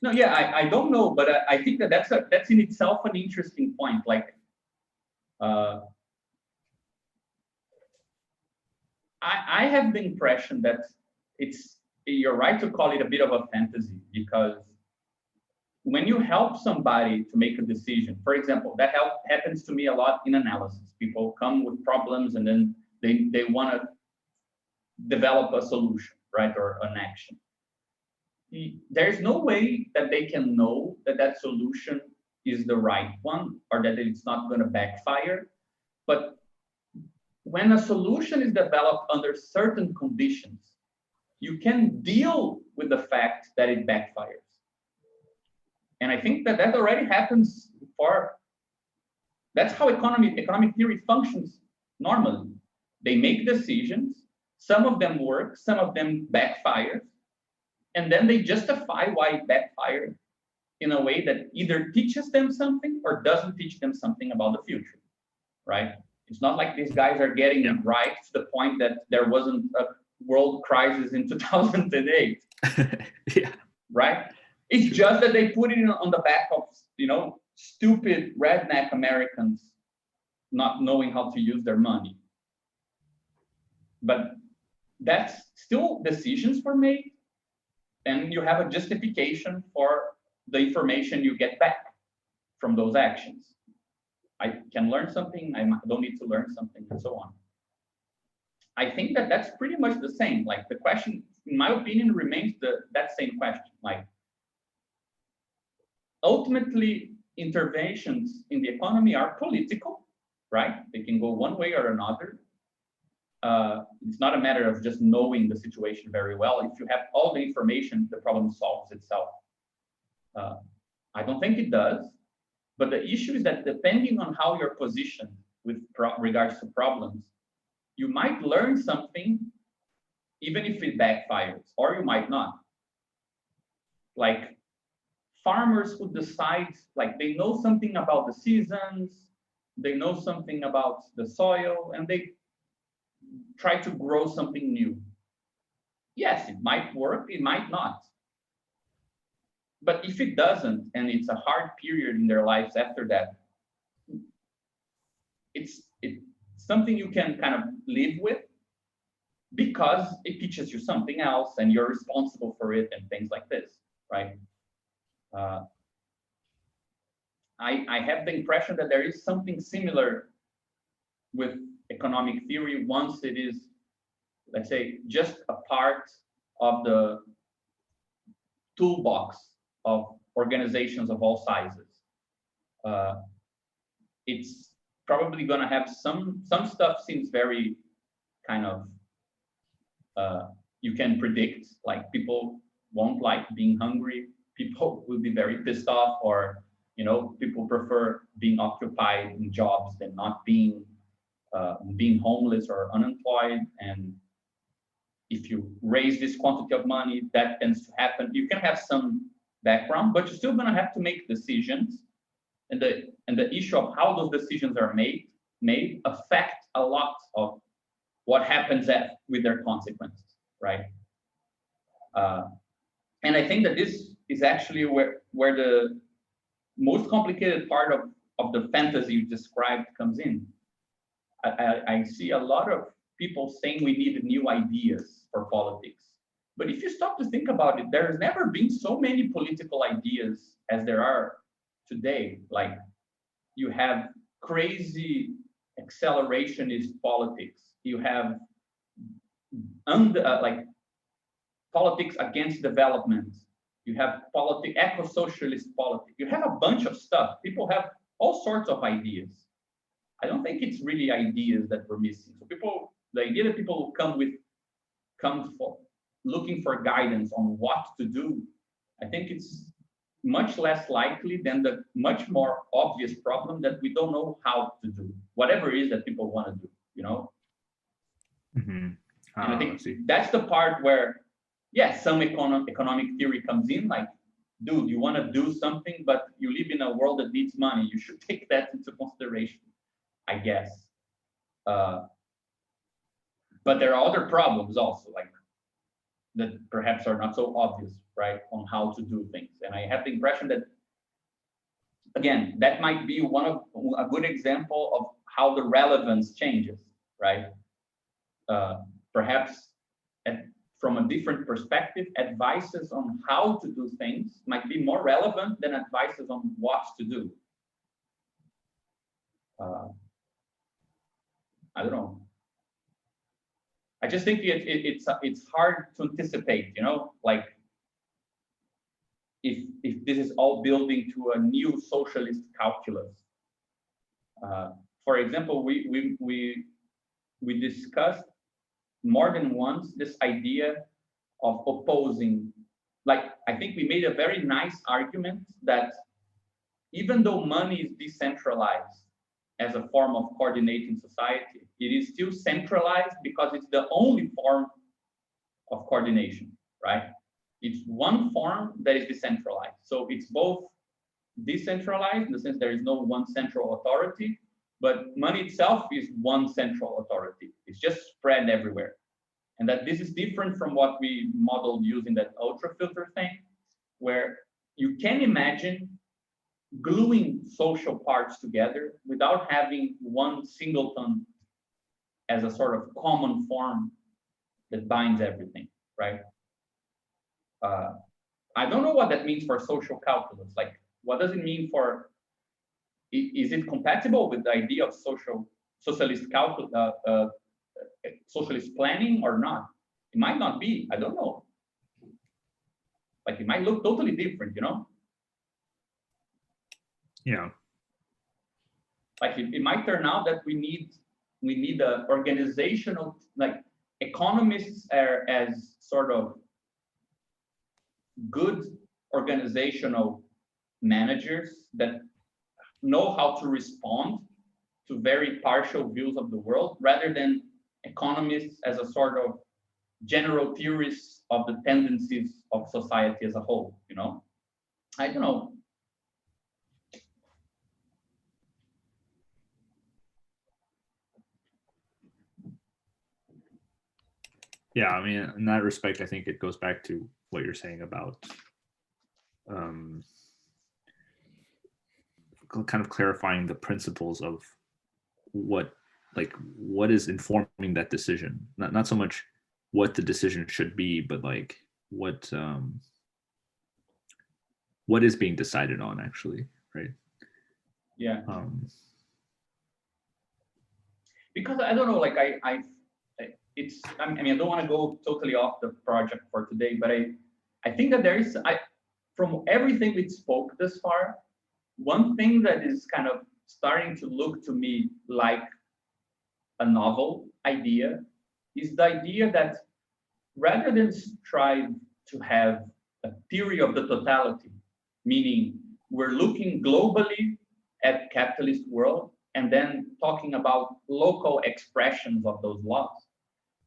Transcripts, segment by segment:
No, yeah, I don't know, but I think that that's in itself an interesting point. Like, uh, I have the impression that you're right to call it a bit of a fantasy, because when you help somebody to make a decision, for example, that happens to me a lot in analysis. People come with problems and then they want to develop a solution, right, or an action. There's no way that they can know that that solution is the right one or that it's not going to backfire. But when a solution is developed under certain conditions, you can deal with the fact that it backfires. And I think that that already happens for, that's how economic theory functions normally. They make decisions, some of them work, some of them backfire, and then they justify why it backfired in a way that either teaches them something or doesn't teach them something about the future, right? It's not like these guys are getting it right to the point that there wasn't a world crisis in 2008. Yeah. Right? It's just that they put it on the back of, stupid redneck Americans not knowing how to use their money. But that's still decisions were made, and you have a justification for the information you get back from those actions. I can learn something, I don't need to learn something, and so on. I think that that's pretty much the same. Like, the question, in my opinion, remains that same question. Like, ultimately, interventions in the economy are political, right? They can go one way or another. It's not a matter of just knowing the situation very well. If you have all the information, the problem solves itself. I don't think it does. But the issue is that depending on how you're positioned with regards to problems, you might learn something even if it backfires, or you might not. Like, farmers who decide, like, they know something about the seasons, they know something about the soil, and they try to grow something new. Yes, it might work, it might not. But if it doesn't, and it's a hard period in their lives after that, it's something you can kind of live with, because it teaches you something else and you're responsible for it and things like this, right? I have the impression that there is something similar with economic theory once it is, let's say, just a part of the toolbox of organizations of all sizes. It's probably going to have some stuff seems very kind of, you can predict, like, people won't like being hungry, people will be very pissed off, or people prefer being occupied in jobs than not being homeless or unemployed. And if you raise this quantity of money, that tends to happen. You can have some background, but you're still going to have to make decisions, and the issue of how those decisions are made affect a lot of what happens with their consequences, right? And I think that this is actually where the most complicated part of the fantasy you described comes in. I see a lot of people saying we need new ideas for politics. But if you stop to think about it, there has never been so many political ideas as there are today. Like, you have crazy accelerationist politics. You have like politics against development. You have eco-socialist politics. You have a bunch of stuff. People have all sorts of ideas. I don't think it's really ideas that we're missing. So the idea that people come for looking for guidance on what to do, I think it's much less likely than the much more obvious problem that we don't know how to do whatever it is that people want to do, Mm-hmm. And I think that's the part where, yes, some economic theory comes in, like, dude, you want to do something, but you live in a world that needs money. You should take that into consideration, I guess. But there are other problems also, like, that perhaps are not so obvious, right, on how to do things. And I have the impression that, again, that might be a good example of how the relevance changes, right? Perhaps from a different perspective, advices on how to do things might be more relevant than advices on what to do. I don't know. I just think it's hard to anticipate, you know, like if this is all building to a new socialist calculus. For example, we discussed more than once this idea of opposing, like, I think we made a very nice argument that even though money is decentralized as a form of coordinating society, it is still centralized because it's the only form of coordination, right? It's one form that is decentralized. So it's both decentralized in the sense there is no one central authority, but money itself is one central authority. It's just spread everywhere. And that this is different from what we modeled using that ultra filter thing, where you can imagine gluing social parts together without having one singleton as a sort of common form that binds everything, right? I don't know what that means for social calculus. Like, what does it mean for, is it compatible with the idea of socialist calculus, socialist planning or not? It might not be, I don't know. Like, it might look totally different, you know? Yeah. Like it might turn out that we need a organizational, like, economists are as sort of good organizational managers that know how to respond to very partial views of the world, rather than economists as a sort of general theorists of the tendencies of society as a whole, you know? I don't know. Yeah, I mean, in that respect, I think it goes back to what you're saying about kind of clarifying the principles of what is informing that decision. Not so much what the decision should be, but like what is being decided on, actually, right? Yeah. Because I don't know, like I mean, I don't want to go totally off the project for today, but I think that there is, from everything we spoke this far, one thing that is kind of starting to look to me like a novel idea is the idea that rather than strive to have a theory of the totality, meaning we're looking globally at capitalist world and then talking about local expressions of those laws,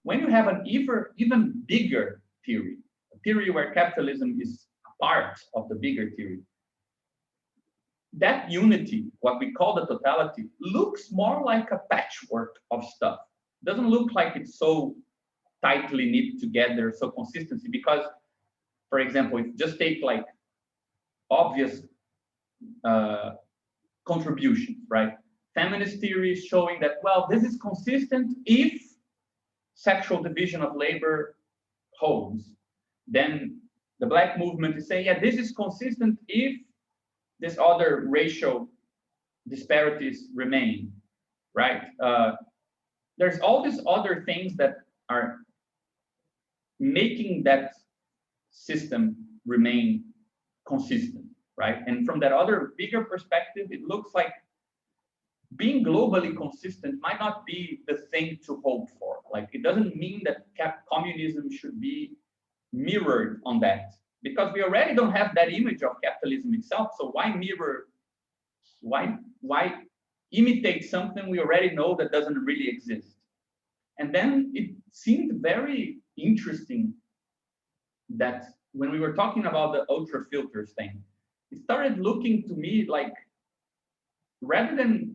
when you have an even bigger theory, a theory where capitalism is a part of the bigger theory, that unity, what we call the totality, looks more like a patchwork of stuff. It doesn't look like it's so tightly knit together, so consistency, because, for example, if you just take like obvious contributions, right? Feminist theory is showing that, well, this is consistent if sexual division of labor holds. Then the Black movement is saying, yeah, this is consistent if this other racial disparities remain, right? There's all these other things that are making that system remain consistent, right? And from that other bigger perspective, it looks like being globally consistent might not be the thing to hope for. Like, it doesn't mean that communism should be mirrored on that, because we already don't have that image of capitalism itself. So why mirror, why imitate something we already know that doesn't really exist? And then it seemed very interesting that when we were talking about the ultra filters thing, it started looking to me like, rather than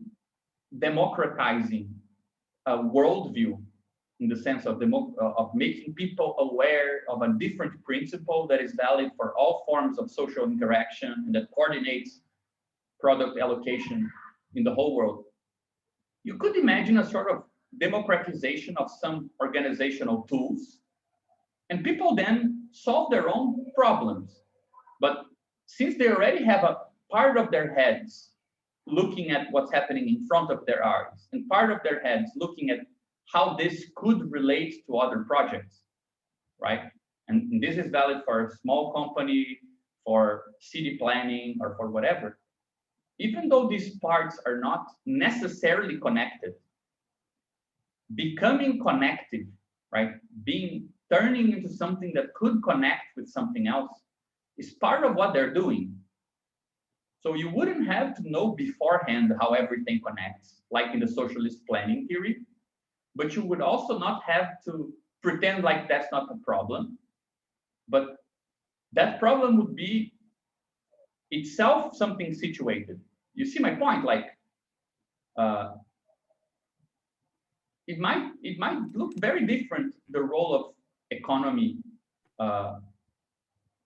democratizing a worldview in the sense of making people aware of a different principle that is valid for all forms of social interaction and that coordinates product allocation in the whole world. You could imagine a sort of democratization of some organizational tools, and people then solve their own problems. But since they already have a part of their heads looking at what's happening in front of their eyes, and part of their heads looking at how this could relate to other projects, right? And this is valid for a small company, for city planning, or for whatever. Even though these parts are not necessarily connected, becoming connected, right? Turning into something that could connect with something else is part of what they're doing. So you wouldn't have to know beforehand how everything connects, like in the socialist planning theory, but you would also not have to pretend like that's not a problem. But that problem would be itself something situated. You see my point? Like, it might look very different, the role of economy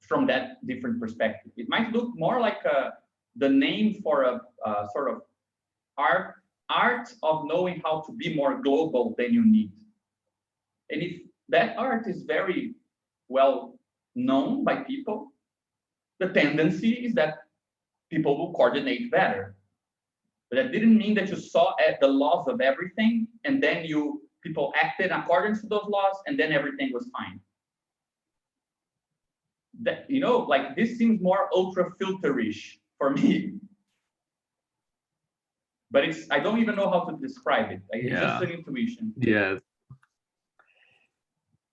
from that different perspective. It might look more like the name for a sort of art of knowing how to be more global than you need. And if that art is very well known by people, the tendency is that people will coordinate better. But that didn't mean that you saw the laws of everything and then people acted in accordance to those laws and then everything was fine. That, like, this seems more ultra filterish for me. But I don't even know how to describe it. Like, it's just an intuition. Yeah.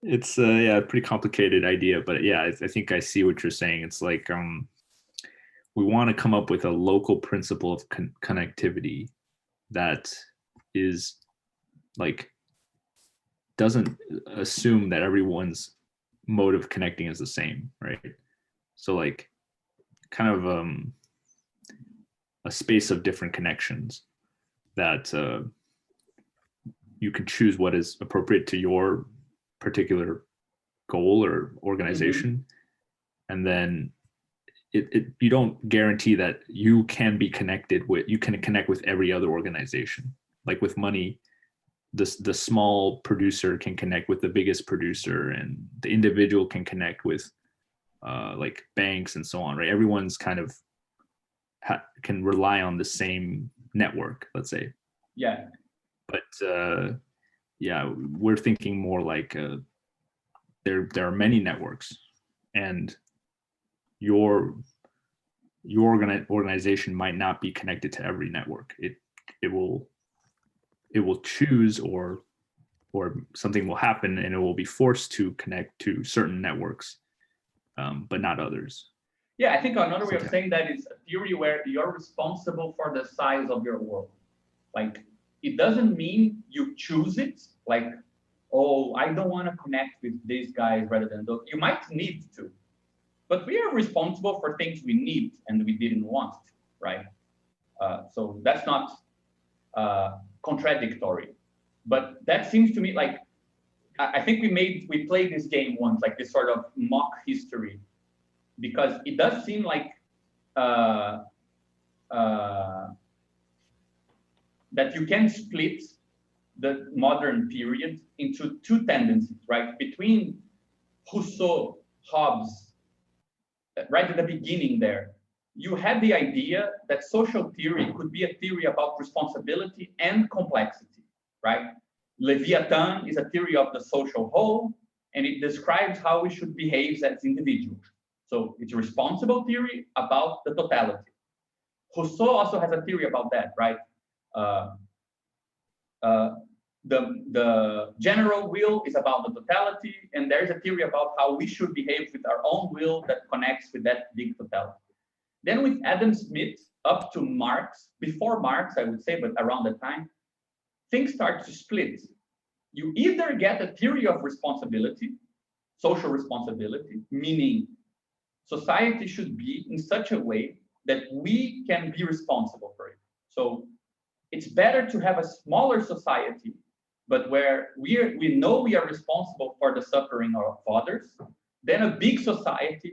It's a pretty complicated idea, but yeah, I think I see what you're saying. It's like we want to come up with a local principle of connectivity that is like doesn't assume that everyone's mode of connecting is the same, right? So like kind of a space of different connections that you can choose what is appropriate to your particular goal or organization. And then you don't guarantee that you can connect with every other organization. Like with money, the small producer can connect with the biggest producer, and the individual can connect with like banks and so on, right? Everyone's kind of can rely on the same network, let's say. Yeah. But yeah, we're thinking more like there are many networks, and your organization might not be connected to every network. It will choose, or something will happen and it will be forced to connect to certain networks, but not others. Yeah, I think another way of saying that is a theory where you're responsible for the size of your world. Like, it doesn't mean you choose it, like, oh, I don't want to connect with these guys rather than those. You might need to, but we are responsible for things we need and we didn't want to, right? So that's not contradictory. But that seems to me like, I think we played this game once, like this sort of mock history, because it does seem like that you can split the modern period into two tendencies, right? Between Rousseau, Hobbes, right at the beginning there, you had the idea that social theory could be a theory about responsibility and complexity, right? Leviathan is a theory of the social whole, and it describes how we should behave as individuals. So it's a responsible theory about the totality. Rousseau also has a theory about that, right? The general will is about the totality, and there's a theory about how we should behave with our own will that connects with that big totality. Then with Adam Smith up to Marx, before Marx, I would say, but around the time, things start to split. You either get a theory of responsibility, social responsibility, meaning society should be in such a way that we can be responsible for it. So it's better to have a smaller society but where we know we are responsible for the suffering of others, than a big society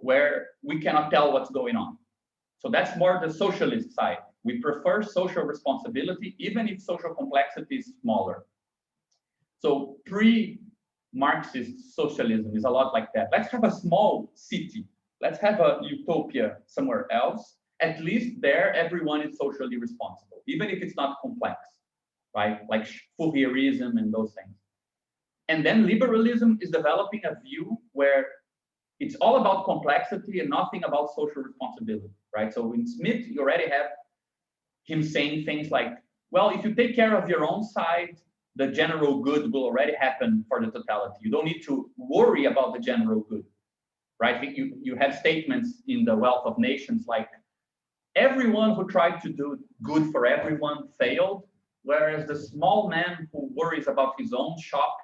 where we cannot tell what's going on. So that's more the socialist side. We prefer social responsibility, even if social complexity is smaller. So pre-Marxist socialism is a lot like that. Let's have a small city. Let's have a utopia somewhere else. At least there, everyone is socially responsible, even if it's not complex, right? Like Fourierism and those things. And then liberalism is developing a view where it's all about complexity and nothing about social responsibility, right? So in Smith, you already have him saying things like, well, if you take care of your own side, the general good will already happen for the totality. You don't need to worry about the general good, right? You have statements in The Wealth of Nations like, everyone who tried to do good for everyone failed, whereas the small man who worries about his own shop,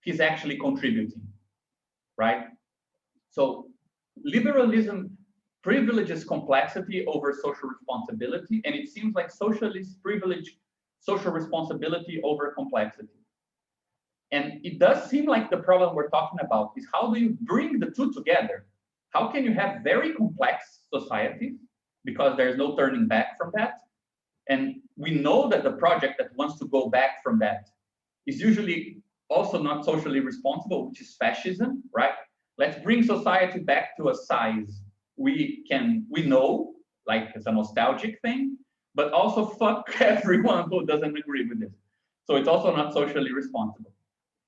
he's actually contributing, right? So liberalism privileges complexity over social responsibility, and it seems like socialists privilege social responsibility over complexity. And it does seem like the problem we're talking about is how do you bring the two together? How can you have very complex societies, because there's no turning back from that? And we know that the project that wants to go back from that is usually also not socially responsible, which is fascism, right? Let's bring society back to a size we know, like it's a nostalgic thing, but also fuck everyone who doesn't agree with this. So it's also not socially responsible.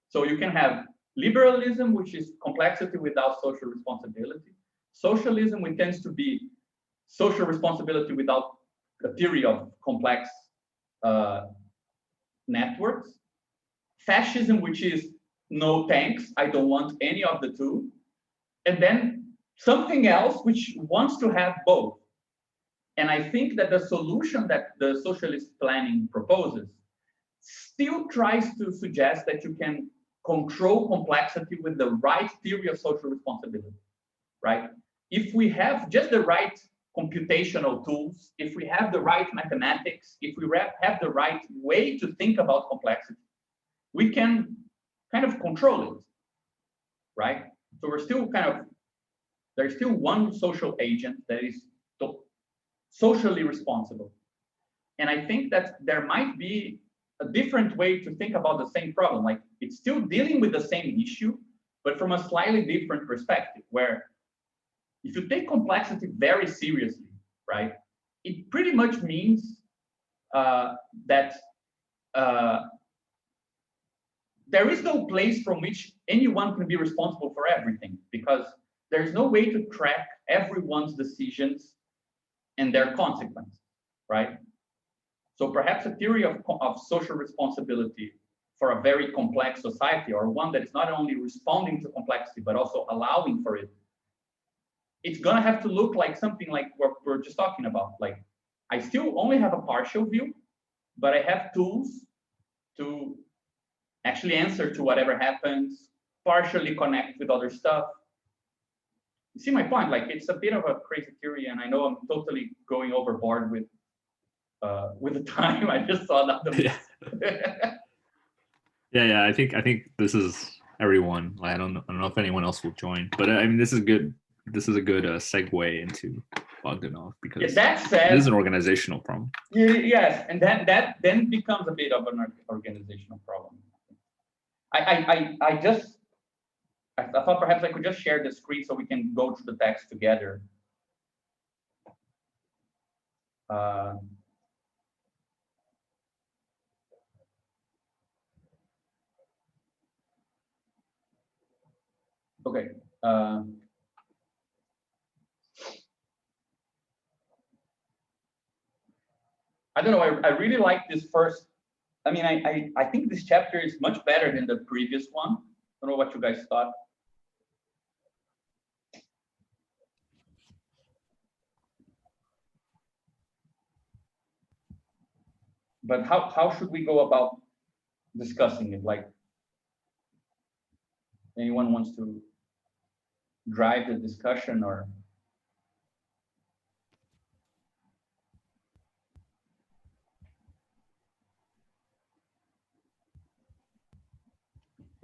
So you can have liberalism, which is complexity without social responsibility. Socialism, which tends to be social responsibility without a theory of complex networks. Fascism, which is no thanks, I don't want any of the two. And then something else which wants to have both. And I think that the solution that the socialist planning proposes still tries to suggest that you can control complexity with the right theory of social responsibility, right? If we have just the right computational tools, if we have the right mathematics, if we have the right way to think about complexity, we can kind of control it, right? So we're still there's still one social agent that is socially responsible. And I think that there might be a different way to think about the same problem. Like it's still dealing with the same issue, but from a slightly different perspective, where if you take complexity very seriously, right, it pretty much means that there is no place from which anyone can be responsible for everything, because there's no way to track everyone's decisions and their consequences, right? So perhaps a theory of social responsibility for a very complex society, or one that is not only responding to complexity, but also allowing for it, it's gonna have to look like something like what we're just talking about. Like, I still only have a partial view, but I have tools to actually answer to whatever happens, partially connect with other stuff. You see my point? Like, it's a bit of a crazy theory, and I know I'm totally going overboard with the time. I just saw that. Yeah. I think this is everyone. I don't know if anyone else will join, but I mean, this is good. This is a good segue into Bogdanov, because that said, it is an organizational problem. Yes, and that then becomes a bit of an organizational problem. I thought perhaps I could just share the screen so we can go through the text together. Okay. I don't know. I really like this first. I mean, I think this chapter is much better than the previous one. I don't know what you guys thought. But how should we go about discussing it? Like, anyone wants to drive the discussion, or?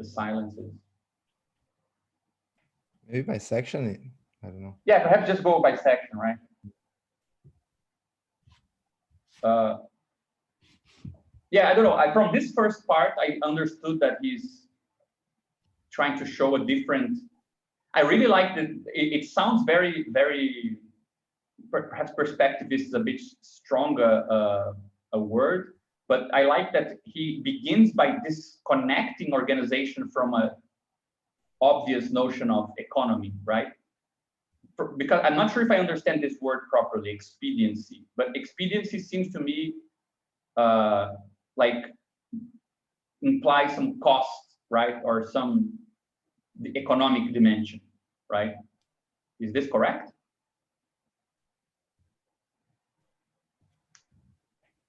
the silences. Maybe by section, I don't know. Yeah, perhaps just go by section, right? Yeah, I don't know. From this first part, I understood that he's trying to show a different. I really like that. It sounds very, very. Perhaps perspectivist is a bit stronger a word, but I like that he begins by disconnecting organization from a obvious notion of economy, right? Because I'm not sure if I understand this word properly, expediency, but expediency seems to me like implies some cost, right? Or some the economic dimension, right? Is this correct?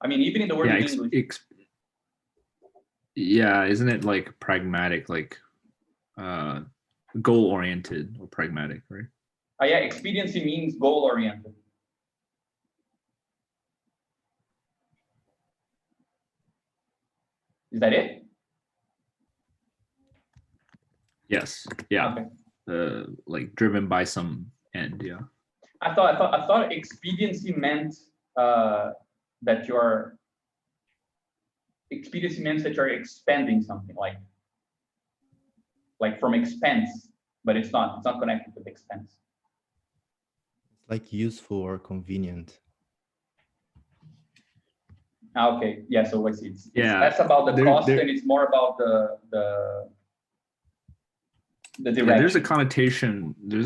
I mean, even in the word in English. Yeah, isn't it like pragmatic, like goal-oriented or pragmatic, right? Yeah, expediency means goal-oriented. Is that it? Yes. Yeah. Okay. Like driven by some end. Yeah. I thought expediency meant that you're expending something like from expense, but it's not connected with expense. It's like useful or convenient. Okay, yeah, so I see. It's less about the cost and it's more about the direction. Yeah, there's a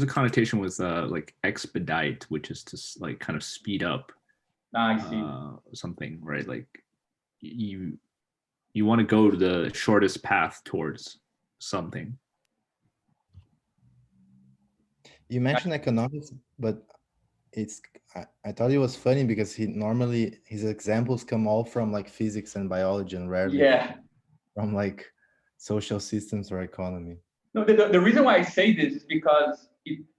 connotation with like expedite, which is to like kind of speed up I see. something, right? Like you want to go to the shortest path towards something. You mentioned economics, but I thought it was funny because his examples come all from like physics and biology and rarely from like social systems or economy. No, the reason why I say this is because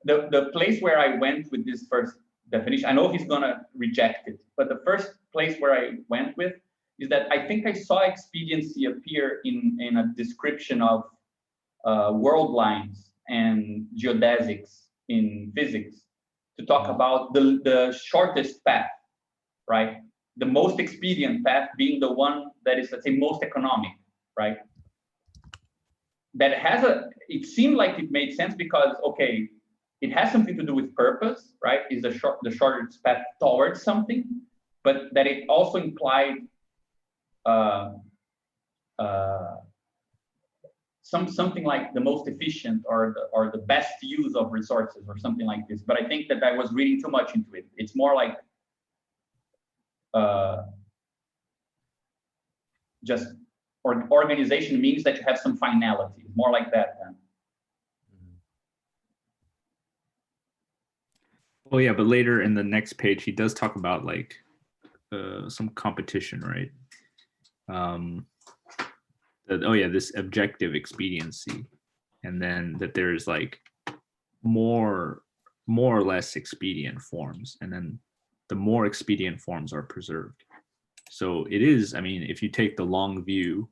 the place where I went with this first definition, I know he's gonna reject it, but the first place where I went with is that I think I saw expediency appear in a description of world lines and geodesics in physics to talk about the shortest path, right? The most expedient path being the one that is, let's say, most economic, right? That has it seemed like it made sense because, okay, it has something to do with purpose, right? Is the shortest path towards something, but that it also implied something like the most efficient or the best use of resources or something like this. But I think that I was reading too much into it. It's more like just organization means that you have some finality. More like that then. Oh yeah, but later in the next page, he does talk about like some competition, right? This objective expediency, and then that there's like more or less expedient forms, and then the more expedient forms are preserved. So it is, I mean, if you take the long view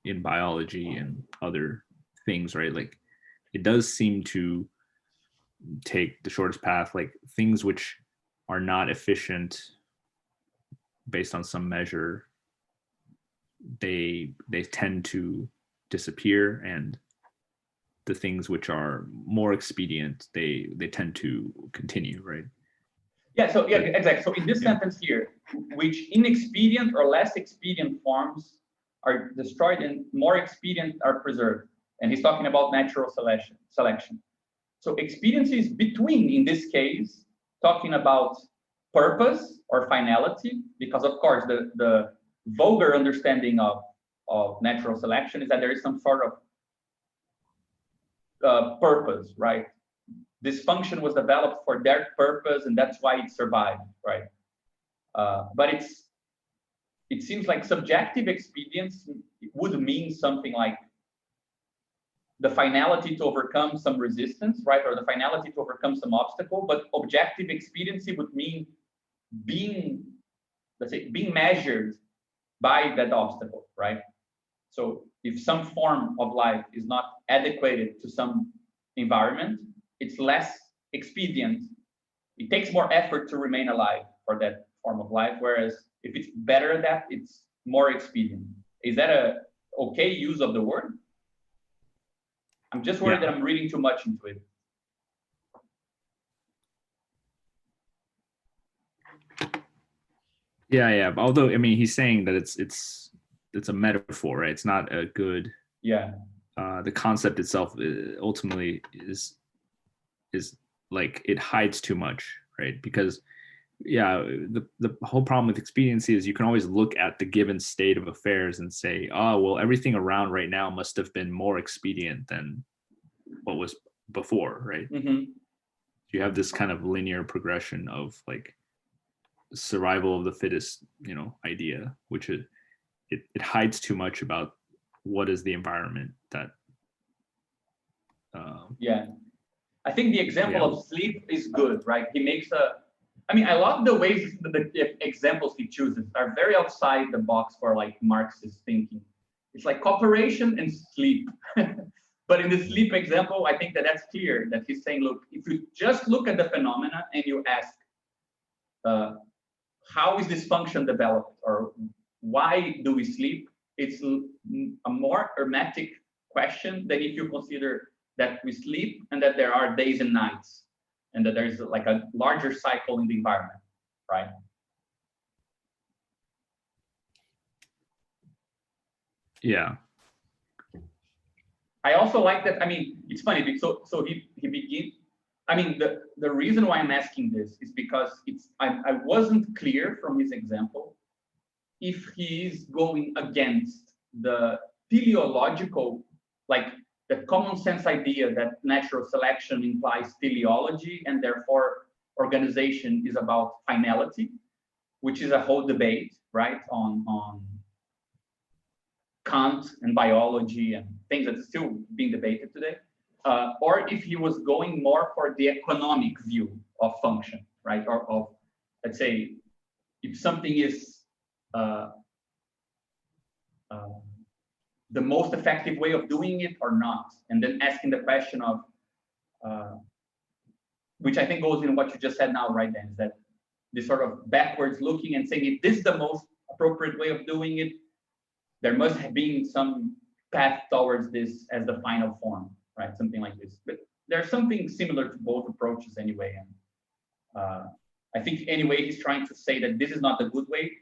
in biology and other things, right, like it does seem to take the shortest path, like things which are not efficient based on some measure, they tend to disappear, and the things which are more expedient, they tend to continue, right? Yeah, so yeah, exactly. So in this sentence here, which inexpedient or less expedient forms are destroyed and more expedient are preserved. And he's talking about natural selection. So expediency is between, in this case, talking about purpose or finality, because of course the vulgar understanding of natural selection is that there is some sort of purpose, right? This function was developed for that purpose, and that's why it survived, right? But it seems like subjective expedience would mean something like the finality to overcome some resistance, right? Or the finality to overcome some obstacle. But objective expediency would mean being, let's say, being measured by that obstacle, right? So if some form of life is not adequate to some environment, it's less expedient. It takes more effort to remain alive for that form of life, whereas if it's better at that, it's more expedient. Is that a okay use of the word? I'm just worried that I'm reading too much into it. Yeah. Although, I mean, he's saying that it's a metaphor, right? It's not a good. Yeah. The concept itself ultimately is like it hides too much, right? Because the whole problem with expediency is you can always look at the given state of affairs and say, oh, well, everything around right now must have been more expedient than what was before, right? Mm-hmm. You have this kind of linear progression of like survival of the fittest, idea, which it hides too much about what is the environment that. I think the example of sleep is good, right? He makes I love the ways the examples he chooses are very outside the box for like Marxist thinking. It's like cooperation and sleep. But in the sleep example, I think that's clear that he's saying, look, if you just look at the phenomena and you ask, how is this function developed, or why do we sleep? It's a more hermetic question than if you consider that we sleep and that there are days and nights and that there's like a larger cycle in the environment, right? Yeah. I also like that. I mean, it's funny. So he begins. I mean, the reason why I'm asking this is because I wasn't clear from his example if he is going against the teleological, like the common sense idea that natural selection implies teleology and therefore organization is about finality, which is a whole debate, right, on Kant and biology and things that are still being debated today, or if he was going more for the economic view of function, right, or of, let's say, if something is the most effective way of doing it or not, and then asking the question of, which I think goes in what you just said now, right, Dan, is that this sort of backwards looking and saying, if this is the most appropriate way of doing it, there must have been some path towards this as the final form, right? Something like this. But there's something similar to both approaches anyway. And I think anyway, he's trying to say that this is not the good way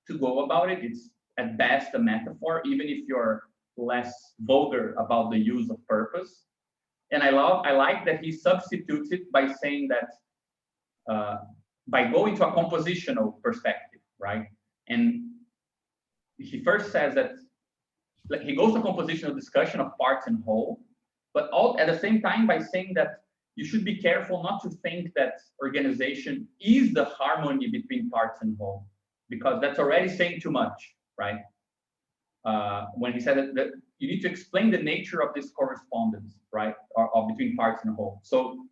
to go about it. It's at best a metaphor, even if you're less vulgar about the use of purpose. And I like that he substitutes it by saying that by going to a compositional perspective, right? And he first says that he goes to compositional discussion of parts and whole, but all at the same time by saying that you should be careful not to think that organization is the harmony between parts and whole, because that's already saying too much, right? When he said that you need to explain the nature of this correspondence, right, or between parts and whole. So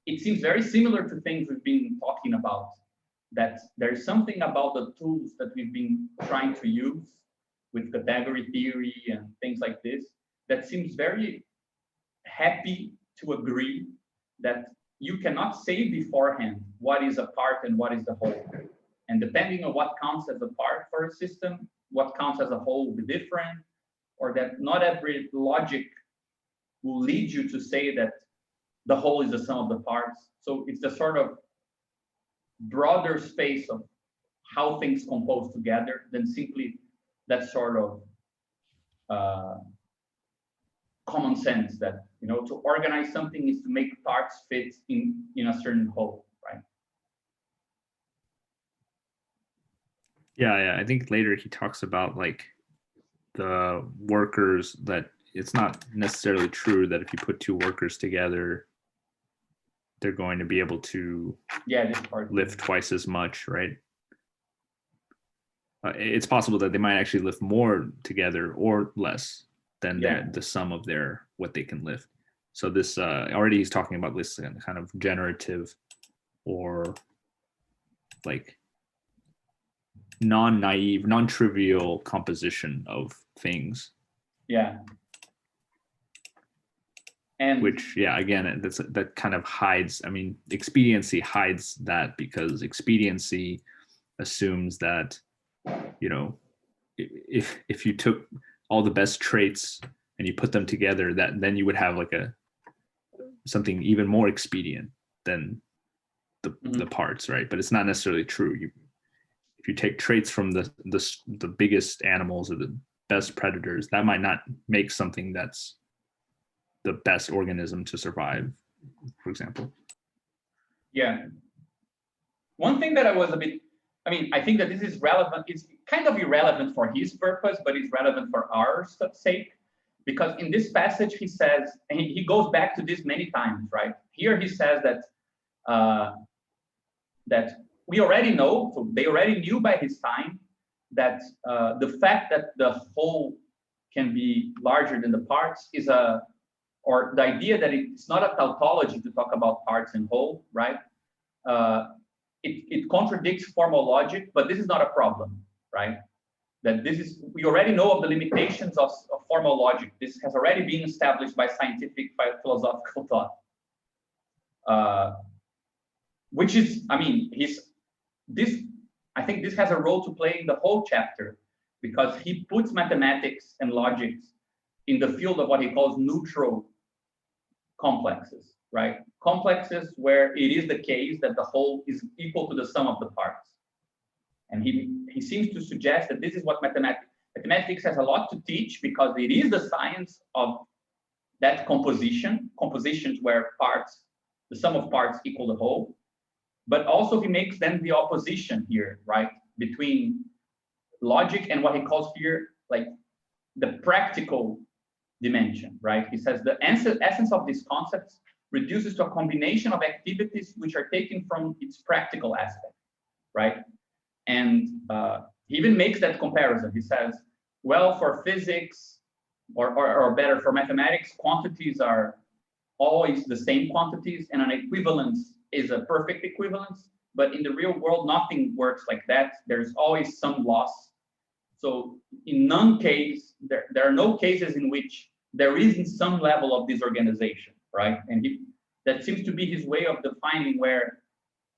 it seems very similar to things we've been talking about, that there's something about the tools that we've been trying to use with category theory and things like this that seems very happy to agree that you cannot say beforehand what is a part and what is the whole. And depending on what counts as a part for a system, what counts as a whole will be different, or that not every logic will lead you to say that the whole is the sum of the parts. So it's the sort of broader space of how things compose together than simply that sort of common sense that, to organize something is to make parts fit in a certain whole, right? Yeah. I think later he talks about like the workers, that it's not necessarily true that if you put two workers together, they're going to be able to lift twice as much, right? It's possible that they might actually lift more together or less than the sum of what they can lift. So this already he's talking about this kind of generative or like non-naive, non-trivial composition of things. Yeah. And which, yeah, again, that kind of hides, I mean, expediency hides that, because expediency assumes that, you know, if you took all the best traits and you put them together, that then you would have like something even more expedient than the parts, right? But it's not necessarily true. If you take traits from the biggest animals or the best predators, that might not make something that's the best organism to survive, for example. Yeah. One thing that I was I think that this is relevant. It's kind of irrelevant for his purpose, but it's relevant for our sake, because in this passage he says, and he goes back to this many times, right? Here he says that that we already know, so they already knew by his time that the fact that the whole can be larger than the parts is or the idea that it's not a tautology to talk about parts and whole, right? It contradicts formal logic, but this is not a problem, right? That we already know of the limitations of formal logic. This has already been established by scientific, philosophical thought. Which is, I think this has a role to play in the whole chapter, because he puts mathematics and logic in the field of what he calls neutral complexes, right? Complexes where it is the case that the whole is equal to the sum of the parts. And he seems to suggest that this is what mathematics has a lot to teach, because it is the science of that compositions where the sum of parts equal the whole. But also he makes then the opposition here, right, between logic and what he calls here like the practical dimension, right? He says the essence of these concepts reduces to a combination of activities which are taken from its practical aspect, right? And he even makes that comparison. He says, well, for physics, or better, for mathematics, quantities are always the same quantities, and an equivalence is a perfect equivalence. But in the real world, nothing works like that. There's always some loss. So in none case, there are no cases in which there isn't some level of disorganization, right? And that seems to be his way of defining where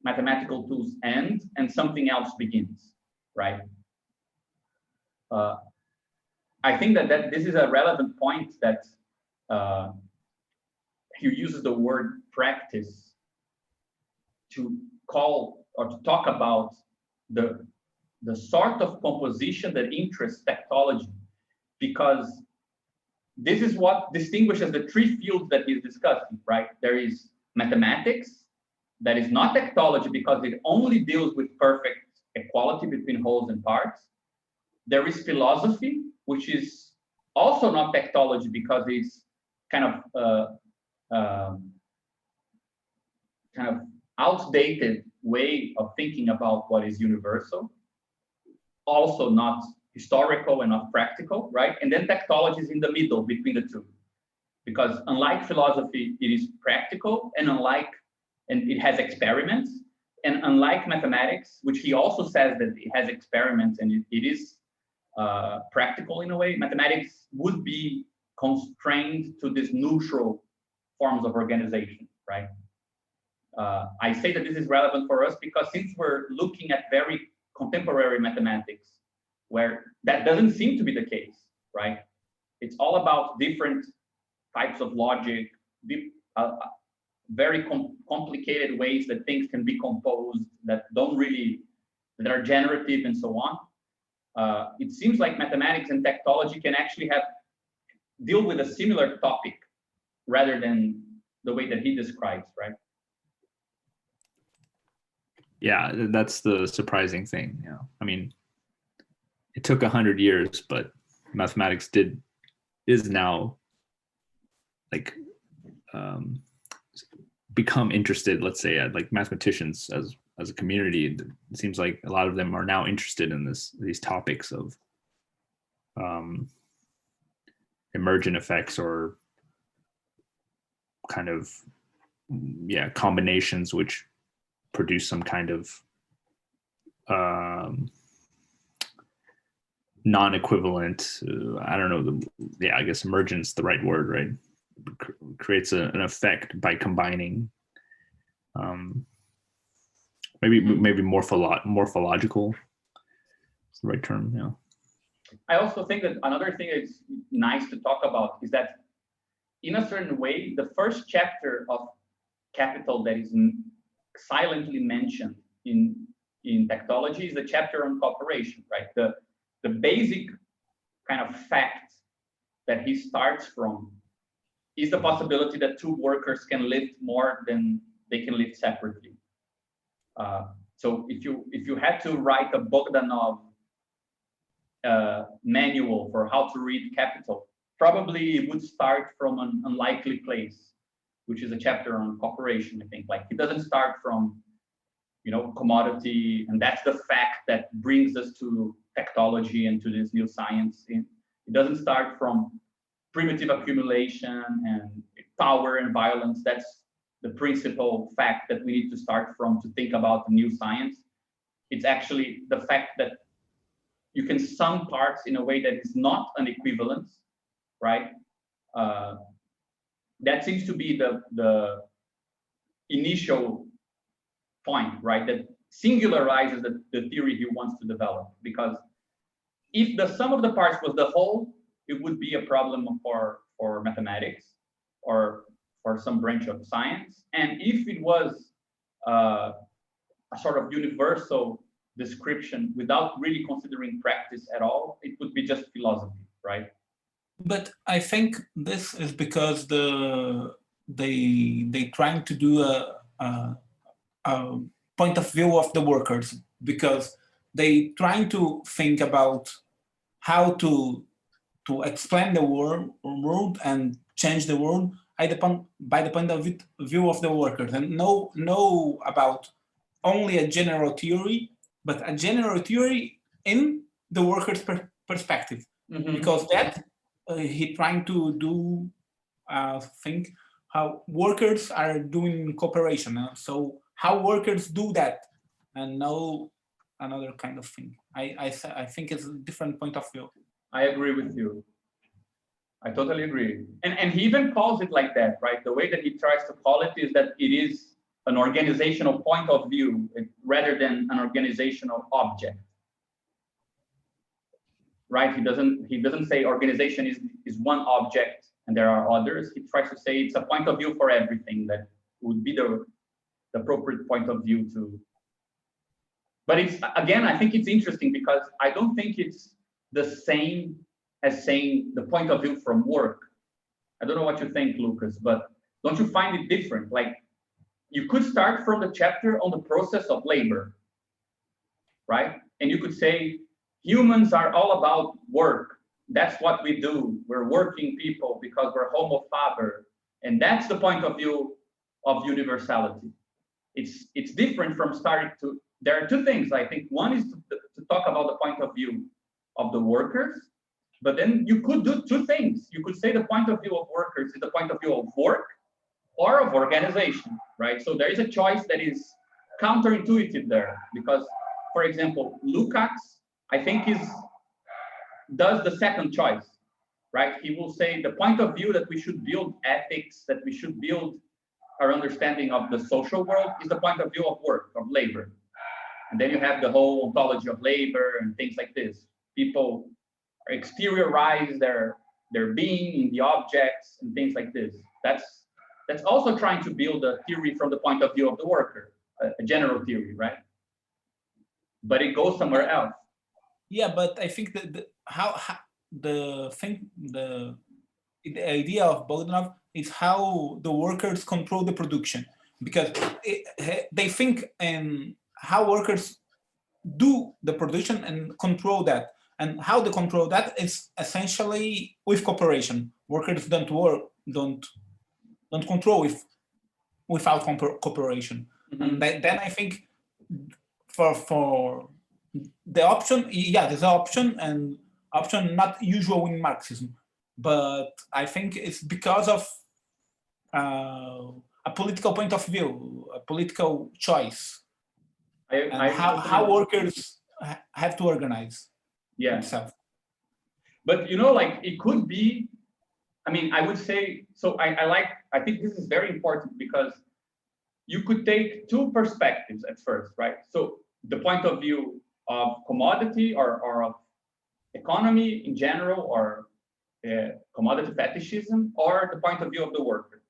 mathematical tools end and something else begins, right? I think that this is a relevant point, that he uses the word practice to call or to talk about the sort of composition that interests tektology, because this is what distinguishes the three fields that he's discussing, right? There is mathematics, that is not tektology because it only deals with perfect equality between wholes and parts. There is philosophy, which is also not tektology because it's kind of outdated way of thinking about what is universal, also not historical and not practical, right? And then tektology is in the middle between the two, because unlike philosophy, it is practical, and it has experiments, and unlike mathematics, which he also says that it has experiments and it is practical in a way, mathematics would be constrained to this neutral forms of organization, right? I say that this is relevant for us because since we're looking at very contemporary mathematics, where that doesn't seem to be the case, right? It's all about different types of logic, very complicated ways that things can be composed that are generative and so on. It seems like mathematics and tektology can actually deal with a similar topic rather than the way that he describes, right? Yeah, that's the surprising thing. You know, I mean, it took 100 years, but mathematics is now like become interested. Let's say like mathematicians as a community. It seems like a lot of them are now interested in these topics of emergent effects or kind of combinations which produce some kind of non-equivalent. I don't know. I guess emergence, the right word, right? Creates an effect by combining. Maybe morphological is the right term. Yeah. I also think that another thing that's nice to talk about is that, in a certain way, the first chapter of Capital that is silently mentioned in Tektology is the chapter on cooperation, right? The basic kind of fact that he starts from is the possibility that two workers can lift more than they can lift separately. So if you had to write a Bogdanov manual for how to read Capital, probably it would start from an unlikely place, which is a chapter on cooperation. I think, like, it doesn't start from, commodity, and that's the fact that brings us to Tektology and to this new science. It doesn't start from primitive accumulation and power and violence. That's the principal fact that we need to start from to think about the new science. It's actually the fact that you can sum parts in a way that is not an equivalence, right? That seems to be the initial point, right? That singularizes the theory he wants to develop. Because if the sum of the parts was the whole, it would be a problem for mathematics or for some branch of science. And if it was a sort of universal description without really considering practice at all, it would be just philosophy, right? But I think this is because they trying to do a point of view of the workers, because they trying to think about how to explain the world and change the world by the point of view of the workers, and know about only a general theory, but a general theory in the workers' perspective, because that he trying to do think how workers are doing cooperation. So how workers do that, and know another kind of thing. I think it's a different point of view. I agree with you. I totally agree. And he even calls it like that, right? The way that he tries to call it is that it is an organizational point of view rather than an organizational object. Right? He doesn't say organization is one object and there are others. He tries to say it's a point of view for everything that would be the appropriate point of view to. But it's, again, I think it's interesting because I don't think it's the same as saying the point of view from work. I don't know what you think, Lucas, but don't you find it different? Like, you could start from the chapter on the process of labor, right? And you could say, humans are all about work. That's what we do. We're working people because we're homo faber. And that's the point of view of universality. It's different from starting to, there are two things. I think one is to talk about the point of view of the workers, but then you could do two things. You could say the point of view of workers is the point of view of work or of organization, right? So there is a choice that is counterintuitive there because, for example, Lukács, I think does the second choice, right? He will say the point of view that we should build ethics, that we should build our understanding of the social world is the point of view of work, of labor. And then you have the whole ontology of labor and things like this. People exteriorize their being in the objects and things like this. That's also trying to build a theory from the point of view of the worker, a general theory, right? But it goes somewhere else. Yeah, but I think that the idea of Bogdanov is how the workers control the production, because they think in how workers do the production and control that, and how they control that is essentially with cooperation. Workers don't control without cooperation. Mm-hmm. And then I think for the option, yeah, there's an option, and option not usual in Marxism, but I think it's because of a political point of view, a political choice, and how workers have to organize themselves. But you know, like it could be, I mean, I would say, so I think this is very important because you could take two perspectives at first, right? So the point of view of commodity or of economy in general, or commodity fetishism, or the point of view of the worker.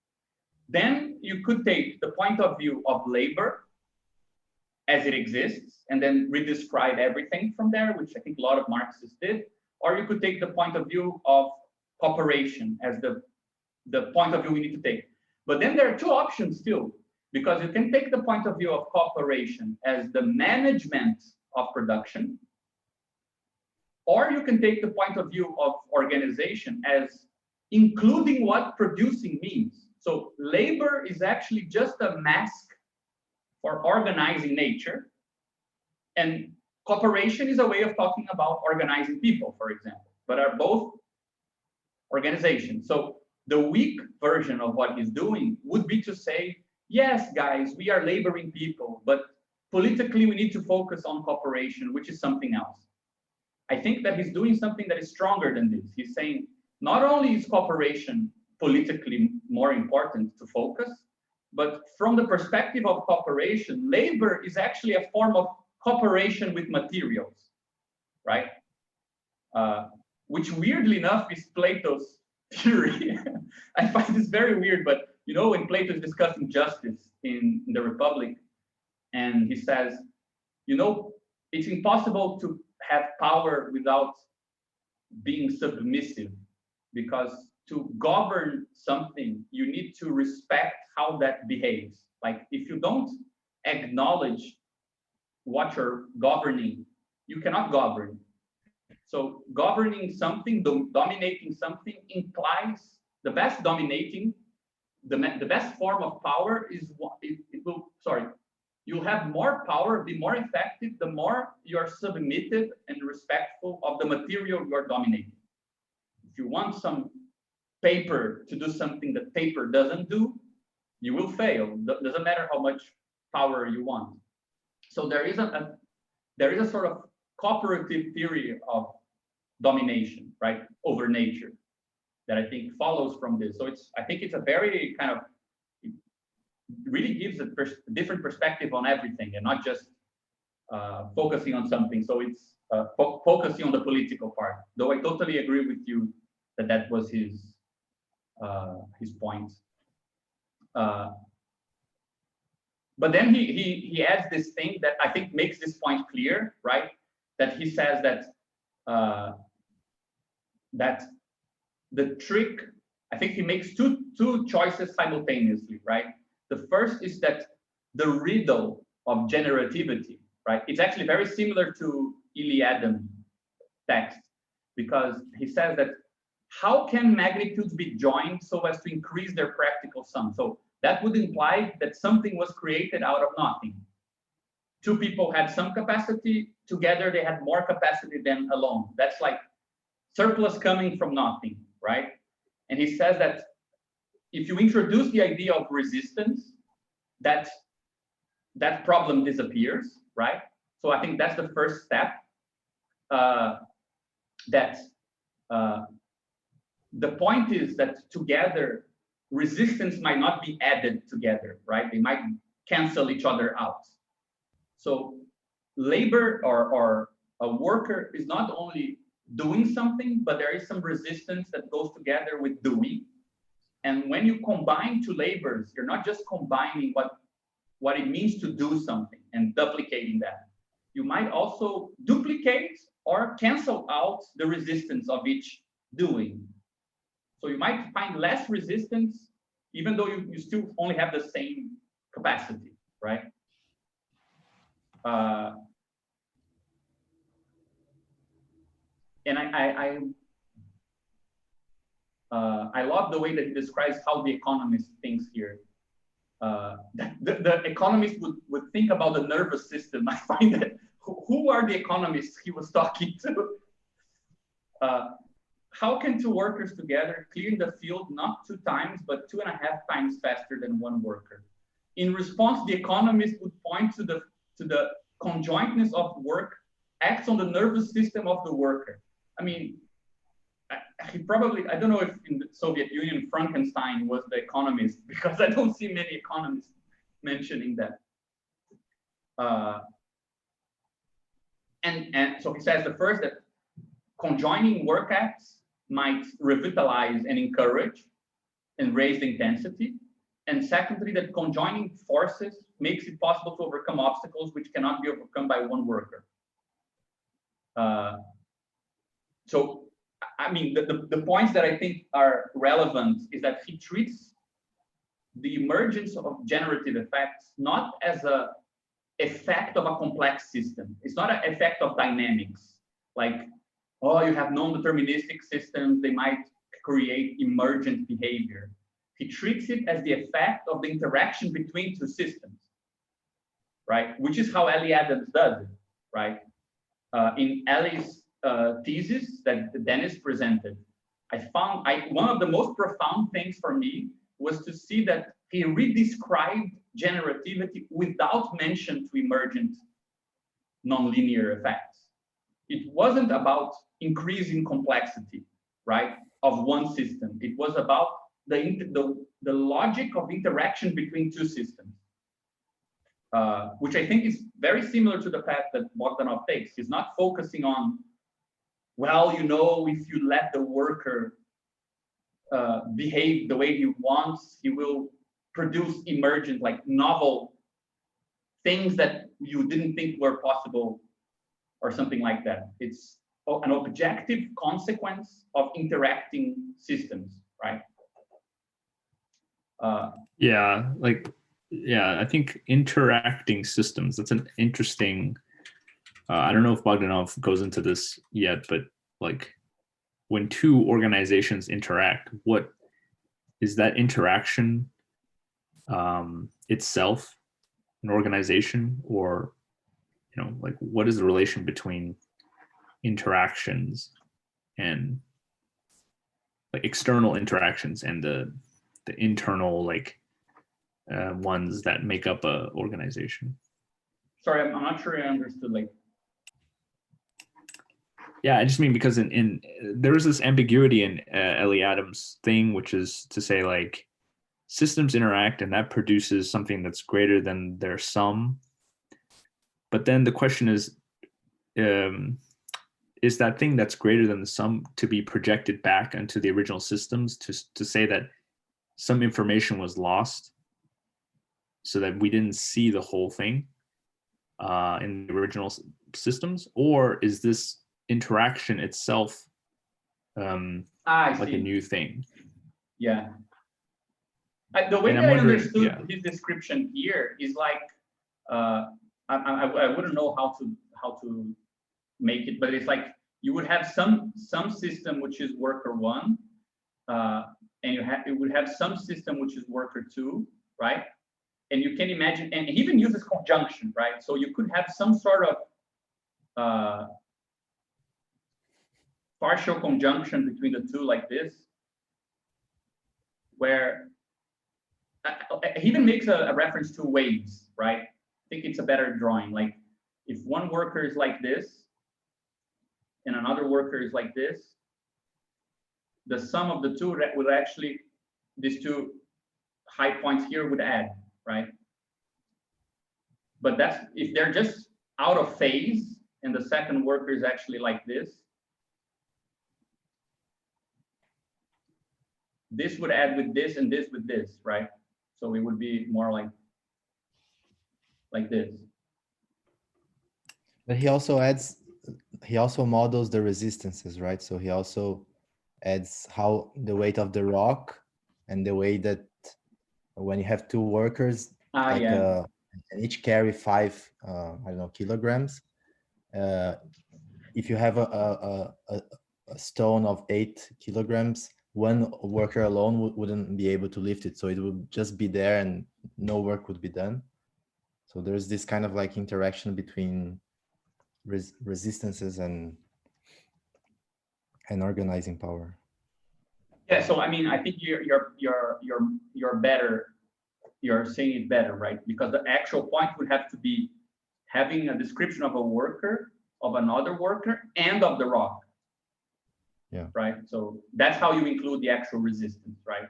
Then you could take the point of view of labor as it exists, and then redescribe everything from there, which I think a lot of Marxists did. Or you could take the point of view of cooperation as the point of view we need to take. But then there are two options still, because you can take the point of view of cooperation as the management of production, or you can take the point of view of organization as including what producing means. So labor is actually just a mask for organizing nature, and cooperation is a way of talking about organizing people, for example, but are both organizations. So the weak version of what he's doing would be to say, yes, guys, we are laboring people, but politically we need to focus on cooperation, which is something else. I think that he's doing something that is stronger than this. He's saying not only is cooperation politically more important to focus, but from the perspective of cooperation, labor is actually a form of cooperation with materials, right? Which weirdly enough is Plato's theory. I find this very weird, but you know, when Plato is discussing justice in the Republic, and he says, you know, it's impossible to have power without being submissive, because to govern something, you need to respect how that behaves. Like if you don't acknowledge what you're governing, you cannot govern. So governing something, dominating something implies the best dominating, the best form of power is you'll have more power, be more effective, the more you're submitted and respectful of the material you're dominating. If you want some paper to do something that paper doesn't do, you will fail. Doesn't matter how much power you want. So there is a sort of cooperative theory of domination, right, over nature, that I think follows from this. So I think it's a very kind of, it really gives a different perspective on everything, and not just focusing on something. So it's focusing on the political part. Though I totally agree with you that was his point. But then he adds this thing that I think makes this point clear, right? That he says that that the trick, I think he makes two choices simultaneously, right? The first is that the riddle of generativity, right? It's actually very similar to Iliadam text, because he says that how can magnitudes be joined so as to increase their practical sum? So that would imply that something was created out of nothing. Two people had some capacity, together they had more capacity than alone. That's like surplus coming from nothing, right? And he says that if you introduce the idea of resistance, that problem disappears, right? So I think that's the first step. The point is that together, resistance might not be added together, right? They might cancel each other out. So labor or a worker is not only doing something, but there is some resistance that goes together with doing. And when you combine two labors, you're not just combining what it means to do something and duplicating that. You might also duplicate or cancel out the resistance of each doing. So you might find less resistance, even though you still only have the same capacity, right? And I love the way that he describes how the economist thinks here. The economist would think about the nervous system. I find that who are the economists he was talking to? How can two workers together clear the field not 2 times, but 2.5 times faster than one worker? In response, the economist would point to the conjointness of work acts on the nervous system of the worker. I mean, he probably, I don't know if in the Soviet Union, Frankenstein was the economist, because I don't see many economists mentioning that. And so he says the first, that conjoining work acts might revitalize and encourage and raise the intensity. And secondly, that conjoining forces makes it possible to overcome obstacles which cannot be overcome by one worker. So, I mean, the points that I think are relevant is that he treats the emergence of generative effects not as a effect of a complex system. It's not an effect of dynamics, like, oh, you have non-deterministic systems, they might create emergent behavior. He treats it as the effect of the interaction between two systems, right? Which is how Ellie Adams does it, right? In Ellie's thesis that Dennis presented, I found one of the most profound things for me was to see that he redescribed generativity without mention to emergent nonlinear effects. It wasn't about increasing complexity, right, of one system. It was about the logic of interaction between two systems, which I think is very similar to the path that Bogdanov takes. He's not focusing on, well, you know, if you let the worker behave the way he wants, he will produce emergent, like novel things that you didn't think were possible or something like that. It's an objective consequence of interacting systems, right? I think interacting systems, that's an interesting, I don't know if Bogdanov goes into this yet, but like when two organizations interact, what is that interaction itself an organization, or, you know, like what is the relation between interactions and like external interactions and the internal like ones that make up a organization? Sorry, I'm not sure I understood. Like, yeah, I just mean because in there is this ambiguity in Ellie Adams' thing, which is to say like systems interact and that produces something that's greater than their sum. But then the question is that thing that's greater than the sum to be projected back into the original systems to say that some information was lost so that we didn't see the whole thing in the original systems? Or is this interaction itself like a new thing? Yeah. The way that I understood his description here is like, I wouldn't know how to make it, but it's like you would have some system which is worker one, and it would have some system which is worker two, right? And you can imagine, and he even uses conjunction, right? So you could have some sort of partial conjunction between the two, like this, where he even makes a reference to waves, right? I think it's a better drawing. Like if one worker is like this and another worker is like this, the sum of the two would actually, these two high points here would add, right? But that's if they're just out of phase and the second worker is actually like this, this would add with this and this with this, right? So it would be more like this. But he also models the resistances, right? So he also adds how the weight of the rock and the way that when you have two workers, and each carry 5 kilograms. If you have a stone of 8 kilograms, one worker alone wouldn't be able to lift it, so it would just be there and no work would be done. So there's this kind of like interaction between resistances and organizing power. Yeah, so I mean, I think you're better. You're saying it better, right? Because the actual point would have to be having a description of a worker, of another worker, and of the rock. Right. So that's how you include the actual resistance, right?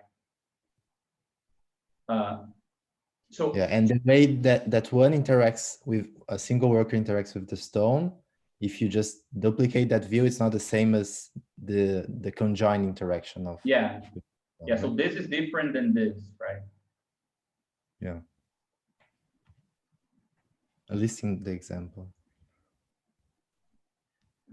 So yeah, and the way that one interacts with a single worker interacts with the stone, if you just duplicate that view, it's not the same as the conjoined interaction of. Yeah. Yeah. So this is different than this, right? Yeah. At least in the example.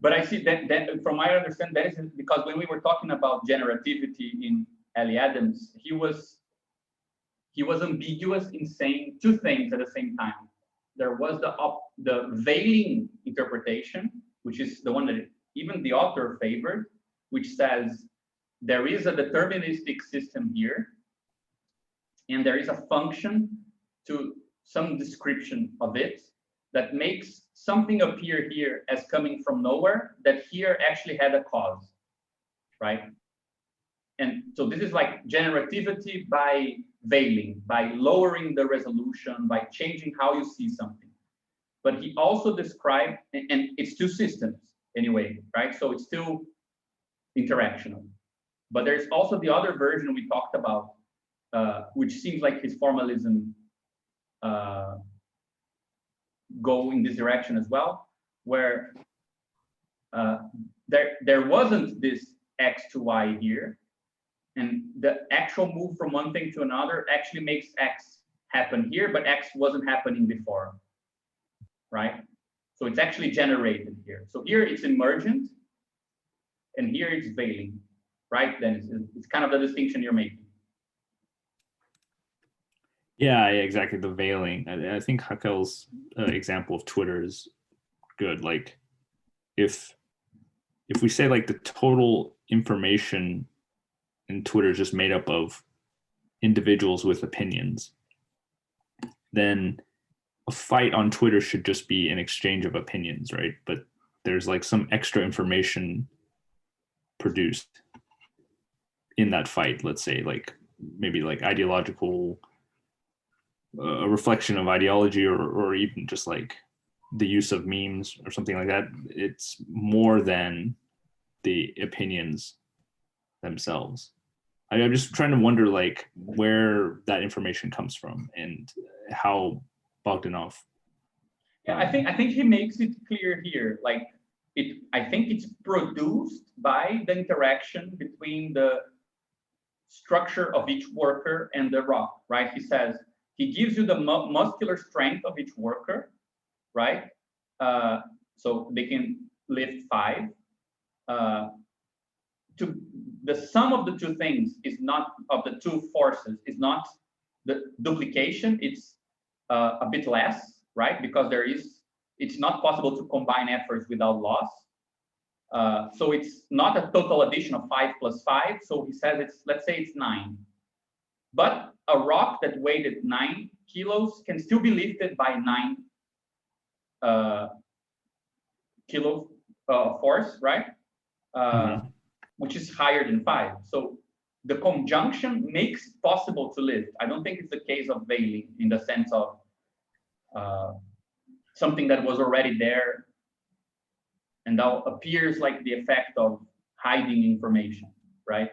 But I see that from my understanding, that is because when we were talking about generativity in Ellie Adams, he was ambiguous in saying two things at the same time. There was the veiling interpretation, which is the one that even the author favored, which says there is a deterministic system here, and there is a function to some description of it that makes something appear here as coming from nowhere that here actually had a cause, right? And so this is like generativity by veiling, by lowering the resolution, by changing how you see something. But he also described, and it's two systems anyway, right? So it's still interactional. But there's also the other version we talked about, which seems like his formalism go in this direction as well, where there wasn't this X to Y here, and the actual move from one thing to another actually makes X happen here, but X wasn't happening before, right? So it's actually generated here. So here it's emergent, and here it's veiling, right? Then it's kind of the distinction you're making. Yeah, exactly. The veiling. I think Hakel's example of Twitter is good. Like, if we say like the total information in Twitter is just made up of individuals with opinions, then a fight on Twitter should just be an exchange of opinions, right? But there's like some extra information produced in that fight. Let's say like maybe like ideological, a reflection of ideology, or even just like the use of memes or something like that. It's more than the opinions themselves. I'm just trying to wonder like where that information comes from and how Bogdanov. Yeah, I think he makes it clear here. Like I think it's produced by the interaction between the structure of each worker and the rock, right? He says he gives you the muscular strength of each worker, right? So they can lift 5. The sum of the two things is not, of the two forces, is not the duplication. It's a bit less, right? Because it's not possible to combine efforts without loss. So it's not a total addition of 5 plus 5. So he says let's say it's 9. But a rock that weighed 9 kilos can still be lifted by 9 kilo force, right? Which is higher than 5. So the conjunction makes it possible to lift. I don't think it's the case of veiling in the sense of something that was already there and now appears like the effect of hiding information, right?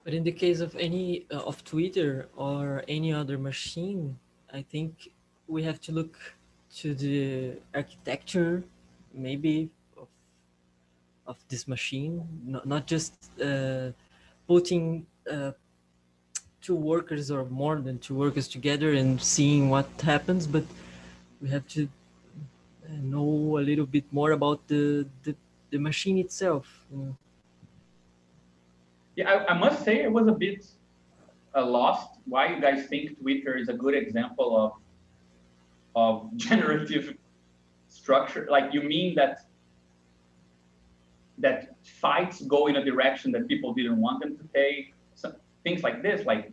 But in the case of any of Twitter or any other machine, I think we have to look to the architecture, maybe of this machine, not just putting 2 workers or more than 2 workers together and seeing what happens, but we have to know a little bit more about the machine itself. You know? Yeah, I must say I was a bit lost why you guys think Twitter is a good example of generative structure. Like, you mean that fights go in a direction that people didn't want them to take, things like this, like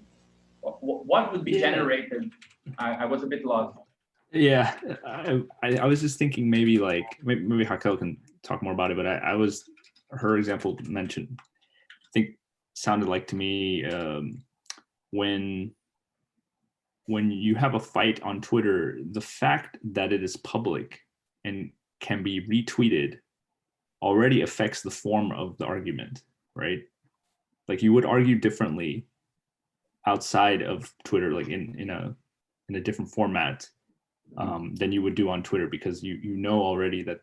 what would be generated? I was a bit lost. Yeah, I was just thinking maybe Hakel can talk more about it, but her example mentioned, I think sounded like to me when you have a fight on Twitter, the fact that it is public and can be retweeted already affects the form of the argument, right? Like you would argue differently outside of Twitter, like in a different format than you would do on Twitter, because you know already that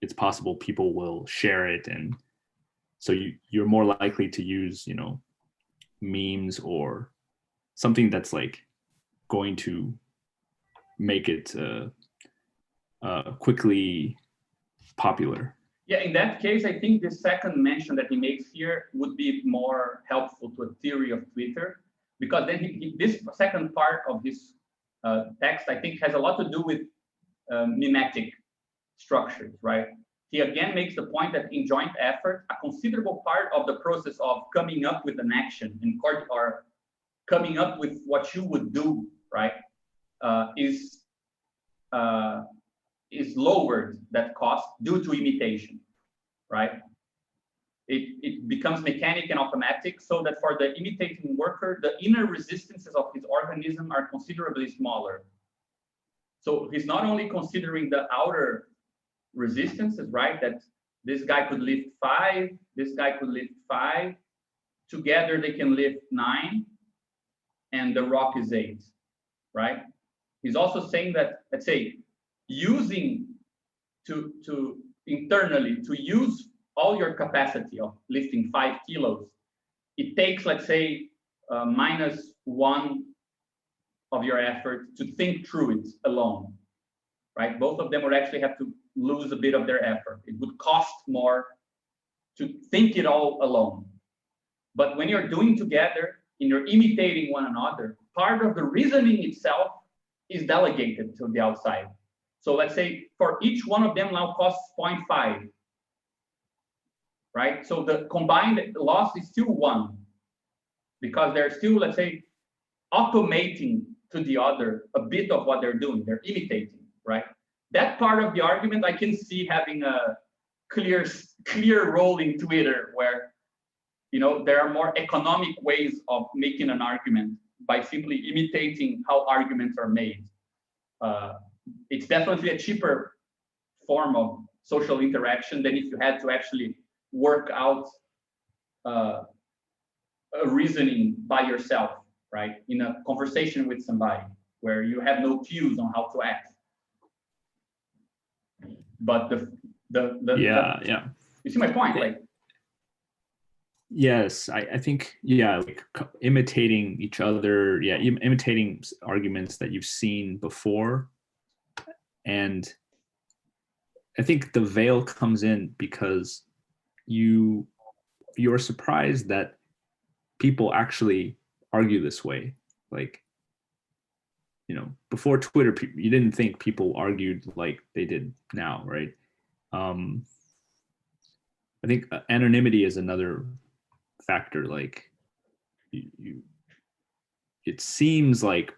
it's possible people will share it, and so you're more likely to use, you know, memes or something that's like going to make it quickly popular. Yeah, in that case, I think the second mention that he makes here would be more helpful to a theory of Twitter, because then this second part of his text, I think, has a lot to do with mimetic structures, right? He again makes the point that in joint effort, a considerable part of the process of coming up with an action in court, or coming up with what you would do, right, is lowered, that cost, due to imitation, right? It becomes mechanic and automatic, so that for the imitating worker, the inner resistances of his organism are considerably smaller. So he's not only considering the outer resistances, right? That this guy could lift 5, this guy could lift 5, together they can lift 9, and the rock is 8, right? He's also saying that, let's say, using to internally to use all your capacity of lifting 5 kilos, it takes, let's say, -1 of your effort to think through it alone, right? Both of them would actually have to lose a bit of their effort. It would cost more to think it all alone. But when you're doing together and you're imitating one another, part of the reasoning itself is delegated to the outside. So let's say for each one of them now costs 0.5, right? So the combined loss is still 1, because they're still, let's say, automating to the other a bit of what they're doing. They're imitating, right? That part of the argument I can see having a clear role in Twitter, where, you know, there are more economic ways of making an argument by simply imitating how arguments are made. It's definitely a cheaper form of social interaction than if you had to actually work out a reasoning by yourself, right? In a conversation with somebody where you have no cues on how to act. But yeah. You see my point, like. Yes, I think, yeah, like imitating each other, yeah, imitating arguments that you've seen before. And I think the veil comes in because you're surprised that people actually argue this way. Like, you know, before Twitter, you didn't think people argued like they did now, right? I think anonymity is another factor. Like, it seems like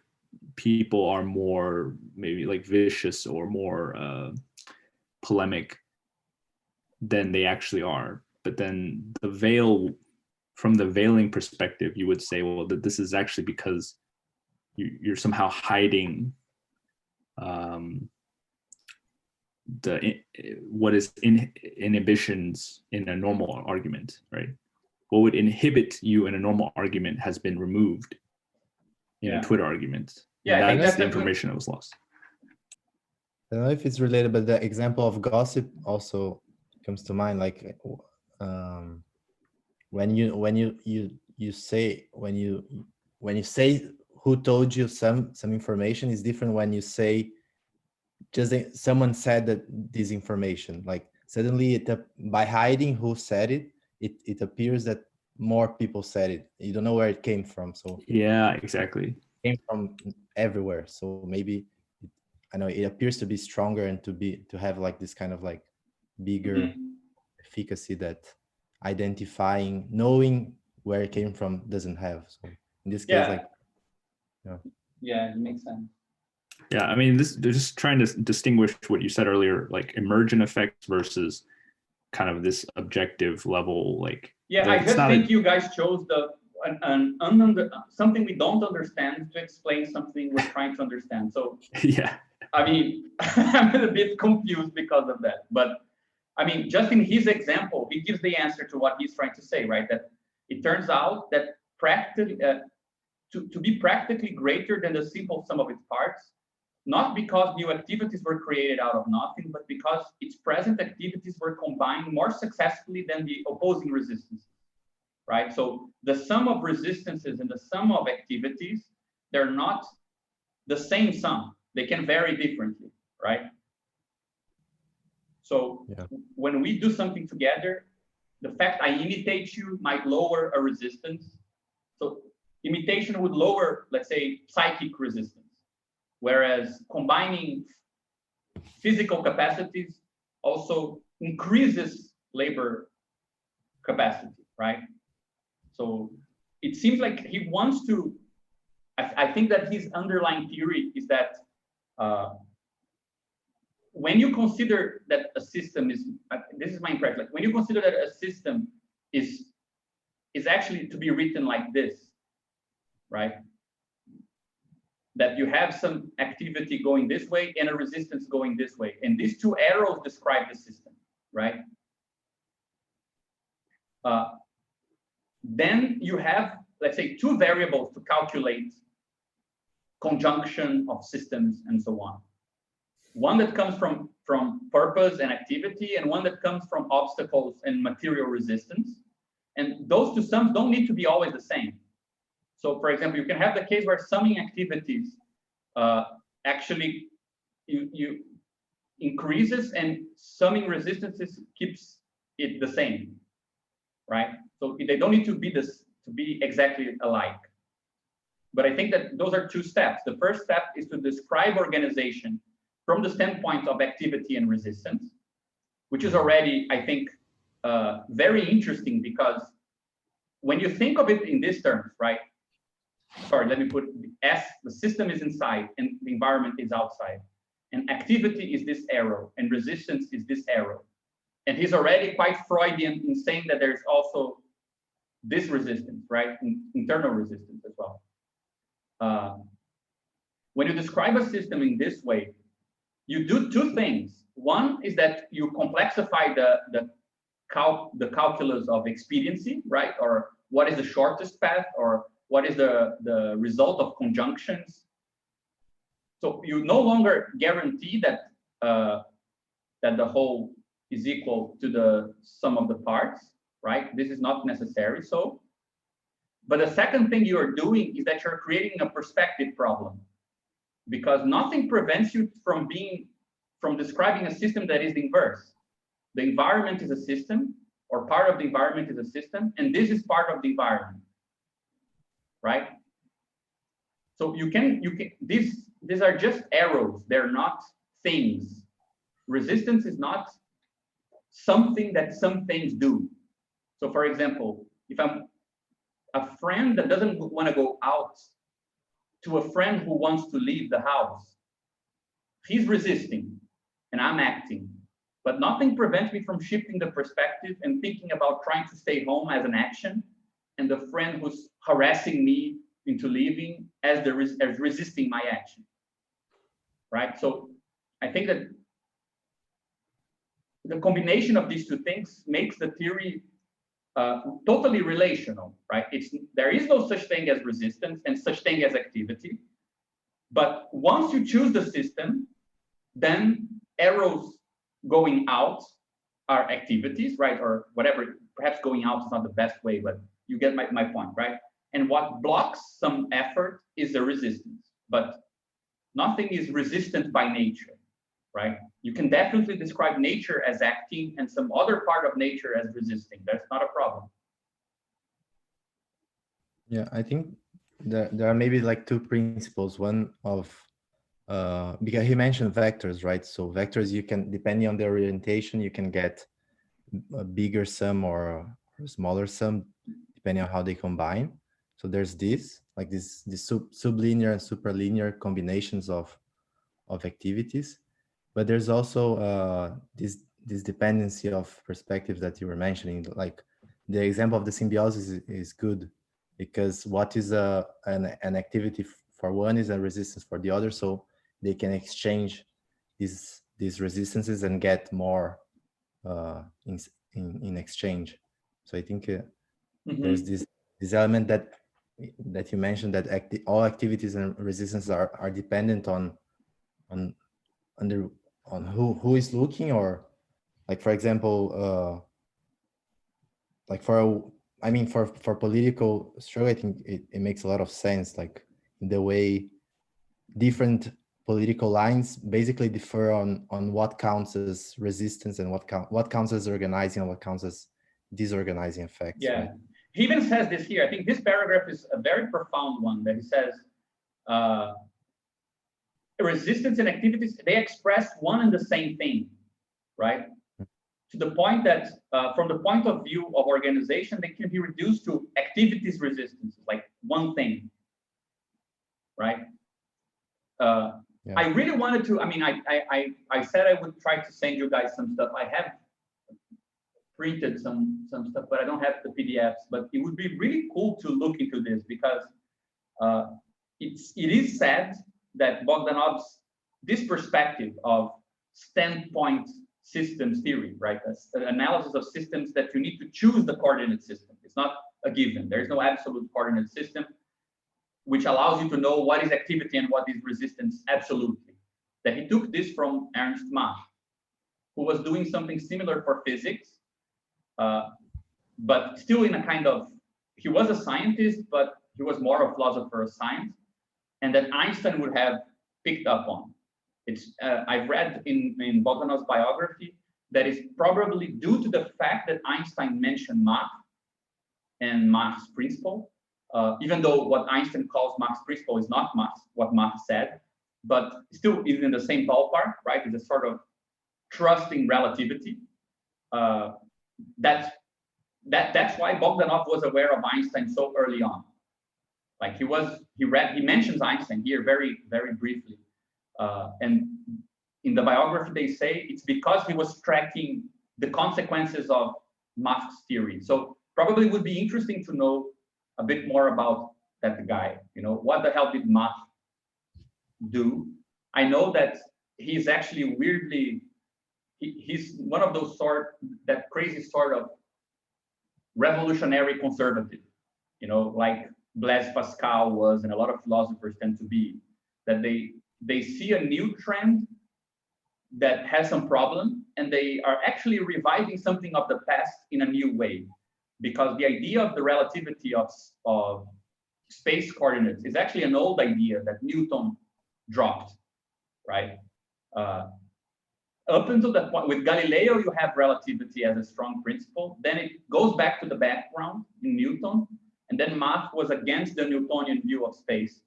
people are more maybe like vicious or more polemic than they actually are. But then the veil, from the veiling perspective, you would say, well, that this is actually because you're somehow hiding what is inhibitions in a normal argument, right? What would inhibit you in a normal argument has been removed in a Twitter argument. Yeah, and that's the information that was lost. I don't know if it's related, but the example of gossip also comes to mind. Like when you say who told you some information is different when you say just someone said that this information. Like suddenly by hiding who said it appears that more people said it. You don't know where it came from. So yeah, exactly. It came from everywhere. So maybe I know it appears to be stronger and to have like this kind of like bigger efficacy that identifying, knowing where it came from doesn't have. So in this case, like, yeah, it makes sense. Yeah, I mean, they're just trying to distinguish what you said earlier, like emergent effects versus kind of this objective level. Like, yeah, I just think you guys chose something we don't understand to explain something we're trying to understand. So yeah, I mean, I'm a bit confused because of that. But I mean, just in his example, he gives the answer to what he's trying to say, right? That it turns out that practically, to be practically greater than the simple sum of its parts, not because new activities were created out of nothing, but because its present activities were combined more successfully than the opposing resistances, right? So the sum of resistances and the sum of activities, they're not the same sum. They can vary differently, right? So when we do something together, the fact I imitate you might lower a resistance. So imitation would lower, let's say, psychic resistance, whereas combining physical capacities also increases labor capacity, right? So it seems like he wants to, I think that his underlying theory is that when you consider that a system is, this is my impression, like when you consider that a system is actually to be written like this, right? That you have some activity going this way and a resistance going this way. And these two arrows describe the system, right? Then you have, let's say, two variables to calculate conjunction of systems and so on. One that comes from purpose and activity, and one that comes from obstacles and material resistance. And those two sums don't need to be always the same. So for example, you can have the case where summing activities actually you increases and summing resistances keeps it the same, right? So they don't need to be exactly alike. But I think that those are two steps. The first step is to describe organization from the standpoint of activity and resistance, which is already, I think, very interesting, because when you think of it in these terms, right? Sorry, let me put S, the system is inside and the environment is outside. And activity is this arrow and resistance is this arrow. And he's already quite Freudian in saying that there's also this resistance, right? Internal resistance as well. When you describe a system in this way, you do two things. One is that you complexify the calculus of expediency, right? Or what is the shortest path, or what is the result of conjunctions. So you no longer guarantee that that the whole is equal to the sum of the parts, right? This is not necessary so. But the second thing you are doing is that you're creating a perspective problem, because nothing prevents you from describing a system that is the inverse. The environment is a system, or part of the environment is a system, and this is part of the environment, right? So these are just arrows, they're not things. Resistance is not something that some things do. So for example, if I'm a friend that doesn't want to go out to a friend who wants to leave the house, he's resisting and I'm acting, but nothing prevents me from shifting the perspective and thinking about trying to stay home as an action, and the friend who's harassing me into leaving as resisting my action, right? So I think that the combination of these two things makes the theory totally relational, right? There is no such thing as resistance and such thing as activity. But once you choose the system, then arrows going out are activities, right? Or whatever, perhaps going out is not the best way, but you get my point, right? And what blocks some effort is the resistance, but nothing is resistant by nature, right? You can definitely describe nature as acting and some other part of nature as resisting. That's not a problem. Yeah, I think there are maybe like two principles. One of, because he mentioned vectors, right? So vectors, you can, depending on their orientation, you can get a bigger sum or a smaller sum, depending on how they combine. So there's this, like this sublinear and superlinear combinations of activities. But there's also this dependency of perspectives that you were mentioning. Like the example of the symbiosis is good, because what is an activity for one is a resistance for the other, so they can exchange these resistances and get more in exchange. So I think Mm-hmm. there's this element that you mentioned, that all activities and resistance are dependent on who is looking, or like, for example, like for political struggle, I think it makes a lot of sense, like in the way different political lines basically differ on what counts as resistance and what counts as organizing and what counts as disorganizing effects. Yeah. Right? He even says this here. I think this paragraph is a very profound one, that he says, resistance and activities, they express one and the same thing, right? To the point that, from the point of view of organization, they can be reduced to activities resistance, like one thing, right? Yeah. I really wanted to, I mean, I said I would try to send you guys some stuff. I have printed some stuff, but I don't have the PDFs, but it would be really cool to look into this, because it is sad that Bogdanov's, this perspective of standpoint systems theory, right? That's an analysis of systems that you need to choose the coordinate system. It's not a given. There is no absolute coordinate system which allows you to know what is activity and what is resistance absolutely. That he took this from Ernst Mach, who was doing something similar for physics, but still in a kind of, he was a scientist, but he was more a philosopher of science, and that Einstein would have picked up on. It's I've read in Bogdanov's biography that is probably due to the fact that Einstein mentioned Mach and Mach's principle, even though what Einstein calls Mach's principle is not what Mach said, but still is in the same ballpark, right? It's a sort of trusting relativity. That's why Bogdanov was aware of Einstein so early on. Like he mentions Einstein here very, very briefly. And in the biography, they say it's because he was tracking the consequences of Mach's theory. So probably would be interesting to know a bit more about that guy. You know, what the hell did Mach do? I know that he's actually weirdly, he's one of those that crazy sort of revolutionary conservative, you know, like Blaise Pascal was, and a lot of philosophers tend to be, that they see a new trend that has some problem, and they are actually reviving something of the past in a new way, because the idea of the relativity of space coordinates is actually an old idea that Newton dropped, right? Up until that point, with Galileo, you have relativity as a strong principle. Then it goes back to the background in Newton, and then Mach was against the Newtonian view of space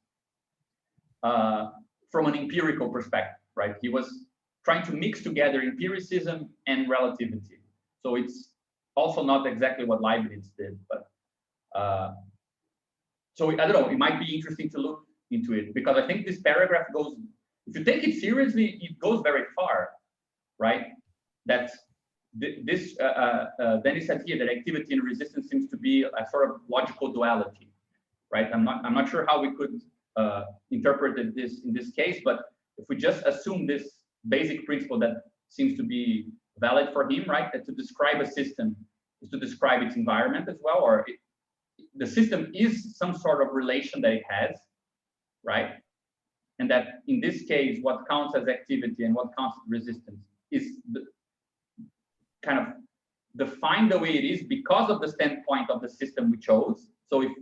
from an empirical perspective, right? He was trying to mix together empiricism and relativity. So it's also not exactly what Leibniz did, but so I don't know, it might be interesting to look into it, because I think this paragraph goes, if you take it seriously, it goes very far, right? That this, then he said here that activity and resistance seems to be a sort of logical duality, right? I'm not sure how we could interpret this in this case, but if we just assume this basic principle that seems to be valid for him, right? That to describe a system is to describe its environment as well, or the system is some sort of relation that it has, right? And that in this case, what counts as activity and what counts as resistance is kind of defined the way it is because of the standpoint of the system we chose. So if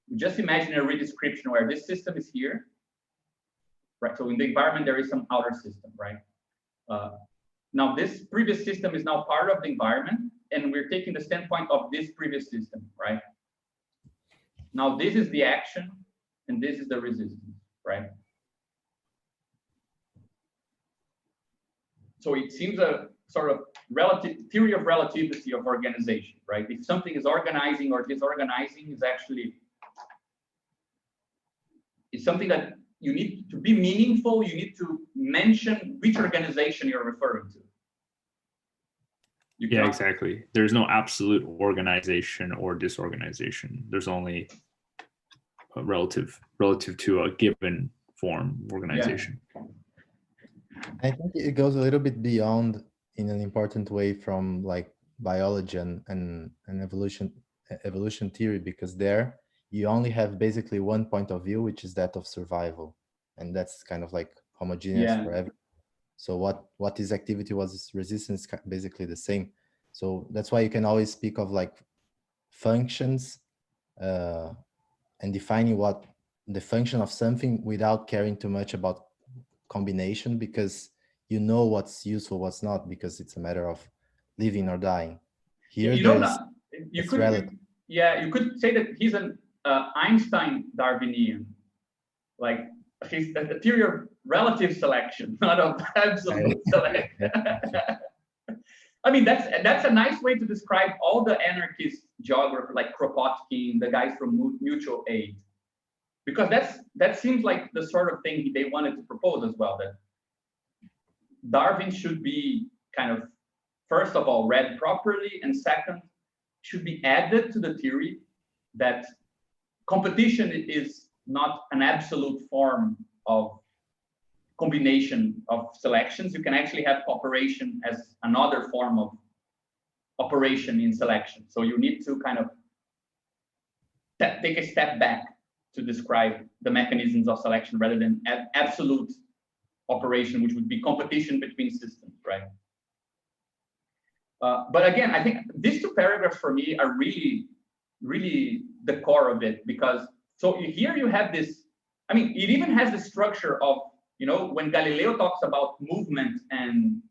you just imagine a redescription where this system is here, right? So in the environment, there is some outer system, right? Now this previous system is now part of the environment, and we're taking the standpoint of this previous system, right? Now this is the action, and this is the resistance, right? So it seems a sort of theory of relativity of organization, right? If something is organizing or disorganizing, is actually, it's something that you need to be meaningful. You need to mention which organization you're referring to. Yeah, exactly. There's no absolute organization or disorganization. There's only a relative to a given form organization. I think it goes a little bit beyond in an important way from like biology and evolution theory, because there you only have basically one point of view, which is that of survival, and that's kind of like homogeneous Yeah. for everyone. So what is activity, what is resistance, basically the same. So that's why you can always speak of like functions and defining what the function of something without caring too much about combination, because you know what's useful, what's not, because it's a matter of living or dying. Here, You there's know, you it's could, relative. you could say that he's an Einstein Darwinian, like he's a theory of relative selection, not of absolute selection. I mean, that's a nice way to describe all the anarchist geographers like Kropotkin, the guys from mutual aid, because that seems like the sort of thing they wanted to propose as well, that Darwin should be kind of, first of all, read properly, and second, should be added to the theory that competition is not an absolute form of combination of selections. You can actually have cooperation as another form of operation in selection. So you need to kind of take a step back to describe the mechanisms of selection rather than absolute operation, which would be competition between systems, right? But again, I think these two paragraphs for me are really, really the core of it, because so here you have this, I mean, it even has the structure of, you know, when Galileo talks about movement and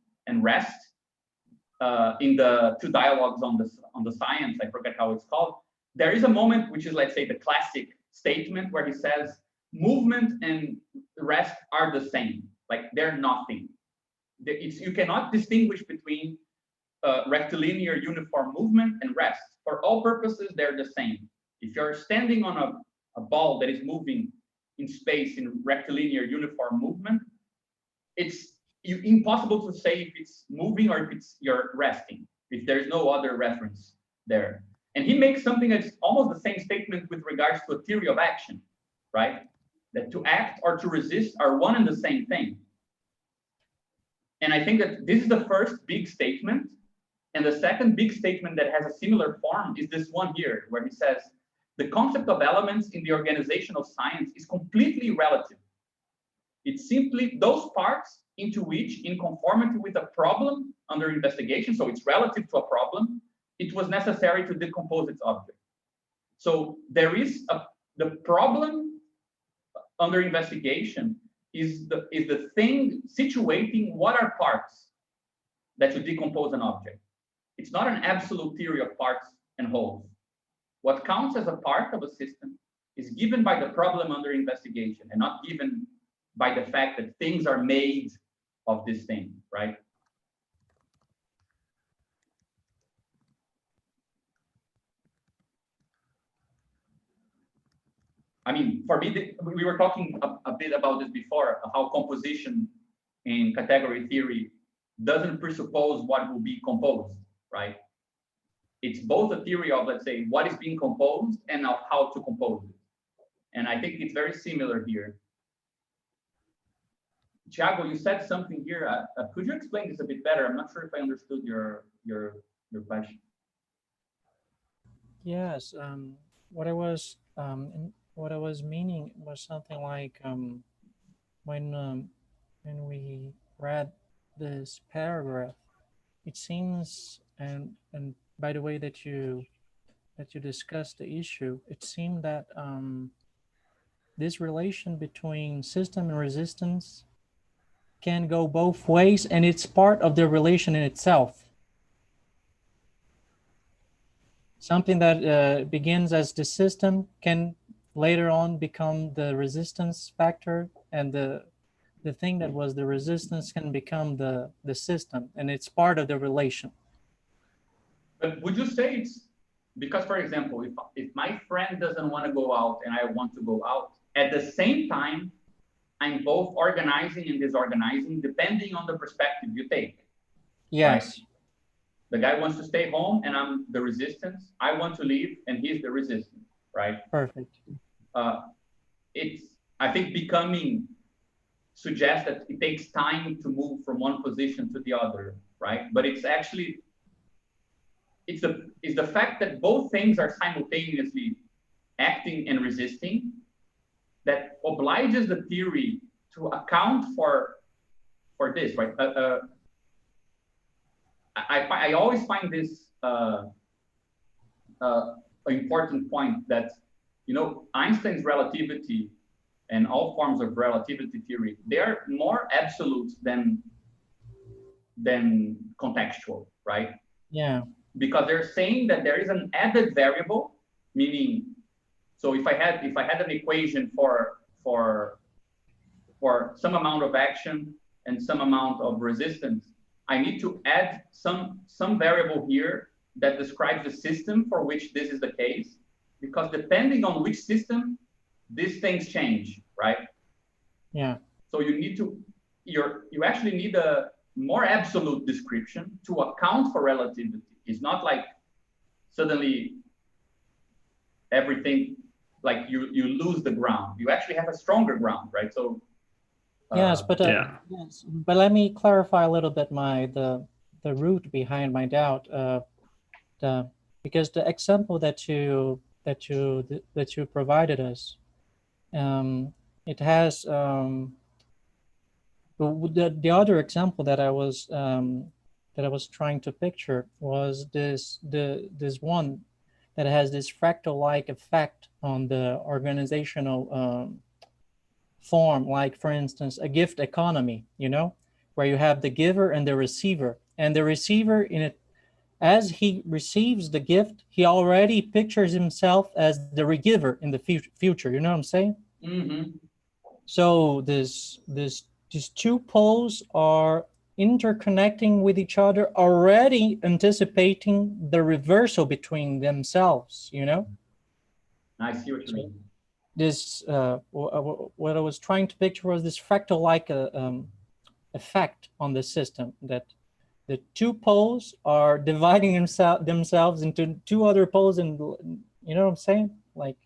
rest in the two dialogues on the science, I forget how it's called. There is a moment which is, let's say, the classic statement where he says movement and rest are the same, like they're nothing. You cannot distinguish between rectilinear uniform movement and rest. For all purposes, they're the same. If you're standing on a ball that is moving in space in rectilinear uniform movement, it's impossible to say if it's moving or if you're resting, if there's no other reference there. And he makes something that's almost the same statement with regards to a theory of action, right? That to act or to resist are one and the same thing. And I think that this is the first big statement. And the second big statement that has a similar form is this one here, where he says, the concept of elements in the organization of science is completely relative. It's simply those parts into which, in conformity with a problem under investigation, so it's relative to a problem, it was necessary to decompose its object. So there is the problem under investigation is the thing situating what are parts that should decompose an object. It's not an absolute theory of parts and wholes. What counts as a part of a system is given by the problem under investigation and not given by the fact that things are made of this thing, right? I mean, for me, we were talking a bit about this before, how composition in category theory doesn't presuppose what will be composed, right? It's both a theory of, let's say, what is being composed and of how to compose it. And I think it's very similar here. Thiago, you said something here. Could you explain this a bit better? I'm not sure if I understood your question. Yes. What I was meaning was something like when we read this paragraph, it seems, and by the way that you discussed the issue, it seemed that this relation between system and resistance can go both ways, and it's part of the relation in itself. Something that begins as the system can later on become the resistance factor, and the thing that was the resistance can become the system, and it's part of the relation. But would you say it's because, for example, if my friend doesn't want to go out and I want to go out, at the same time, I'm both organizing and disorganizing depending on the perspective you take. Yes. Right? The guy wants to stay home and I'm the resistance. I want to leave and he's the resistance, right? Perfect. It's, I think, becoming suggests that it takes time to move from one position to the other, right? But it's actually, it's the fact that both things are simultaneously acting and resisting that obliges the theory to account for this, right? I always find this an important point that, you know, Einstein's relativity and all forms of relativity theory, they are more absolute than contextual, right? Yeah. Because they're saying that there is an added variable, meaning, so if I had an equation for some amount of action and some amount of resistance, I need to add some variable here that describes the system for which this is the case, because depending on which system, these things change, right? Yeah. So you need to, you actually need a more absolute description to account for relativity. It's not like suddenly everything, like you lose the ground. You actually have a stronger ground, right? So yes, but yes, but let me clarify a little bit the root behind my doubt. Because the example that you provided us, it has the other example that I was trying to picture was this one that has this fractal-like effect on the organizational form, like for instance a gift economy, you know, where you have the giver and the receiver, and the receiver in it, as he receives the gift, he already pictures himself as the re-giver in the future. You know what I'm saying? Mm-hmm. So these two poles are interconnecting with each other, already anticipating the reversal between themselves, you know? I see what you mean. This, what I was trying to picture was this fractal-like effect on the system, that the two poles are dividing themselves into two other poles, and you know what I'm saying? Like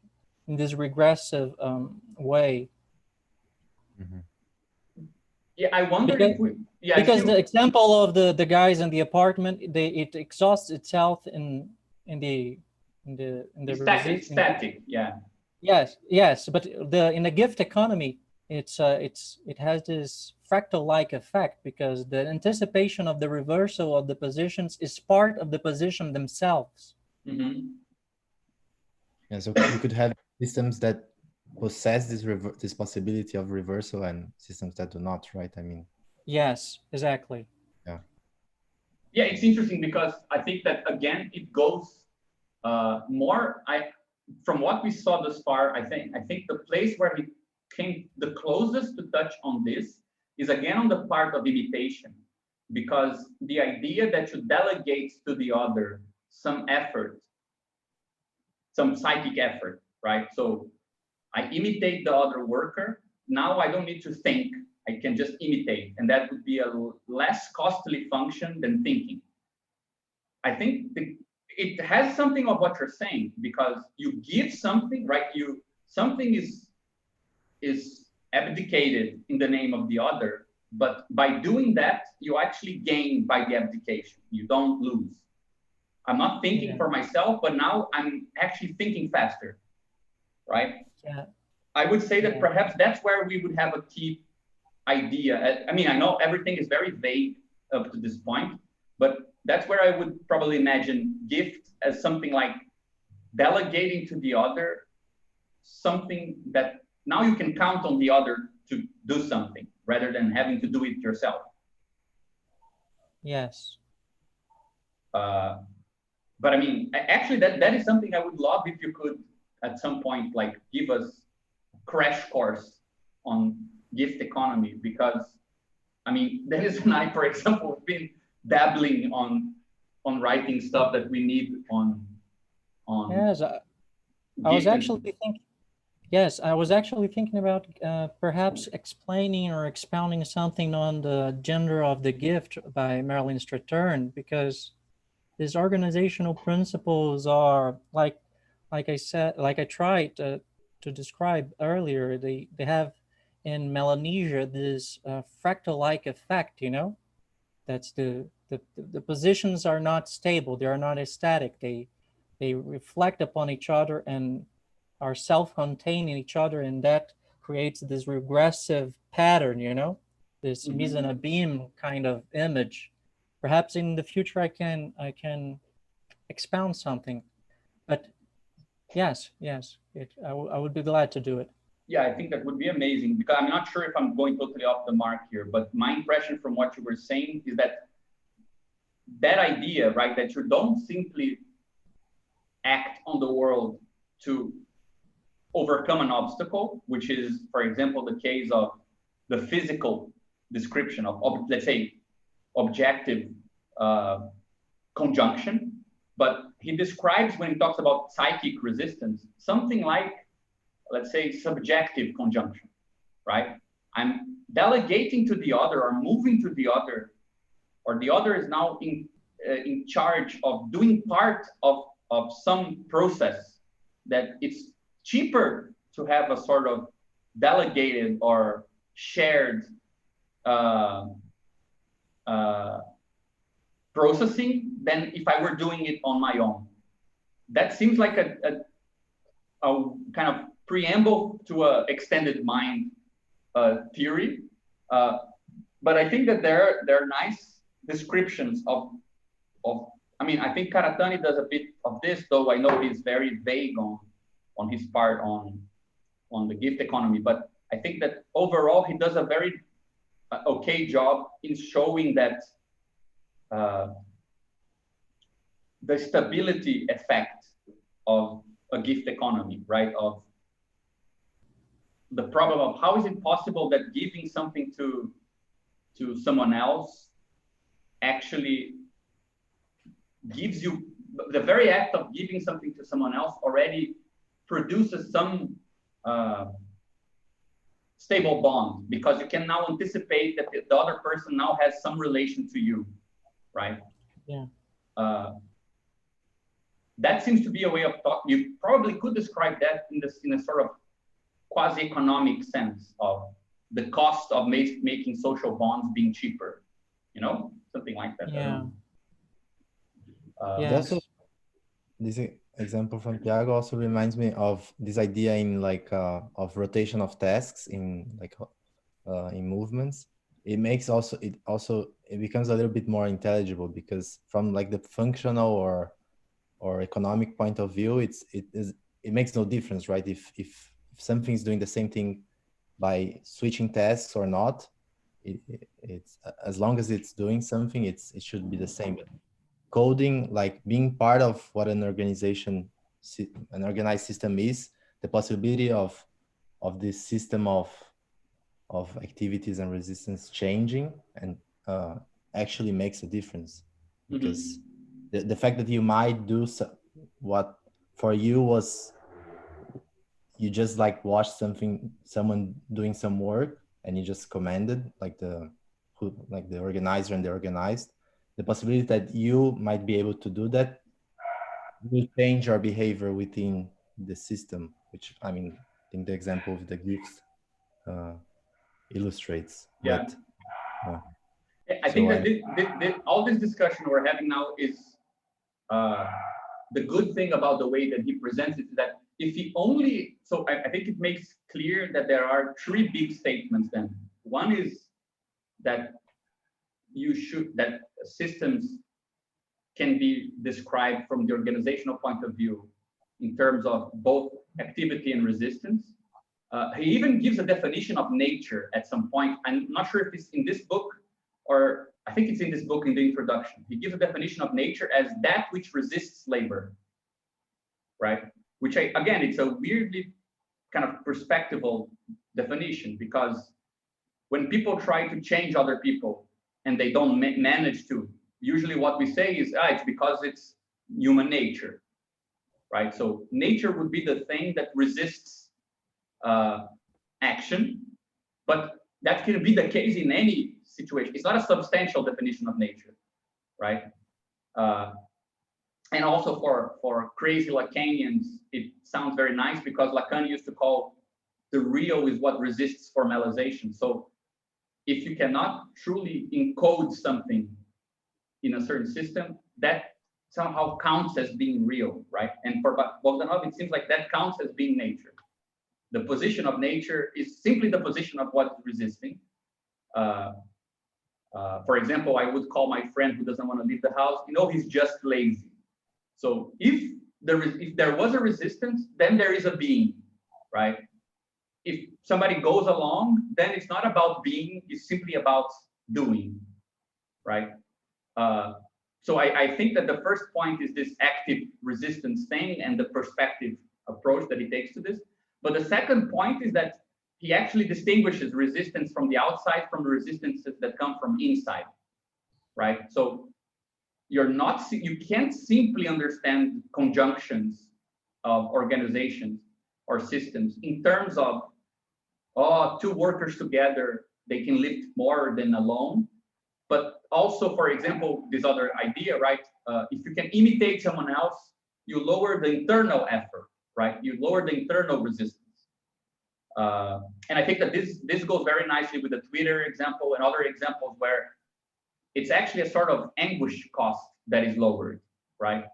in this regressive way. Mm-hmm. Yeah, I wonder because, if we. Yeah, because the example of the guys in the apartment, it exhausts itself in the static. Yeah. Yes, but in the gift economy, it has this fractal-like effect, because the anticipation of the reversal of the positions is part of the position themselves. Mm-hmm. Yeah, so you could have systems that possess this possibility of reversal and systems that do not, right? I mean. Yes, exactly. Yeah. Yeah, it's interesting because I think that again it goes more. From what we saw thus far, I think the place where he came the closest to touch on this is again on the part of imitation, because the idea that you delegate to the other some effort, some psychic effort, right? So I imitate the other worker. Now I don't need to think. I can just imitate, and that would be a less costly function than thinking. I think it has something of what you're saying, because you give something, right? Something is abdicated in the name of the other, but by doing that, you actually gain by the abdication. You don't lose. I'm not thinking for myself, but now I'm actually thinking faster, right? Yeah. I would say that perhaps that's where we would have a key idea. I mean, I know everything is very vague up to this point, but that's where I would probably imagine gift as something like delegating to the other something that now you can count on the other to do something rather than having to do it yourself. Yes. But I mean, actually, that is something I would love if you could at some point like give us a crash course on gift economy, because I mean, Dennis and I, for example, have been dabbling on writing stuff that we need on. Yes, I was actually thinking. Yes, I was actually thinking about perhaps explaining or expounding something on the gender of the gift by Marilyn Strathern, because these organizational principles are like I said, like I tried to describe earlier. They have in Melanesia this fractal-like effect, you know? That's the positions are not stable, they are not static, they reflect upon each other and are self-contained in each other, and that creates this regressive pattern, you know, this mise en abîme kind of image. Perhaps in the future I can expound something, but yes, I would be glad to do it. Yeah, I think that would be amazing, because I'm not sure if I'm going totally off the mark here, but my impression from what you were saying is that idea, right, that you don't simply act on the world to overcome an obstacle, which is, for example, the case of the physical description of, let's say, objective conjunction. But he describes, when he talks about psychic resistance, something like, let's say, subjective conjunction, right? I'm delegating to the other or moving to the other, or the other is now in charge of doing part of some process that it's cheaper to have a sort of delegated or shared processing than if I were doing it on my own. That seems like a kind of preamble to a extended mind theory, but I think that there are nice descriptions of. I mean, I think Karatani does a bit of this, though I know he's very vague on his part on the gift economy. But I think that overall he does a very okay job in showing that the stability effect of a gift economy, right? Of the problem of how is it possible that giving something to someone else actually gives you, the very act of giving something to someone else already produces some stable bond, because you can now anticipate that the other person now has some relation to you, right? Yeah. That seems to be a way of talking. You probably could describe that in a sort of quasi-economic sense of the cost of making social bonds being cheaper, you know, something like that. Yeah. Yes. Also, this example from Tiago also reminds me of this idea in like of rotation of tasks in like in movements. It makes it becomes a little bit more intelligible, because from like the functional or economic point of view, it makes no difference, right? If something's doing the same thing by switching tasks or not, it's as long as it's doing something, it should be the same. But coding, like being part of what an organized system is, the possibility of this system of activities and resistance changing and actually makes a difference, because the fact that you might do what for you was, you just like watched someone doing some work and you just commanded, like the organizer and the organized, the possibility that you might be able to do that will change our behavior within the system, which I mean, I think the example of the gifts illustrates. Yeah. But, I think that all this discussion we're having now is the good thing about the way that he presents it, that if he only, so I think it makes clear that there are three big statements then. One is that that systems can be described from the organizational point of view in terms of both activity and resistance. He even gives a definition of nature at some point. I'm not sure if it's in this book, or I think it's in this book in the introduction. He gives a definition of nature as that which resists labor, right? Which again, it's a weirdly kind of perspectival definition, because when people try to change other people and they don't manage to, usually what we say is, it's because it's human nature, right? So nature would be the thing that resists action, but that can be the case in any situation. It's not a substantial definition of nature, right? And also for crazy Lacanians, it sounds very nice, because Lacan used to call the real is what resists formalization. So if you cannot truly encode something in a certain system, that somehow counts as being real, right? And for Bogdanov, it seems like that counts as being nature. The position of nature is simply the position of what's resisting. For example, I would call my friend who doesn't want to leave the house, he's just lazy. So if there was a resistance, then there is a being, right? If somebody goes along, then it's not about being, it's simply about doing, right? So I think that the first point is this active resistance thing and the perspective approach that he takes to this. But the second point is that he actually distinguishes resistance from the outside from the resistances that come from inside, right? So you can't simply understand conjunctions of organizations or systems in terms of, two workers together, they can lift more than alone. But also, for example, this other idea, right? If you can imitate someone else, you lower the internal effort, right? You lower the internal resistance. And I think that this goes very nicely with the Twitter example and other examples where it's actually a sort of anguish cost that is lowered, right?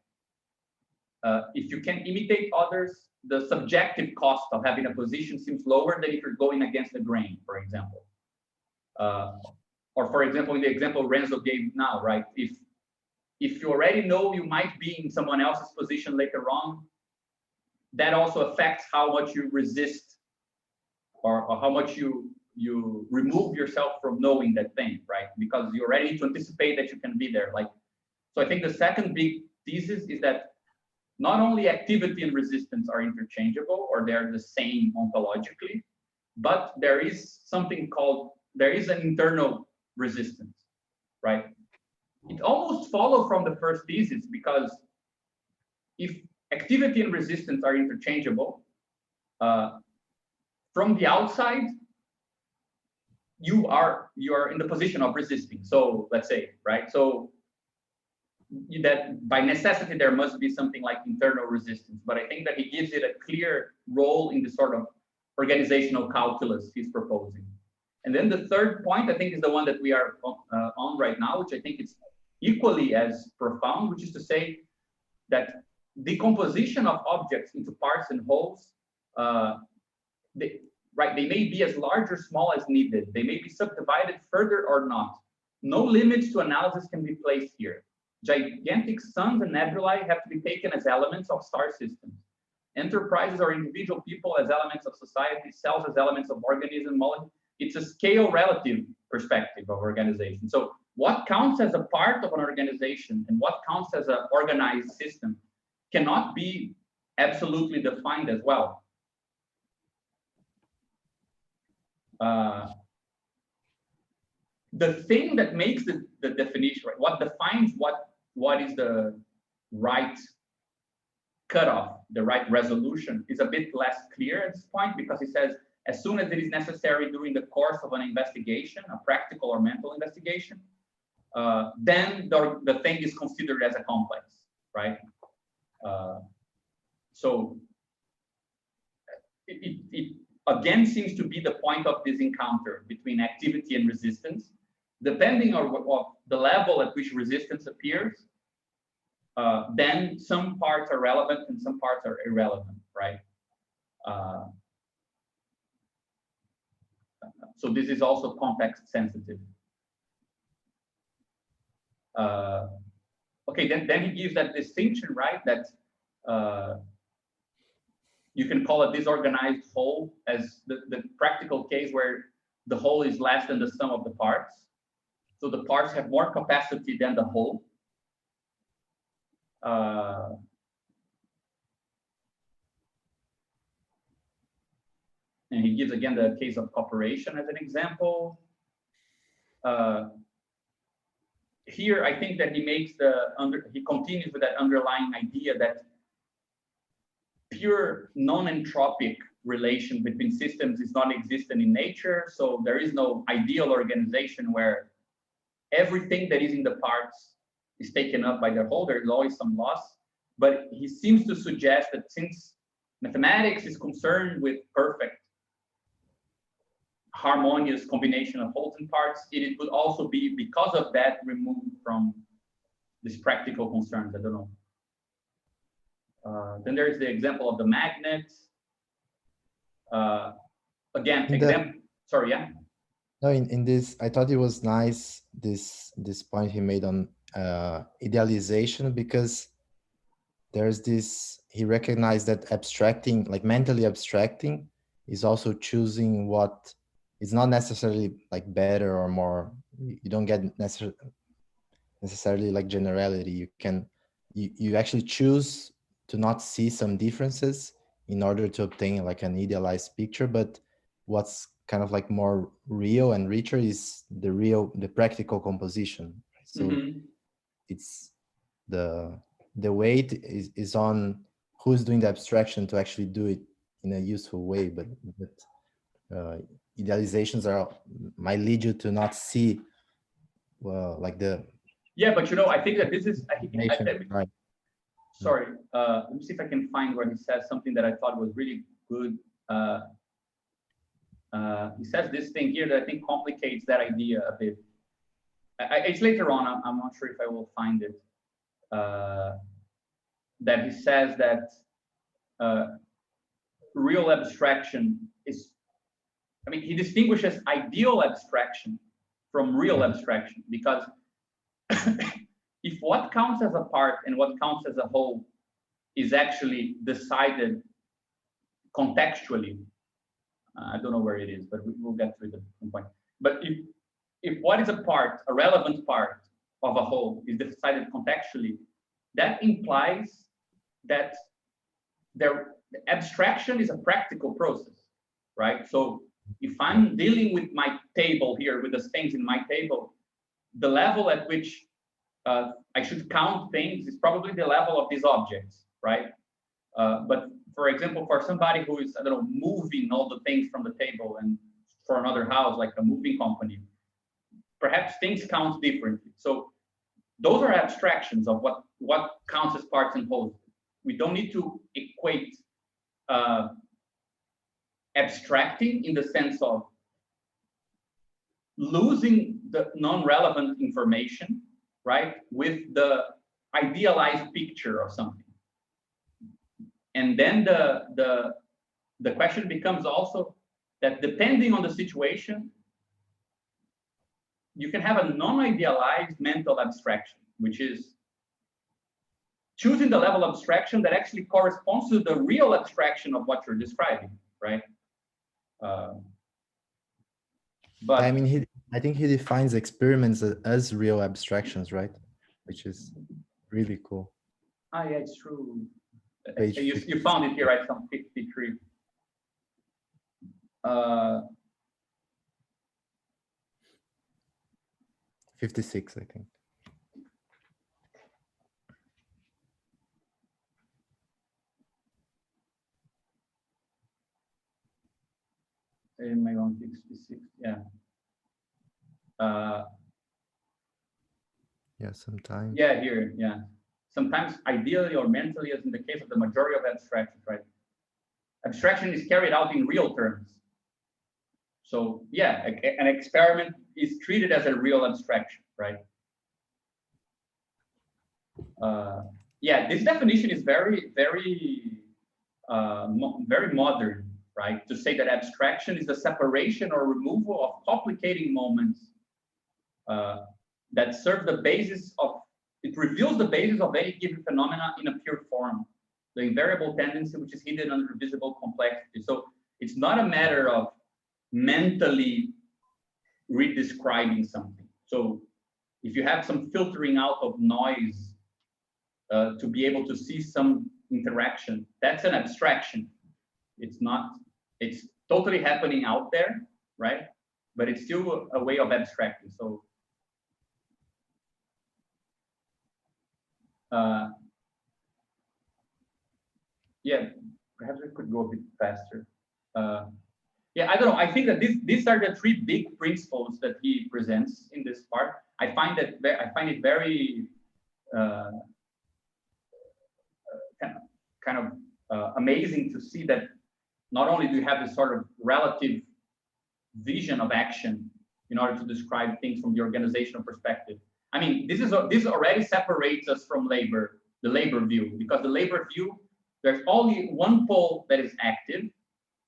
If you can imitate others, the subjective cost of having a position seems lower than if you're going against the grain, for example. Or for example, in the example Renzo gave now, right? If you already know you might be in someone else's position later on, that also affects how much you resist or how much you remove yourself from knowing that thing, right? Because you already need to anticipate that you can be there. So I think the second big thesis is that not only activity and resistance are interchangeable or they're the same ontologically, but there is an internal resistance, right? It almost follows from the first thesis, because if activity and resistance are interchangeable, from the outside, you are in the position of resisting. So let's say, right? So that by necessity there must be something like internal resistance, but I think that he gives it a clear role in the sort of organizational calculus he's proposing. And then the third point, I think, is the one that we are on right now, which I think is equally as profound, which is to say that decomposition of objects into parts and wholes, they may be as large or small as needed. They may be subdivided further or not. No limits to analysis can be placed here. Gigantic suns and nebulae have to be taken as elements of star systems. Enterprises or individual people as elements of society, cells as elements of organism, molecules. It's a scale relative perspective of organization. So what counts as a part of an organization and what counts as an organized system cannot be absolutely defined as well. The thing that makes the definition, right, what defines what is the right cutoff, the right resolution, is a bit less clear at this point, because he says, as soon as it is necessary during the course of an investigation, a practical or mental investigation, then the thing is considered as a complex, right? So it again seems to be the point of this encounter between activity and resistance. Depending on the level at which resistance appears, then some parts are relevant and some parts are irrelevant, right? So this is also context sensitive. Okay, then he gives that distinction, right? That you can call a disorganized whole as the practical case where the whole is less than the sum of the parts. So the parts have more capacity than the whole. And he gives again the case of cooperation as an example. Here, I think that he makes he continues with that underlying idea that pure non-entropic relation between systems is non-existent in nature. So there is no ideal organization where everything that is in the parts is taken up by the whole. There is always some loss. But he seems to suggest that since mathematics is concerned with perfect harmonious combination of wholes and parts, it would also be, because of that, removed from these practical concerns. I don't know. Then there's the example of the magnet. Again, sorry, yeah. No, in this, I thought it was nice, this point he made on idealization, because there's this, he recognized that abstracting, like mentally abstracting, is also choosing what is not necessarily like better or more. You don't get necessarily like generality. You actually choose to not see some differences in order to obtain like an idealized picture. But what's kind of like more real and richer is the practical composition. So it's the weight is on who's doing the abstraction to actually do it in a useful way. But idealizations might lead you to not see, well, like the, yeah, but I think that this is right. Sorry, let me see if I can find where he says something that I thought was really good. He says this thing here that I think complicates that idea a bit. It's later on, I'm not sure if I will find it. That he says that real abstraction is, he distinguishes ideal abstraction from real abstraction, because if what counts as a part and what counts as a whole is actually decided contextually, I don't know where it is, but we'll get to it at some point. But if what is a part, a relevant part of a whole, is decided contextually, that implies that the abstraction is a practical process, right? So if I'm dealing with my table here, with the things in my table, the level at which I should count things is probably the level of these objects, right? But for example, for somebody who is, I don't know, moving all the things from the table and for another house, like a moving company, perhaps things count differently. So those are abstractions of what counts as parts and wholes. We don't need to equate abstracting in the sense of losing the non-relevant information, right, with the idealized picture of something. And then the question becomes also that depending on the situation, you can have a non-idealized mental abstraction, which is choosing the level of abstraction that actually corresponds to the real abstraction of what you're describing, right? But I think he defines experiments as real abstractions, right? Which is really cool. Ah, yeah, it's true. Page you found it here, right? Some 53. 56, I think. In my own 66, yeah. Yeah, sometimes. Yeah, here, yeah. Sometimes ideally or mentally, as in the case of the majority of abstractions, right? Abstraction is carried out in real terms. So yeah, an experiment is treated as a real abstraction, right? Yeah, this definition is very, very, very modern, right? To say that abstraction is the separation or removal of complicating moments that serve the basis of, it reveals the basis of any given phenomena in a pure form, the invariable tendency which is hidden under visible complexity. So it's not a matter of mentally redescribing something. So if you have some filtering out of noise to be able to see some interaction, that's an abstraction. It's not, it's totally happening out there, right? But it's still a way of abstracting. So yeah, perhaps we could go a bit faster. Yeah, I don't know. I think that these are the three big principles that he presents in this part. I find it very kind of amazing to see that not only do you have this sort of relative vision of action in order to describe things from the organizational perspective. I mean, this already separates us from labor, the labor view, because the labor view, there's only one pole that is active,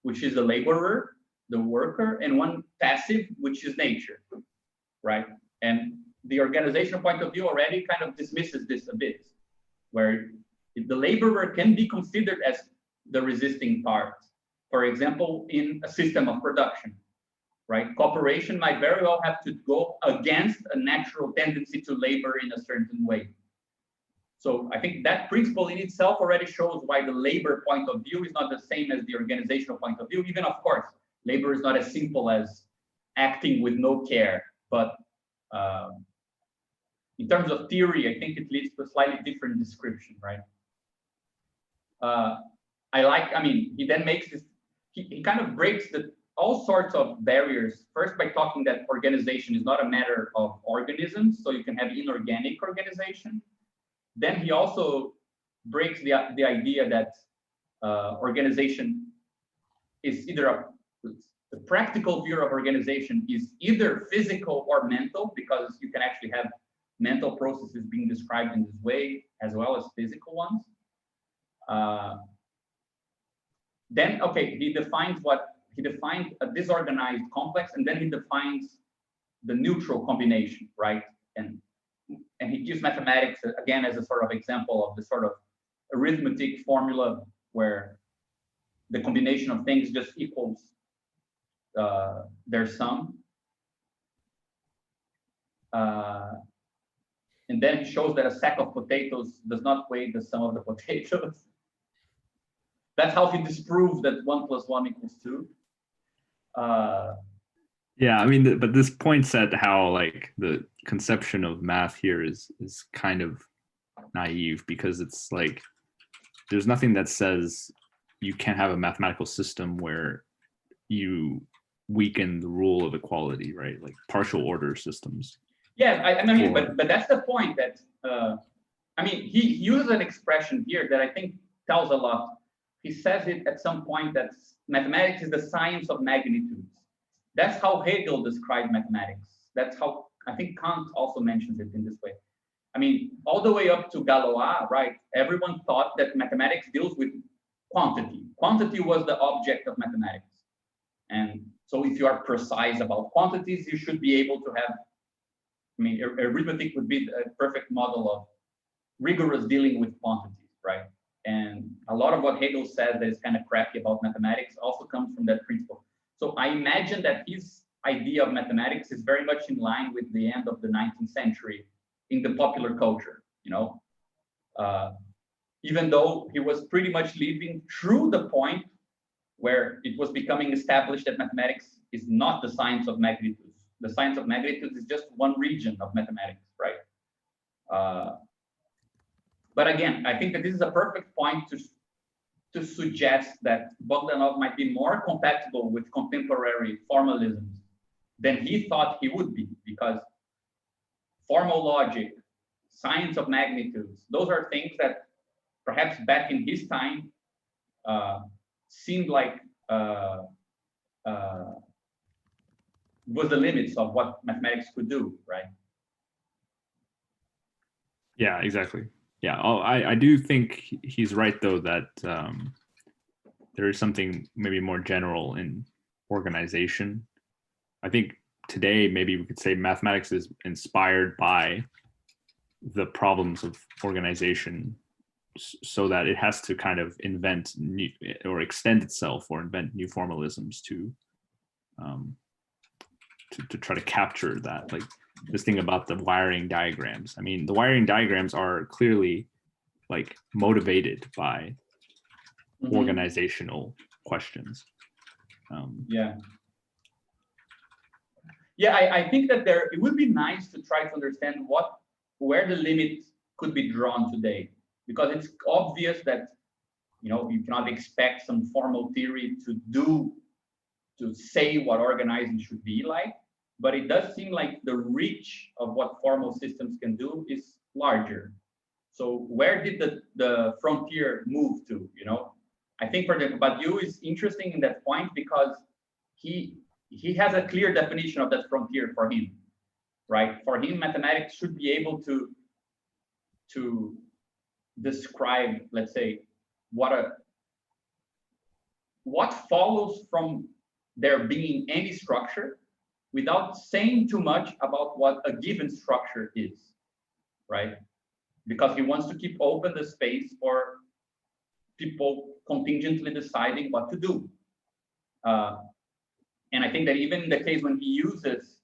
which is the laborer, the worker, and one passive, which is nature, right? And the organizational point of view already kind of dismisses this a bit, where the laborer can be considered as the resisting part. For example, in a system of production, right? Cooperation might very well have to go against a natural tendency to labor in a certain way. So I think that principle in itself already shows why the labor point of view is not the same as the organizational point of view. Even, of course, labor is not as simple as acting with no care, but in terms of theory, I think it leads to a slightly different description, right? I mean, he then makes this, he kind of breaks all sorts of barriers, first by talking that organization is not a matter of organisms, so you can have inorganic organization. Then he also breaks the idea that organization is either the practical view of organization is either physical or mental, because you can actually have mental processes being described in this way as well as physical ones. Then, okay, he defines a disorganized complex, and then he defines the neutral combination, right? And he gives mathematics again as a sort of example of the sort of arithmetic formula where the combination of things just equals their sum. And then he shows that a sack of potatoes does not weigh the sum of the potatoes. That's how he disproves that 1 + 1 = 2. Yeah, I mean, but this points at how like the conception of math here is kind of naive, because it's like there's nothing that says you can't have a mathematical system where you weaken the rule of equality, right? Like partial order systems. Yeah, I mean, but that's the point that I mean, he uses an expression here that I think tells a lot. He says it at some point that mathematics is the science of magnitudes. That's how Hegel described mathematics. That's how I think Kant also mentions it in this way. I mean, all the way up to Galois, right? Everyone thought that mathematics deals with quantity. Quantity was the object of mathematics. And so if you are precise about quantities, you should be able to have, I mean, arithmetic would be a perfect model of rigorous dealing with quantities, right? And a lot of what Hegel says that is kind of crappy about mathematics also comes from that principle. So I imagine that his idea of mathematics is very much in line with the end of the 19th century in the popular culture, you know, even though he was pretty much living through the point where it was becoming established that mathematics is not the science of magnitudes. The science of magnitudes is just one region of mathematics, right? But again, I think that this is a perfect point to suggest that Bogdanov might be more compatible with contemporary formalisms than he thought he would be, because formal logic, science of magnitudes, those are things that perhaps back in his time seemed like was the limits of what mathematics could do, right? Yeah, exactly. Yeah, I do think he's right, though, that there is something maybe more general in organization. I think today maybe we could say mathematics is inspired by the problems of organization, so that it has to kind of invent new, or extend itself, or invent new formalisms to try to capture that. Like this thing about the wiring diagrams. I mean, the wiring diagrams are clearly like motivated by organizational questions. Yeah, I think that it would be nice to try to understand where the limit could be drawn today, because it's obvious that, you know, you cannot expect some formal theory to say what organizing should be like, but it does seem like the reach of what formal systems can do is larger. So where did the frontier move to, you know? I think, for example, Badiou is interesting in that point because he he has a clear definition of that frontier for him, right? For him, mathematics should be able to describe, let's say, what follows from there being any structure without saying too much about what a given structure is, right? Because he wants to keep open the space for people contingently deciding what to do. And I think that even in the case when he uses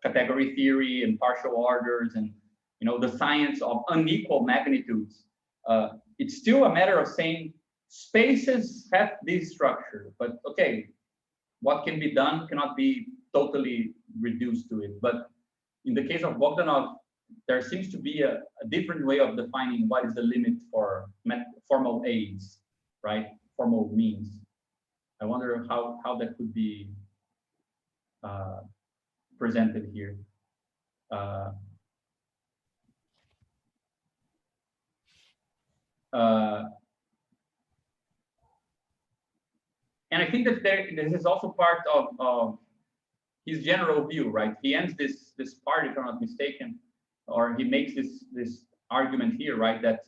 category theory and partial orders and the science of unequal magnitudes, it's still a matter of saying spaces have this structure, but okay, what can be done cannot be totally reduced to it. But in the case of Bogdanov, there seems to be a different way of defining what is the limit for formal aids, right? Formal means. I wonder how that could be presented here. And I think that this is also part of his general view, right? He ends this part, if I'm not mistaken, or he makes this argument here, right? That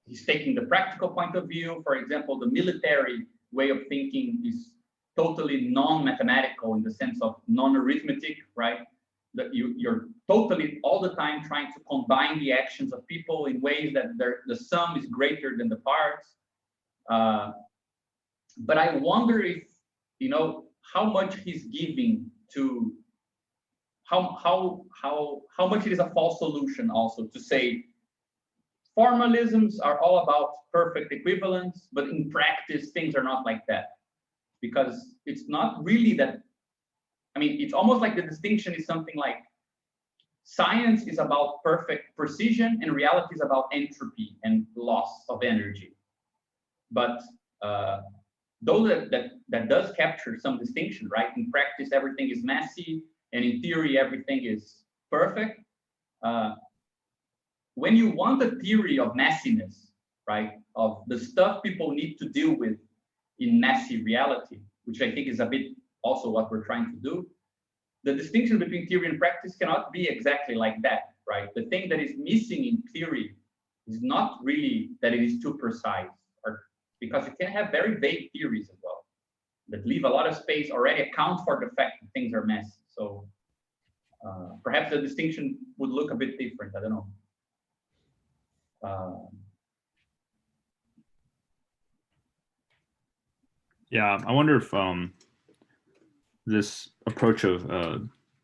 he's taking the practical point of view. For example, the military way of thinking is totally non-mathematical in the sense of non-arithmetic, right? That you're totally all the time trying to combine the actions of people in ways that the sum is greater than the parts. But I wonder if, how much he's giving to, how much it is a false solution also to say formalisms are all about perfect equivalence, but in practice, things are not like that. Because it's not really that, it's almost like the distinction is something like science is about perfect precision and reality is about entropy and loss of energy. But though that does capture some distinction, right? In practice, everything is messy, and in theory, everything is perfect. When you want a theory of messiness, right, of the stuff people need to deal with in messy reality, which I think is a bit also what we're trying to do, the distinction between theory and practice cannot be exactly like that, right? The thing that is missing in theory is not really that it is too precise, or because you can have very vague theories as well that leave a lot of space, already account for the fact that things are messy. So perhaps the distinction would look a bit different. I don't know. Yeah, I wonder if this approach of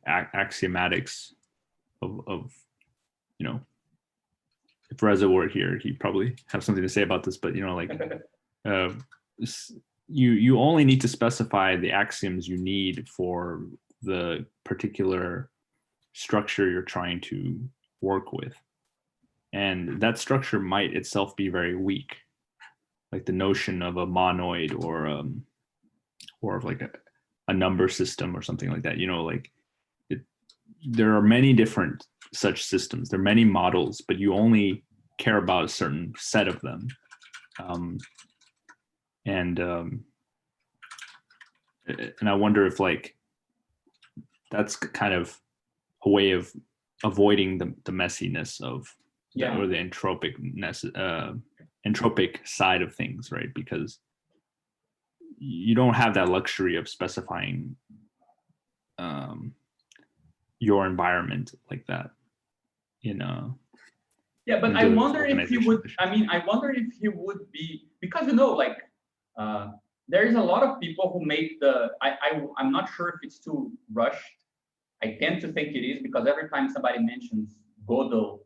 axiomatics of if Reza were here, he'd probably have something to say about this. But you only need to specify the axioms you need for the particular structure you're trying to work with, and that structure might itself be very weak, like the notion of a monoid or of like a number system or something like that. There are many different such systems. There are many models, but you only care about a certain set of them. And I wonder if that's kind of a way of avoiding the messiness of or the entropic side of things, right? Because you don't have that luxury of specifying your environment like that but I wonder if he would, I wonder if he would be, because there is a lot of people who make I'm not sure if it's too rushed. I tend to think it is, because every time somebody mentions Gödel,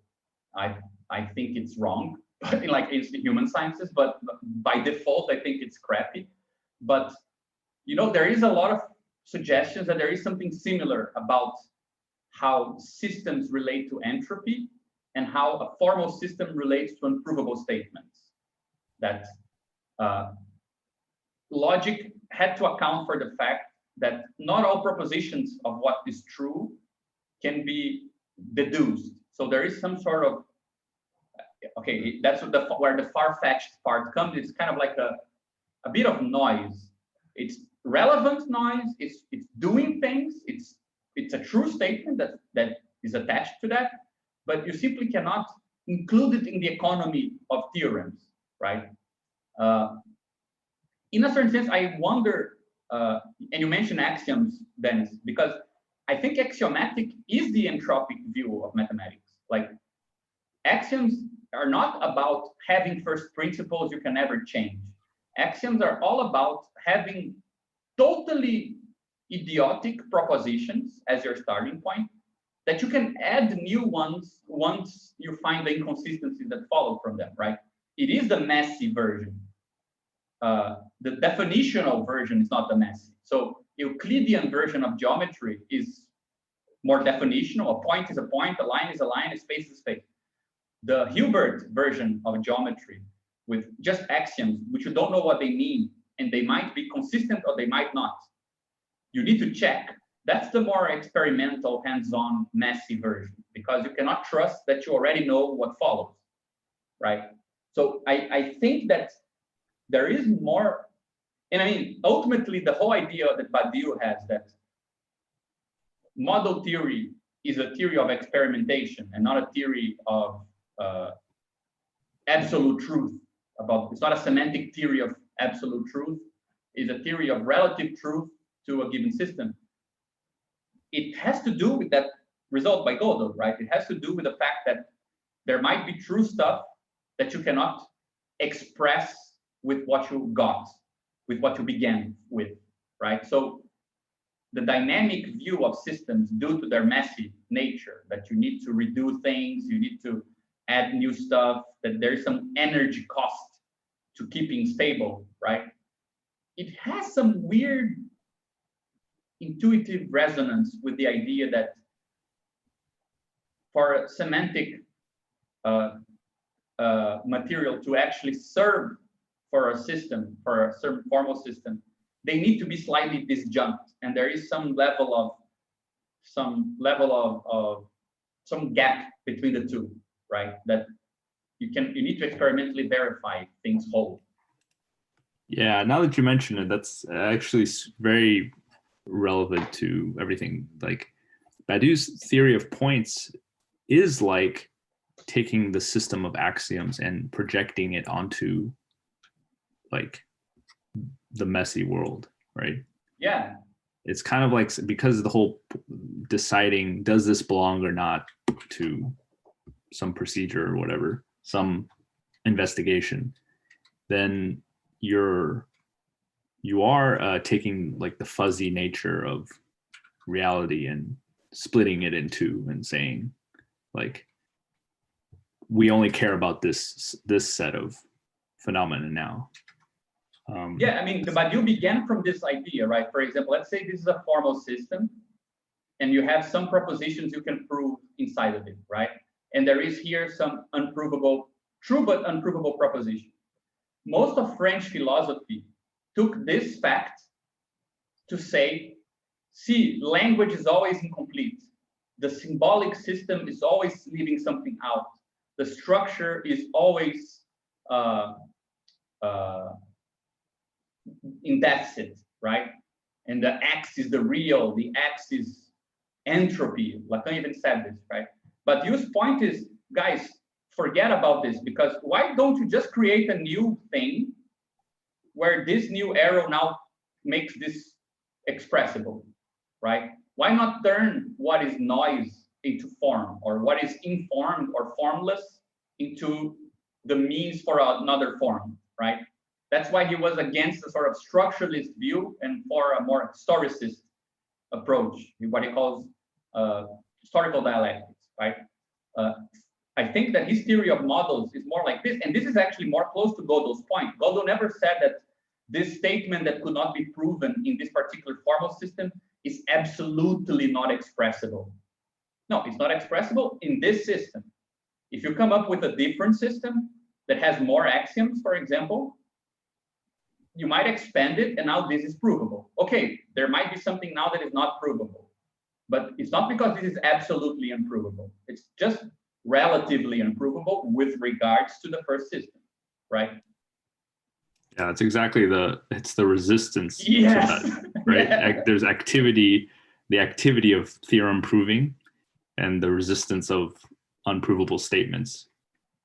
I think it's wrong, but it's the human sciences, but by default, I think it's crappy. But, there is a lot of suggestions that there is something similar about how systems relate to entropy and how a formal system relates to unprovable statements. That logic had to account for the fact that not all propositions of what is true can be deduced. So there is some sort of, okay, that's where the far-fetched part comes. It's kind of like a bit of noise. It's relevant noise. It's doing things. It's a true statement that is attached to that, but you simply cannot include it in the economy of theorems, right? In a certain sense, I wonder, and you mentioned axioms, Dennis, because I think axiomatic is the entropic view of mathematics. Like, axioms are not about having first principles you can never change. Axioms are all about having totally idiotic propositions as your starting point that you can add new ones once you find the inconsistencies that follow from them, right? It is the messy version. The definitional version is not the messy. So Euclidean version of geometry is more definitional. A point is a point, a line is a line, a space is a space. The Hilbert version of geometry with just axioms, which you don't know what they mean, and they might be consistent or they might not. You need to check. That's the more experimental, hands-on, messy version, because you cannot trust that you already know what follows, right? So I think that there is more, and I mean, ultimately, the whole idea that Badiou has that model theory is a theory of experimentation and not a theory of absolute truth. It's not a semantic theory of absolute truth. It's a theory of relative truth to a given system. It has to do with that result by Gödel, right? It has to do with the fact that there might be true stuff that you cannot express with what you got, with what you began with, right? So the dynamic view of systems, due to their messy nature, that you need to redo things, you need to add new stuff, that there is some energy cost to keeping stable, right? It has some weird intuitive resonance with the idea that for a semantic material to actually serve for a system, for a certain formal system, they need to be slightly disjunct, and there is some gap between the two, right? That you need to experimentally verify things hold. Yeah, now that you mention it, that's actually very relevant to everything. Like, Badiou's theory of points is like taking the system of axioms and projecting it onto like the messy world, right? Yeah. It's kind of like, because the whole deciding, does this belong or not to some procedure or whatever, some investigation, then you are taking like the fuzzy nature of reality and splitting it in two and saying, like, we only care about this set of phenomena now. Yeah, I mean, the Badiou began from this idea, right? For example, let's say this is a formal system, and you have some propositions you can prove inside of it, right? And there is here some unprovable, true but unprovable proposition. Most of French philosophy took this fact to say, see, language is always incomplete. The symbolic system is always leaving something out. The structure is always in deficit, right? And the X is the real, the X is entropy. Lacan even said this, right? But Badiou's point is, guys, forget about this, because why don't you just create a new thing where this new arrow now makes this expressible, right? Why not turn what is noise into form, or what is informed or formless into the means for another form, right? That's why he was against a sort of structuralist view and for a more historicist approach, what he calls historical dialectics, right? I think that his theory of models is more like this, and this is actually more close to Gödel's point. Gödel never said that this statement that could not be proven in this particular formal system is absolutely not expressible. No, it's not expressible in this system. If you come up with a different system that has more axioms, for example, you might expand it, and now this is provable. Okay, there might be something now that is not provable, but it's not because this is absolutely unprovable. It's just relatively unprovable with regards to the first system, right? Yeah, it's exactly it's the resistance Yes. to that, right? Yeah. There's activity, the activity of theorem proving, and the resistance of unprovable statements.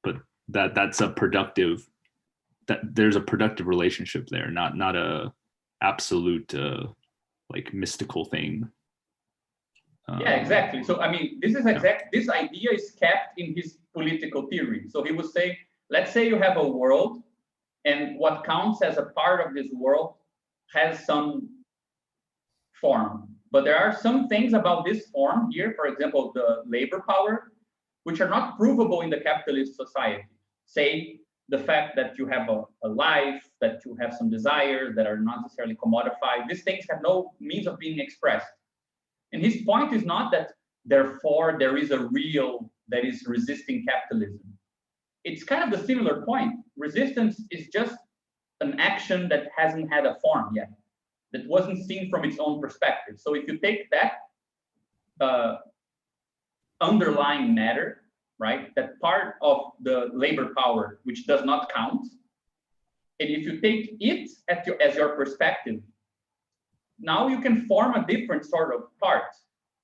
But that's a productive, there's a productive relationship there, not a absolute like mystical thing. Yeah, exactly. So I mean, this idea is kept in his political theory. So he would say, let's say you have a world, and what counts as a part of this world has some form. But there are some things about this form here, for example, the labor power, which are not provable in the capitalist society. Say the fact that you have a life, that you have some desires that are not necessarily commodified. These things have no means of being expressed. And his point is not that therefore there is a real that is resisting capitalism. It's kind of the similar point. Resistance is just an action that hasn't had a form yet, that wasn't seen from its own perspective. So if you take that underlying matter, right, that part of the labor power which does not count, and if you take it as your perspective, now you can form a different sort of part,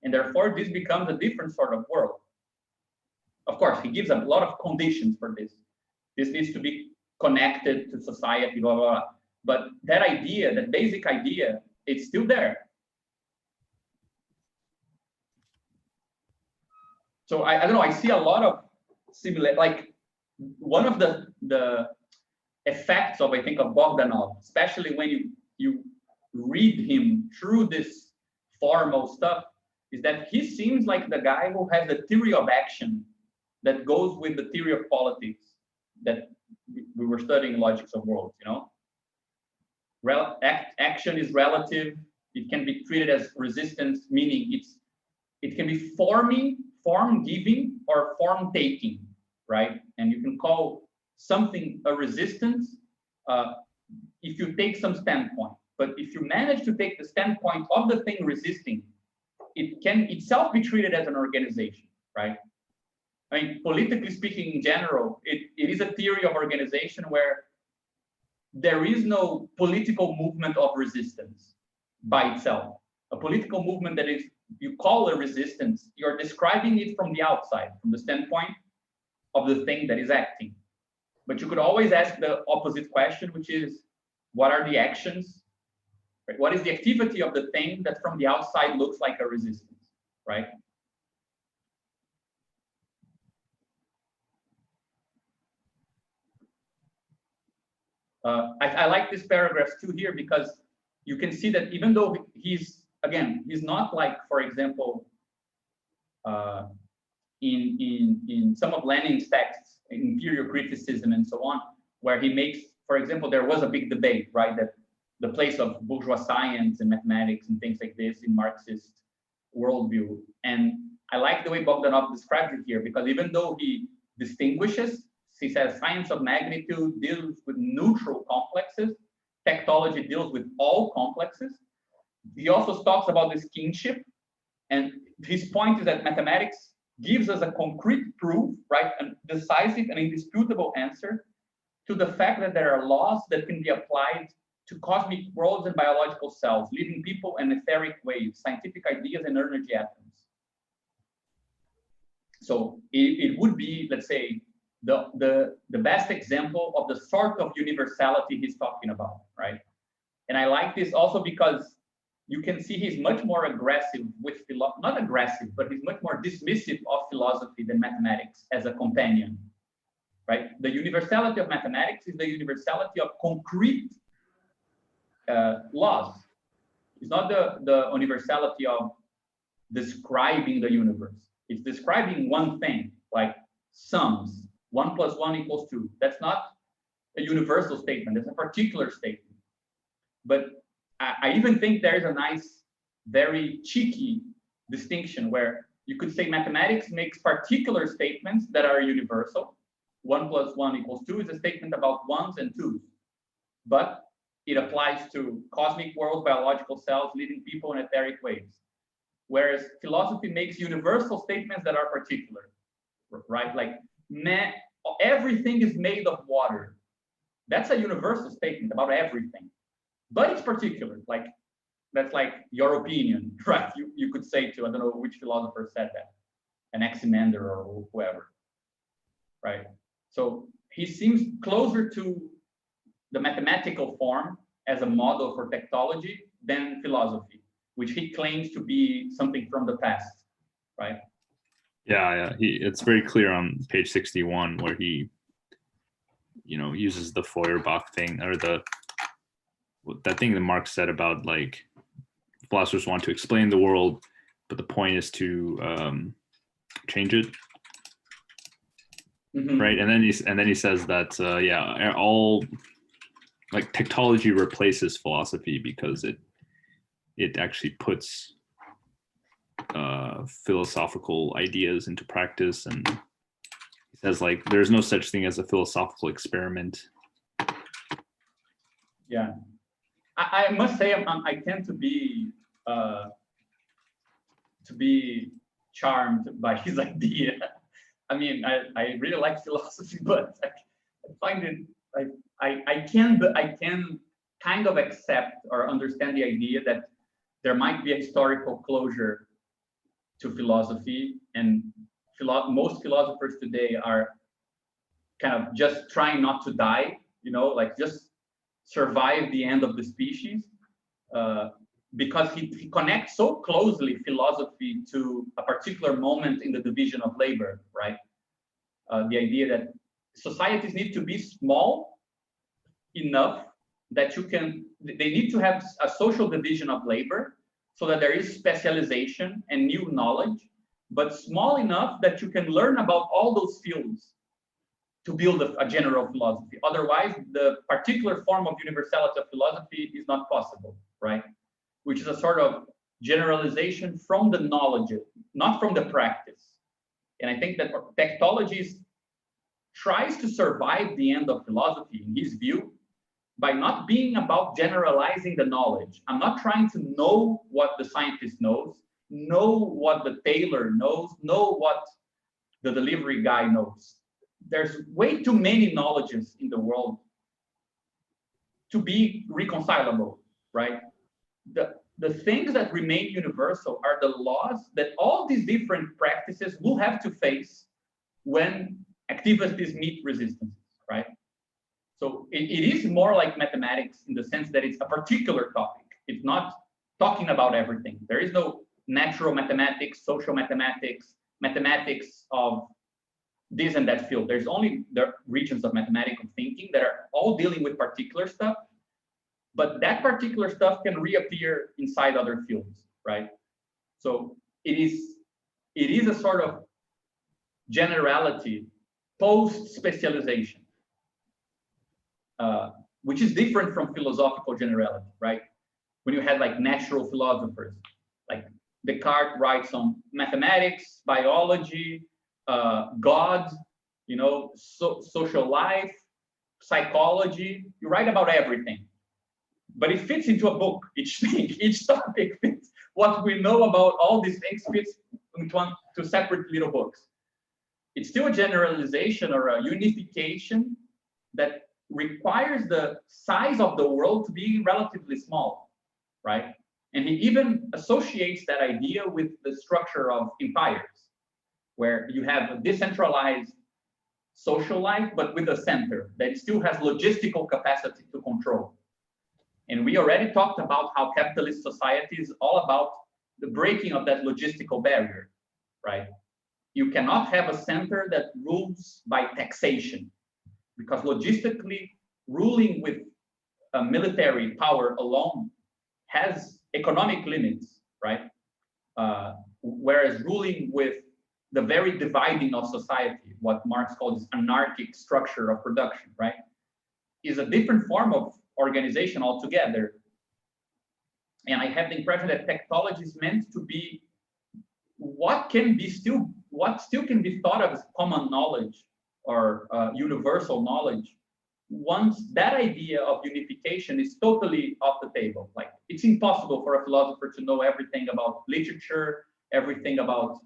and therefore this becomes a different sort of world. Of course, he gives a lot of conditions for this. This needs to be connected to society, blah, blah, blah. But that idea, that basic idea, it's still there. So I don't know, I see a lot of similar, like one of the effects of, I think, of Bogdanov, especially when you read him through this formal stuff, is that he seems like the guy who has the theory of action that goes with the theory of politics that we were studying Logics of Worlds, you know? Action is relative. It can be treated as resistance, meaning it can be form giving or form taking, right? And you can call something a resistance if you take some standpoint. But if you manage to take the standpoint of the thing resisting, it can itself be treated as an organization, right? I mean, politically speaking, in general, it is a theory of organization where there is no political movement of resistance by itself. A political movement that is, you call a resistance, you're describing it from the outside, from the standpoint of the thing that is acting. But you could always ask the opposite question, which is, what are the actions? Right? What is the activity of the thing that from the outside looks like a resistance, right? I like this paragraph too here because you can see that even though he's not like, for example, in some of Lenin's texts, Imperial Criticism and so on, where he makes, for example, there was a big debate, right, that the place of bourgeois science and mathematics and things like this in Marxist worldview. And I like the way Bogdanov describes it here, because even though he distinguishes, he says science of magnitude deals with neutral complexes, tektology deals with all complexes. He also talks about this kinship, and his point is that mathematics gives us a concrete proof, right, a decisive and indisputable answer to the fact that there are laws that can be applied to cosmic worlds and biological cells, living people and etheric waves, scientific ideas and energy atoms. So it would be, let's say, the best example of the sort of universality he's talking about, right? And I like this also because you can see he's much more aggressive with not aggressive, but he's much more dismissive of philosophy than mathematics as a companion, right? The universality of mathematics is the universality of concrete laws. It's not the universality of describing the universe. It's describing one thing, like sums. 1 + 1 = 2. That's not a universal statement. That's a particular statement. But I even think there is a nice, very cheeky distinction where you could say mathematics makes particular statements that are universal. 1 + 1 = 2 is a statement about ones and twos. But it applies to cosmic worlds, biological cells, living people, and etheric waves. Whereas philosophy makes universal statements that are particular, right? Like everything is made of water. That's a universal statement about everything, but it's particular. Like that's like your opinion, right? You could say to, I don't know which philosopher said that, Anaximander or whoever, right? So he seems closer to the mathematical form as a model for tektology than philosophy, which he claims to be something from the past, right? Yeah. It's very clear on page 61 where he, uses the Feuerbach thing, or that thing that Marx said about like philosophers want to explain the world, but the point is to change it. Mm-hmm. Right, and then he says that all like tektology replaces philosophy because it actually puts philosophical ideas into practice, and he says like there's no such thing as a philosophical experiment. Yeah, I must say I tend to be charmed by his idea. I mean, I really like philosophy, but I find it like I can kind of accept or understand the idea that there might be a historical closure to philosophy, and most philosophers today are kind of just trying not to die, like just survive the end of the species, because he connects so closely philosophy to a particular moment in the division of labor, right? The idea that societies need to be small enough that they need to have a social division of labor so that there is specialization and new knowledge, but small enough that you can learn about all those fields to build a general philosophy. Otherwise, the particular form of universality of philosophy is not possible, right? Which is a sort of generalization from the knowledge, not from the practice. And I think that tektology tries to survive the end of philosophy, in his view, by not being about generalizing the knowledge. I'm not trying to know what the scientist knows, know what the tailor knows, know what the delivery guy knows. There's way too many knowledges in the world to be reconcilable, right? The things that remain universal are the laws that all these different practices will have to face when activities meet resistances, right? So it is more like mathematics in the sense that it's a particular topic. It's not talking about everything. There is no natural mathematics, social mathematics, mathematics of this and that field. There's only the regions of mathematical thinking that are all dealing with particular stuff, but that particular stuff can reappear inside other fields, right? So it is a sort of generality post-specialization, which is different from philosophical generality, right? When you had like natural philosophers, like Descartes writes on mathematics, biology, God, social life, psychology. You write about everything, but it fits into a book. Each thing, each topic fits. What we know about all these things fits into separate little books. It's still a generalization or a unification that requires the size of the world to be relatively small, right? And he even associates that idea with the structure of empires, where you have a decentralized social life, but with a center that still has logistical capacity to control. And we already talked about how capitalist society is all about the breaking of that logistical barrier, right? You cannot have a center that rules by taxation, because logistically, ruling with a military power alone has economic limits, right? Whereas ruling with the very dividing of society, what Marx calls anarchic structure of production, right, is a different form of organization altogether. And I have the impression that tektology is meant to be what still can be thought of as common knowledge or universal knowledge, once that idea of unification is totally off the table. Like, it's impossible for a philosopher to know everything about literature, everything about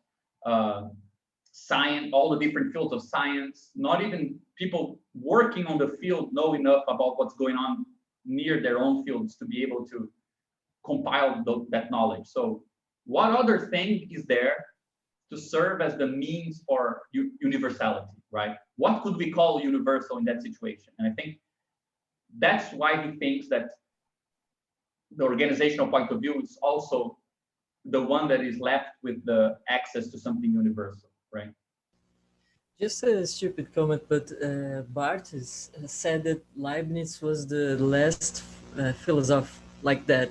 science, all the different fields of science. Not even people working on the field know enough about what's going on near their own fields to be able to compile that knowledge. So what other thing is there to serve as the means for universality, right? What could we call universal in that situation? And I think that's why he thinks that the organizational point of view is also the one that is left with the access to something universal, right? Just a stupid comment, but Barthes said that Leibniz was the last philosopher like that,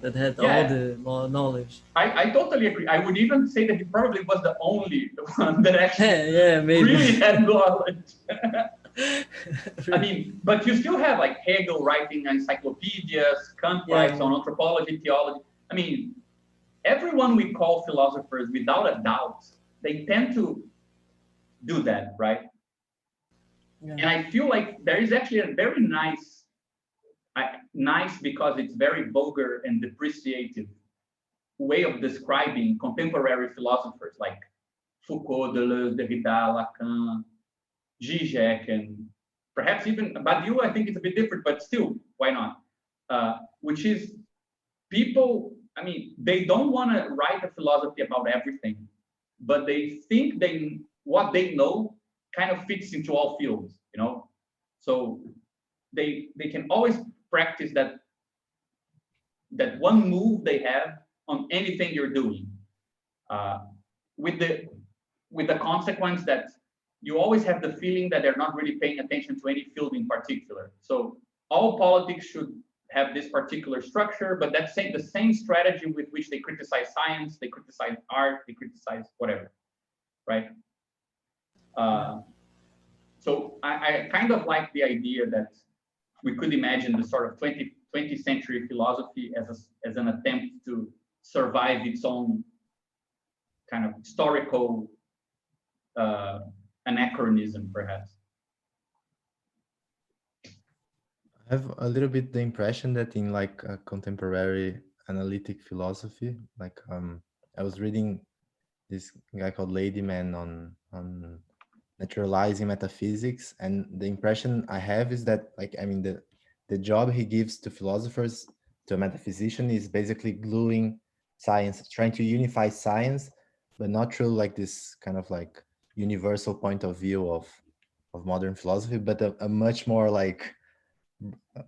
that had all the knowledge. I totally agree. I would even say that he probably was the only one that actually maybe really had knowledge. I mean, but you still have like Hegel writing encyclopedias, Kant writes on anthropology, theology. I mean, everyone we call philosophers, without a doubt, they tend to do that, right? Yeah. And I feel like there is actually a very nice because it's very vulgar and depreciative way of describing contemporary philosophers like Foucault, Deleuze, Derrida, Lacan, Zizek, and perhaps even Badiou. I think it's a bit different, but still, why not? Which is people, I mean, they don't want to write a philosophy about everything, but they think what they know kind of fits into all fields, So they can always practice that one move they have on anything you're doing, with the consequence that you always have the feeling that they're not really paying attention to any field in particular. So all politics should have this particular structure, but that's the same strategy with which they criticize science, they criticize art, they criticize whatever, right? So I kind of like the idea that we could imagine the sort of 20th century philosophy as an attempt to survive its own kind of historical anachronism, perhaps. I have a little bit the impression that in like a contemporary analytic philosophy, like I was reading this guy called Ladyman on naturalizing metaphysics, and the impression I have is that, like, I mean, the job he gives to philosophers, to a metaphysician, is basically gluing science, trying to unify science, but not through like this kind of like universal point of view of modern philosophy, but a much more like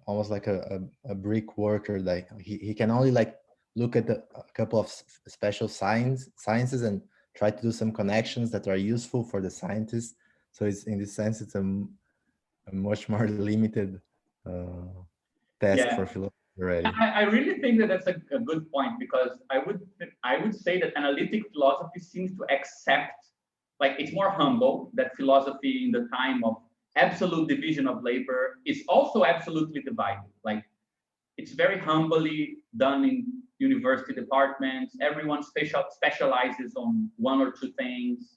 almost like a brick worker. Like he can only like look at a couple of special sciences and try to do some connections that are useful for the scientists. So it's, in this sense, it's a much more limited task for philosophy already. I really think that that's a good point, because I would say that analytic philosophy seems to accept, like, it's more humble, that philosophy in the time of absolute division of labor is also absolutely divided. Like, it's very humbly done in university departments. Everyone specializes on one or two things.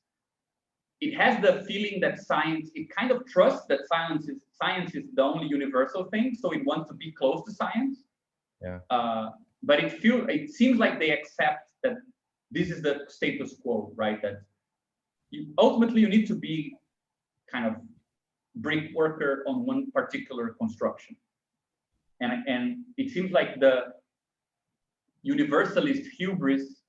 It has the feeling that science, it kind of trusts that science is the only universal thing, so it wants to be close to science. Yeah. But it seems like they accept that this is the status quo, right? That ultimately you need to be kind of brick worker on one particular construction. And it seems like the universalist hubris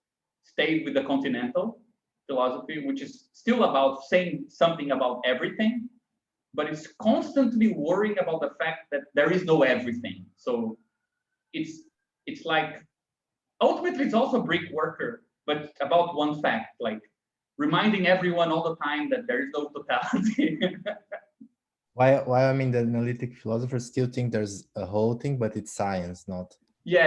stayed with the continental philosophy, which is still about saying something about everything, but it's constantly worrying about the fact that there is no everything. So it's like, ultimately it's also brick worker, but about one fact, like reminding everyone all the time that there is no totality. Why I mean, the analytic philosophers still think there's a whole thing, but it's science, not. Yeah,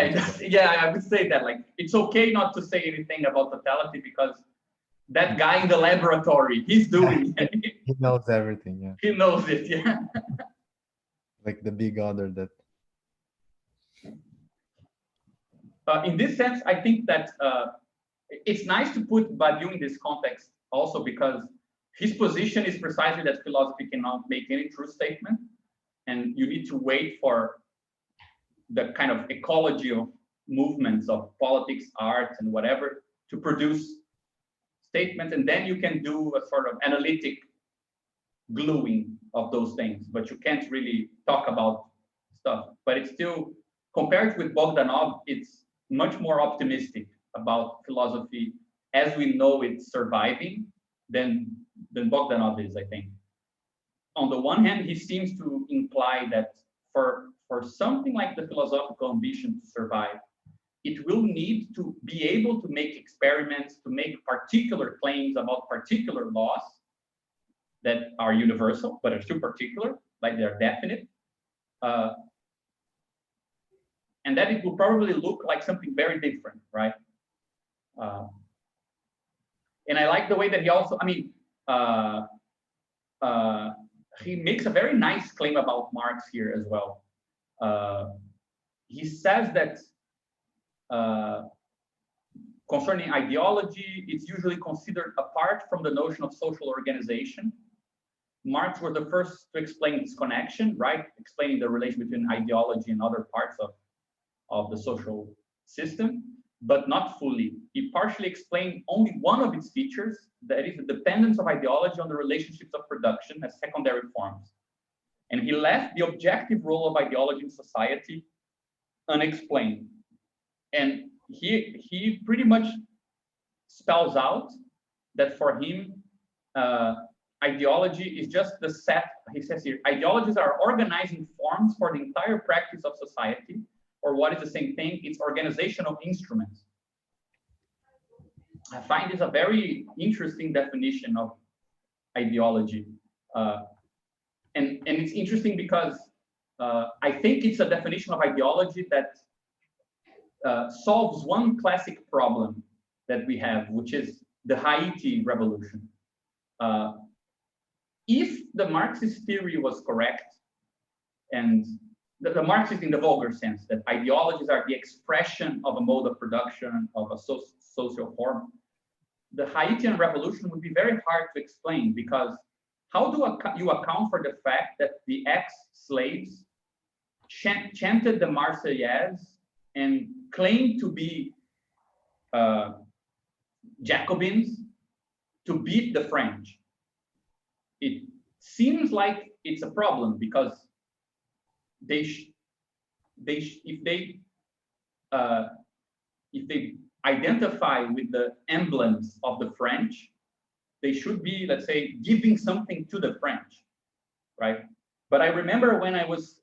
I would say that, like, it's okay not to say anything about totality, because that guy in the laboratory, he's doing it. He knows everything, yeah. He knows it, yeah. Like the big other that. In this sense, I think that it's nice to put Badiou in this context also, because his position is precisely that philosophy cannot make any true statement, and you need to wait for the kind of ecology of movements of politics, art, and whatever to produce statements, and then you can do a sort of analytic gluing of those things, but you can't really talk about stuff. But it's still, compared with Bogdanov, it's much more optimistic about philosophy as we know it's surviving than Bogdanov is, I think. On the one hand, he seems to imply that for something like the philosophical ambition to survive, it will need to be able to make experiments, to make particular claims about particular laws that are universal, but are still particular, like they're definite. And that it will probably look like something very different, right? And I like the way that he also, I mean, he makes a very nice claim about Marx here as well. He says that concerning ideology, it's usually considered apart from the notion of social organization. Marx was the first to explain this connection, right? Explaining the relation between ideology and other parts of the social system, but not fully. He partially explained only one of its features, that is the dependence of ideology on the relationships of production as secondary forms. And he left the objective role of ideology in society unexplained. And he pretty much spells out that for him, ideology is just the set, he says here, ideologies are organizing forms for the entire practice of society, or what is the same thing, it's organizational instruments. I find this a very interesting definition of ideology. And it's interesting because I think it's a definition of ideology that solves one classic problem that we have, which is the Haiti Revolution. If the Marxist theory was correct, and the Marxist in the vulgar sense, that ideologies are the expression of a mode of production, of a social form, the Haitian Revolution would be very hard to explain, because how do you account for the fact that the ex-slaves chanted the Marseillaise and claimed to be Jacobins to beat the French? It seems like it's a problem, because if they identify with the emblems of the French, they should be, let's say, giving something to the French, right? But I remember when I was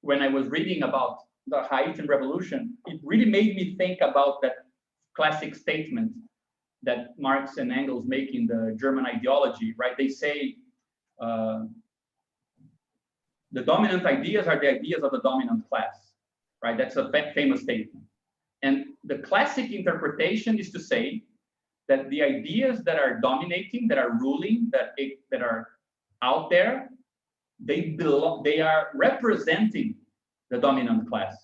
reading about the Haitian Revolution, it really made me think about that classic statement that Marx and Engels make in the German Ideology, right? They say the dominant ideas are the ideas of the dominant class, right? That's a famous statement. And the classic interpretation is to say that the ideas that are dominating, that are ruling, that are out there, they are representing the dominant class.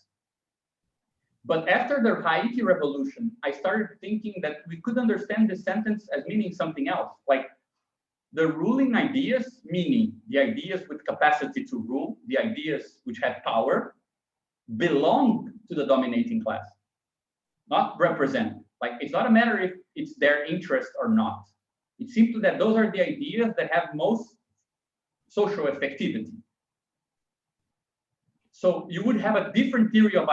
But after the Haiti Revolution, I started thinking that we could understand this sentence as meaning something else, like the ruling ideas, meaning the ideas with capacity to rule, the ideas which have power, belong to the dominating class, not represent. Like, it's not a matter if it's their interest or not. It's simply that those are the ideas that have most social effectivity. So you would have a different theory of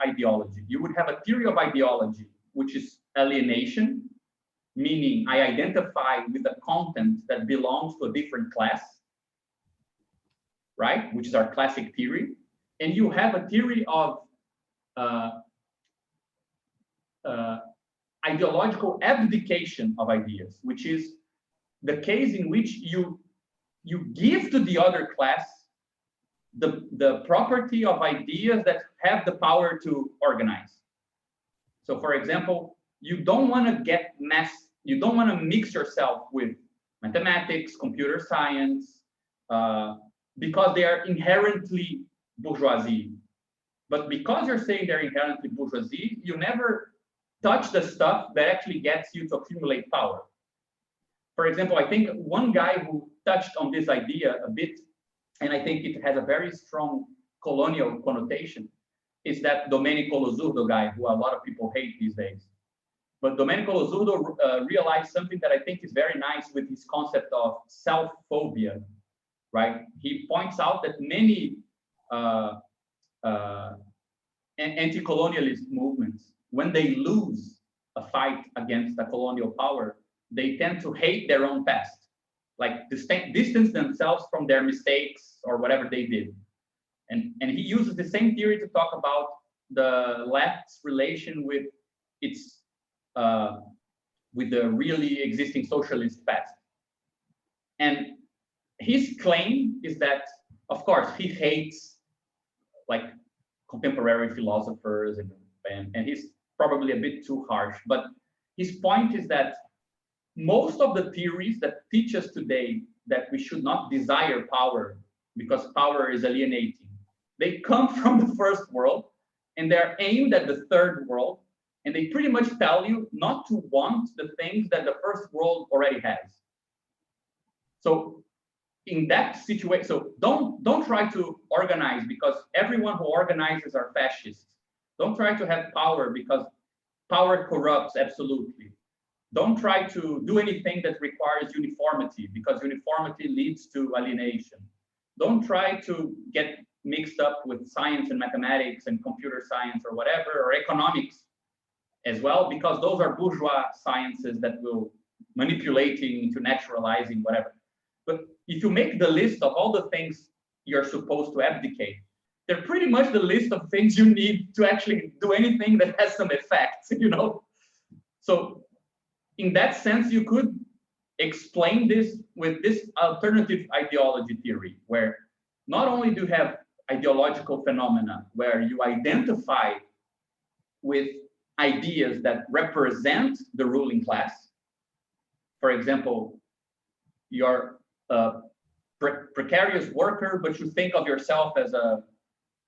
ideology. You would have a theory of ideology, which is alienation, meaning I identify with a content that belongs to a different class, right? Which is our classic theory. And you have a theory of ideological abdication of ideas, which is the case in which you give to the other class the property of ideas that have the power to organize. So, for example, you don't want to mix yourself with mathematics, computer science, because they are inherently bourgeoisie. But because you're saying they're inherently bourgeoisie, you never touch the stuff that actually gets you to accumulate power. For example, I think one guy who touched on this idea a bit, and I think it has a very strong colonial connotation, is that Domenico Losurdo guy, who a lot of people hate these days. But Domenico Lozurdo realized something that I think is very nice with his concept of self-phobia, right? He points out that many anti-colonialist movements, when they lose a fight against a colonial power, they tend to hate their own past, like distance themselves from their mistakes or whatever they did. And he uses the same theory to talk about the left's relation with its with the really existing socialist past. And his claim is that, of course, he hates like contemporary philosophers and he's probably a bit too harsh, but his point is that most of the theories that teach us today that we should not desire power because power is alienating, they come from the first world and they're aimed at the third world, and they pretty much tell you not to want the things that the first world already has. So in that situation, so don't try to organize because everyone who organizes are fascists. Don't try to have power because power corrupts absolutely. Don't try to do anything that requires uniformity because uniformity leads to alienation. Don't try to get mixed up with science and mathematics and computer science or whatever, or economics as well, because those are bourgeois sciences that will manipulating to naturalizing whatever. But if you make the list of all the things you're supposed to abdicate, they're pretty much the list of things you need to actually do anything that has some effect, you know? So in that sense, you could explain this with this alternative ideology theory, where not only do you have ideological phenomena where you identify with ideas that represent the ruling class. For example, you're a precarious worker, but you think of yourself as an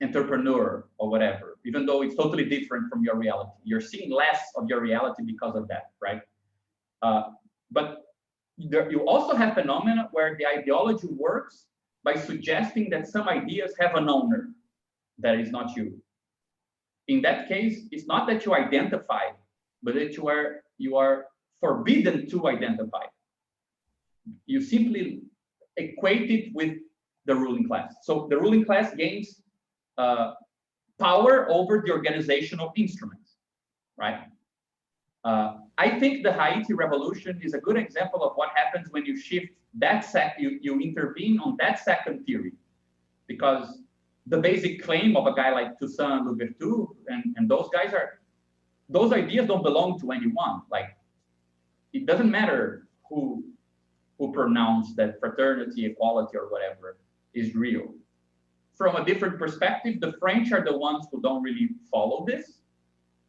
entrepreneur or whatever, even though it's totally different from your reality. You're seeing less of your reality because of that, right? But you also have phenomena where the ideology works by suggesting that some ideas have an owner that is not you. In that case, it's not that you identify, but that you are forbidden to identify. You simply equate it with the ruling class. So the ruling class gains power over the organizational instruments, right? I think the Haiti Revolution is a good example of what happens when you shift that you intervene on that second theory, because the basic claim of a guy like Toussaint Louverture and those guys are, those ideas don't belong to anyone. Like, it doesn't matter who pronounced that fraternity, equality, or whatever is real. From a different perspective, the French are the ones who don't really follow this.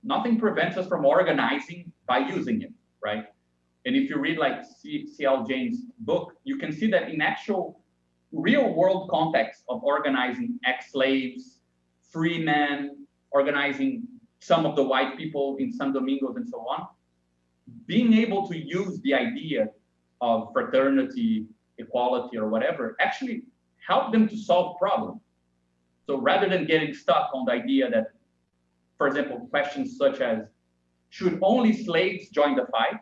Nothing prevents us from organizing by using it, right? And if you read like C.L. James' book, you can see that in actual real world context of organizing ex-slaves, free men, organizing some of the white people in San Domingos and so on, being able to use the idea of fraternity, equality, or whatever, actually help them to solve problems. So rather than getting stuck on the idea that, for example, questions such as, should only slaves join the fight?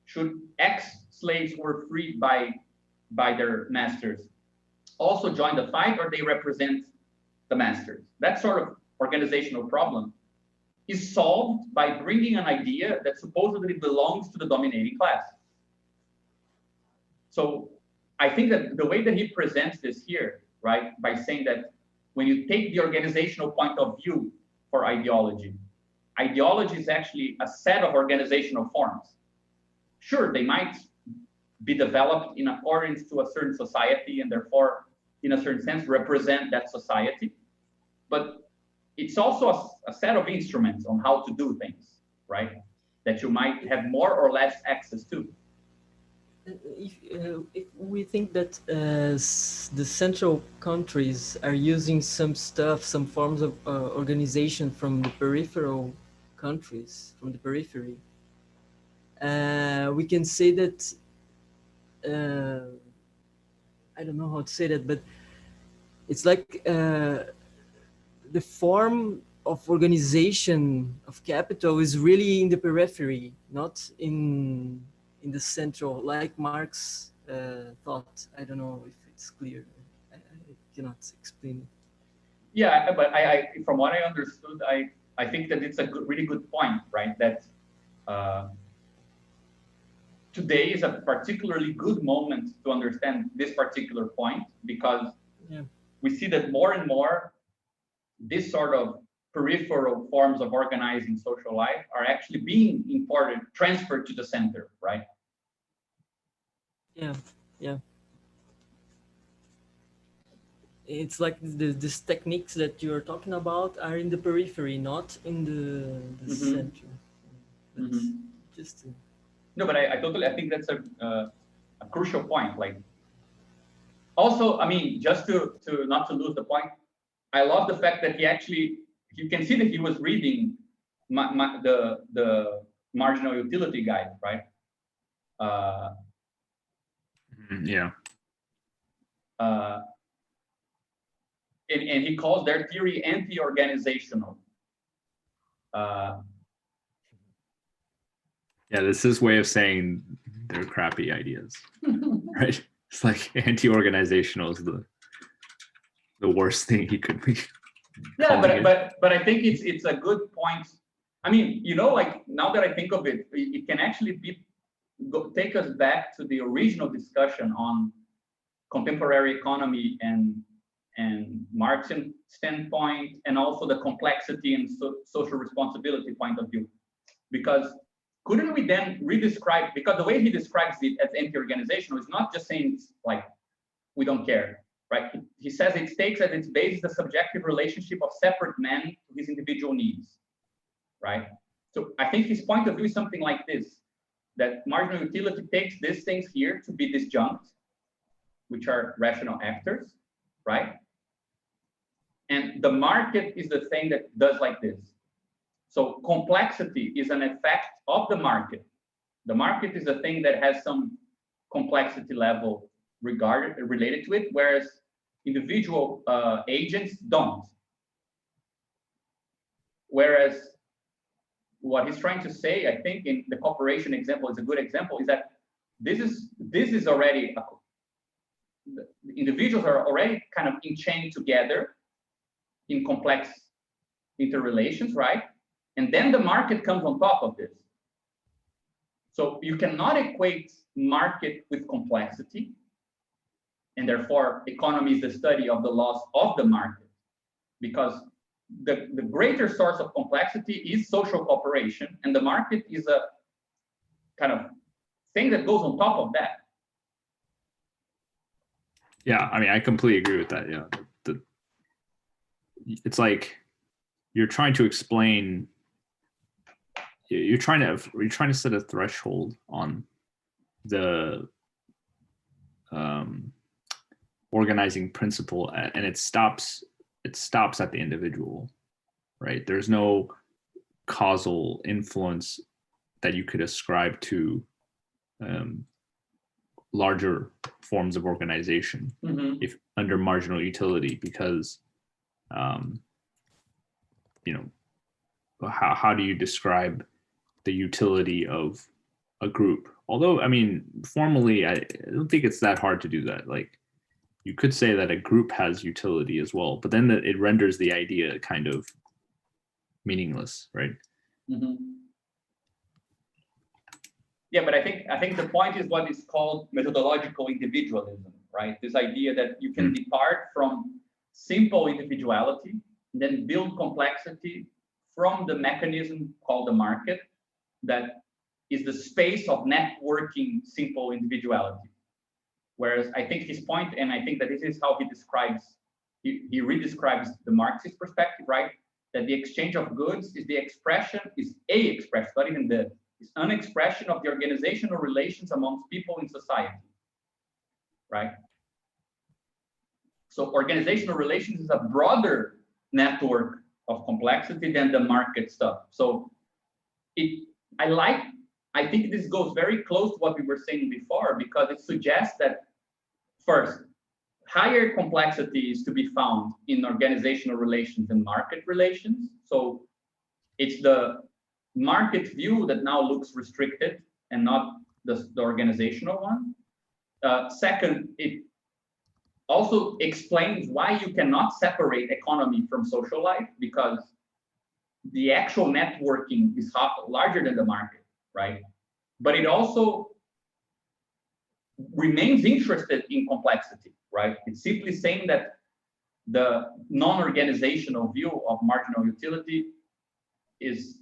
Should ex-slaves who were freed by their masters also join the fight, or they represent the masters? That sort of organizational problem is solved by bringing an idea that supposedly belongs to the dominating class. So I think that the way that he presents this here, right, by saying that when you take the organizational point of view for ideology, ideology is actually a set of organizational forms. Sure, they might be developed in accordance to a certain society and therefore, in a certain sense, represent that society. But it's also a set of instruments on how to do things, right? That you might have more or less access to. If we think that the central countries are using some stuff, some forms of organization from the peripheral countries, from the periphery, we can say that, I don't know how to say that, but it's like the form of organization of capital is really in the periphery, not in the central, like Marx thought. I don't know if it's clear. I cannot explain it. Yeah, but I from what I understood, I think that it's a really good point, right? That today is a particularly good moment to understand this particular point, because we see that more and more this sort of peripheral forms of organizing social life are actually being transferred to the center, right? Yeah, yeah. It's like these techniques that you're talking about are in the periphery, not in the center. Just no, but I totally, I think that's a crucial point. Like, also, I mean, just to not to lose the point, I love the fact that he actually, you can see that he was reading the marginal utility guide, right? Yeah. And he calls their theory anti-organizational. Yeah, this is his way of saying they're crappy ideas, right? It's like anti-organizational is the worst thing he could be. Yeah, but I think it's a good point. I mean, you know, like now that I think of it, it can actually take us back to the original discussion on contemporary economy and Marxian standpoint, and also the complexity and social responsibility point of view. Because couldn't we then redescribe, because the way he describes it as anti-organizational is not just saying it's like, we don't care, right? He says it takes as its basis the subjective relationship of separate men to his individual needs, right? So I think his point of view is something like this, that marginal utility takes these things here to be disjunct, which are rational actors, right? And the market is the thing that does like this. So complexity is an effect of the market. The market is the thing that has some complexity level related to it, whereas individual agents don't. Whereas what he's trying to say, I think, in the corporation example is a good example, is that this is already the individuals are already kind of enchained together in complex interrelations, right? And then the market comes on top of this. So you cannot equate market with complexity, and therefore economy is the study of the laws of the market, because the greater source of complexity is social cooperation, and the market is a kind of thing that goes on top of that. Yeah, I mean, I completely agree with that. Yeah, it's like you're trying to explain. You're trying to set a threshold on the organizing principle, and it stops at the individual, right? There's no causal influence that you could ascribe to larger forms of organization if under marginal utility, because you know, how do you describe the utility of a group? Although, I mean, formally, I don't think it's that hard to do that. Like, you could say that a group has utility as well, but then it renders the idea kind of meaningless, right? Yeah, but I think the point is what is called methodological individualism, right? This idea that you can depart from simple individuality and then build complexity from the mechanism called the market, that is the space of networking simple individuality. Whereas I think his point, and I think that this is how he describes, he redescribes the Marxist perspective, right? That the exchange of goods is not even it's an expression of the organizational relations amongst people in society, right? So organizational relations is a broader network of complexity than the market stuff. So I think this goes very close to what we were saying before, because it suggests that first, higher complexity is to be found in organizational relations and market relations. So it's the market view that now looks restricted and not the organizational one. Second, it also explains why you cannot separate economy from social life, because the actual networking is larger than the market, right? But it also remains interested in complexity, right? It's simply saying that the non-organizational view of marginal utility is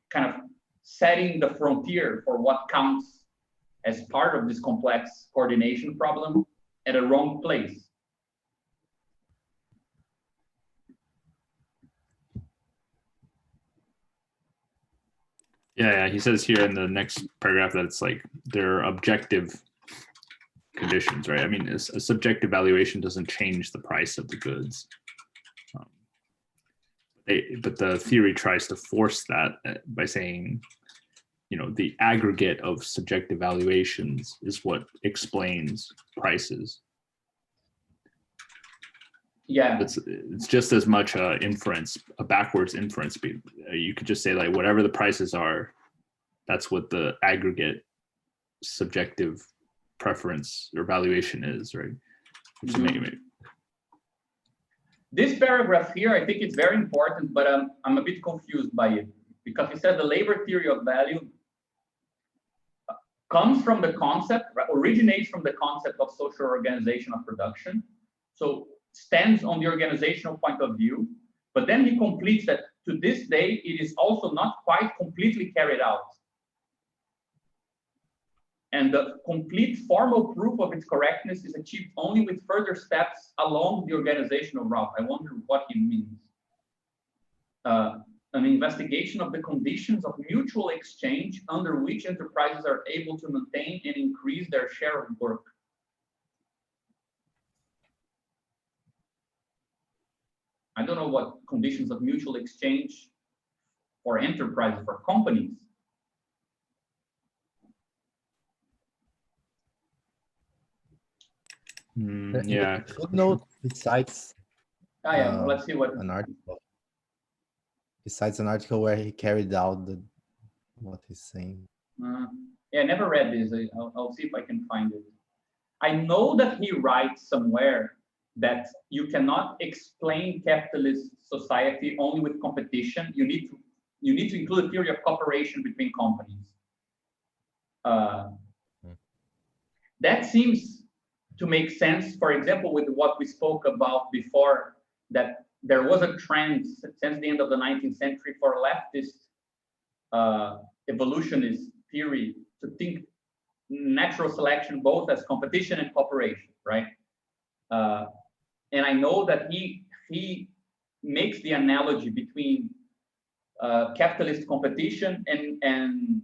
kind of setting the frontier for what counts as part of this complex coordination problem at a wrong place. Yeah, he says here in the next paragraph that it's like they're objective conditions, right? I mean, a subjective valuation doesn't change the price of the goods. But the theory tries to force that by saying, you know, the aggregate of subjective valuations is what explains prices. Yeah, it's just as much a inference, a backwards inference. You could just say like whatever the prices are, that's what the aggregate subjective preference or valuation is, right? This paragraph here, I think it's very important, but I'm a bit confused by it, because he said the labor theory of value comes from the concept, originates from the concept of social organization of production. So stands on the organizational point of view, but then he completes that to this day, it is also not quite completely carried out. And the complete formal proof of its correctness is achieved only with further steps along the organizational route. I wonder what he means. An investigation of the conditions of mutual exchange under which enterprises are able to maintain and increase their share of work. I don't know what conditions of mutual exchange for enterprises, for companies. Yeah. Footnote besides. Yeah. Let's see what an article. Besides an article where he carried out what he's saying. Yeah, I never read this. I'll see if I can find it. I know that he writes somewhere that you cannot explain capitalist society only with competition. You need to include a theory of cooperation between companies. That seems to make sense, for example, with what we spoke about before, that there was a trend since the end of the 19th century for leftist evolutionist theory to think natural selection both as competition and cooperation, right? And I know that he makes the analogy between capitalist competition and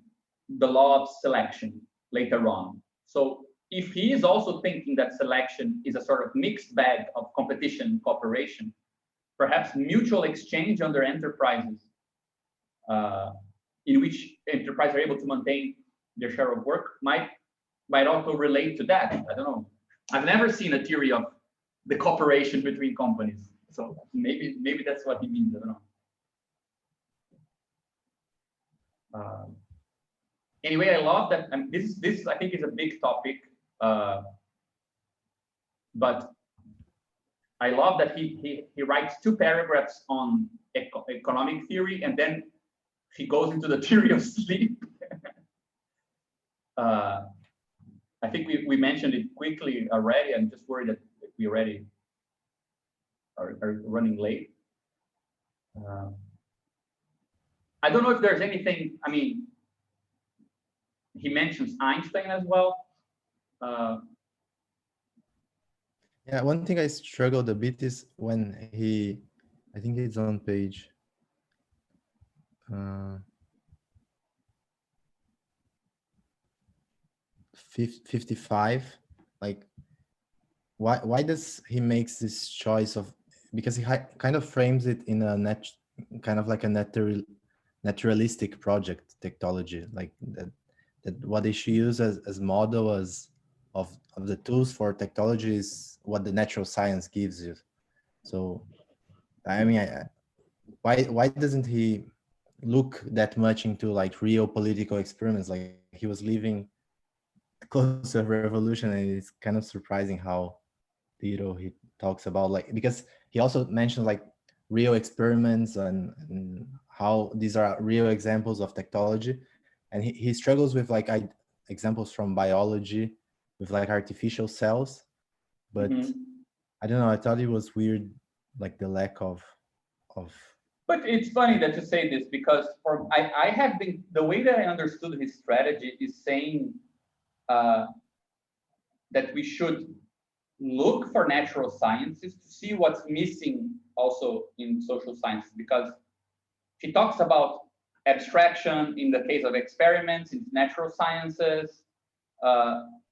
the law of selection later on. So if he is also thinking that selection is a sort of mixed bag of competition and cooperation, perhaps mutual exchange under enterprises in which enterprises are able to maintain their share of work might also relate to that. I don't know. I've never seen a theory of the cooperation between companies. So maybe that's what he means. I don't know. Anyway, I love that. This I think is a big topic, but I love that he writes 2 paragraphs on economic theory, and then he goes into the theory of sleep. I think we mentioned it quickly already. I'm just worried that we already are running late. I don't know if there's anything, I mean, he mentions Einstein as well. Yeah, one thing I struggled a bit is when I think it's on page 55. Like, why does he makes this choice of, because he kind of frames it in a kind of like a naturalistic project, Tektology, like that what they should use as model as of the tools for Tektology is what the natural science gives you. So, I mean, why doesn't he look that much into like real political experiments? Like he was living close to a revolution, and it's kind of surprising how little he talks about, like, because he also mentioned like real experiments and how these are real examples of Tektology, and he struggles with like examples from biology with like artificial cells, but I don't know, I thought it was weird, like the lack of But it's funny that you say this, because I have been, the way that I understood his strategy is saying that we should look for natural sciences to see what's missing also in social sciences, because he talks about abstraction in the case of experiments in natural sciences,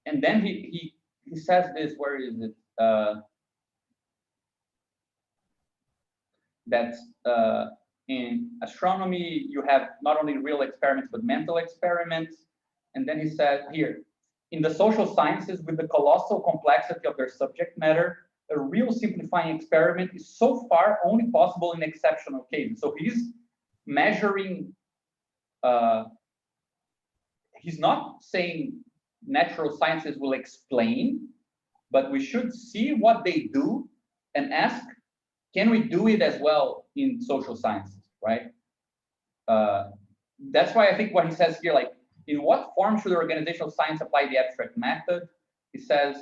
and then he says this, where is it, that in astronomy you have not only real experiments but mental experiments, and then he said here, in the social sciences, with the colossal complexity of their subject matter, a real simplifying experiment is so far only possible in exceptional cases. So he's measuring, he's not saying natural sciences will explain, but we should see what they do and ask, can we do it as well in social sciences, right? That's why I think what he says here, like, in what form should organizational science apply the abstract method? He says,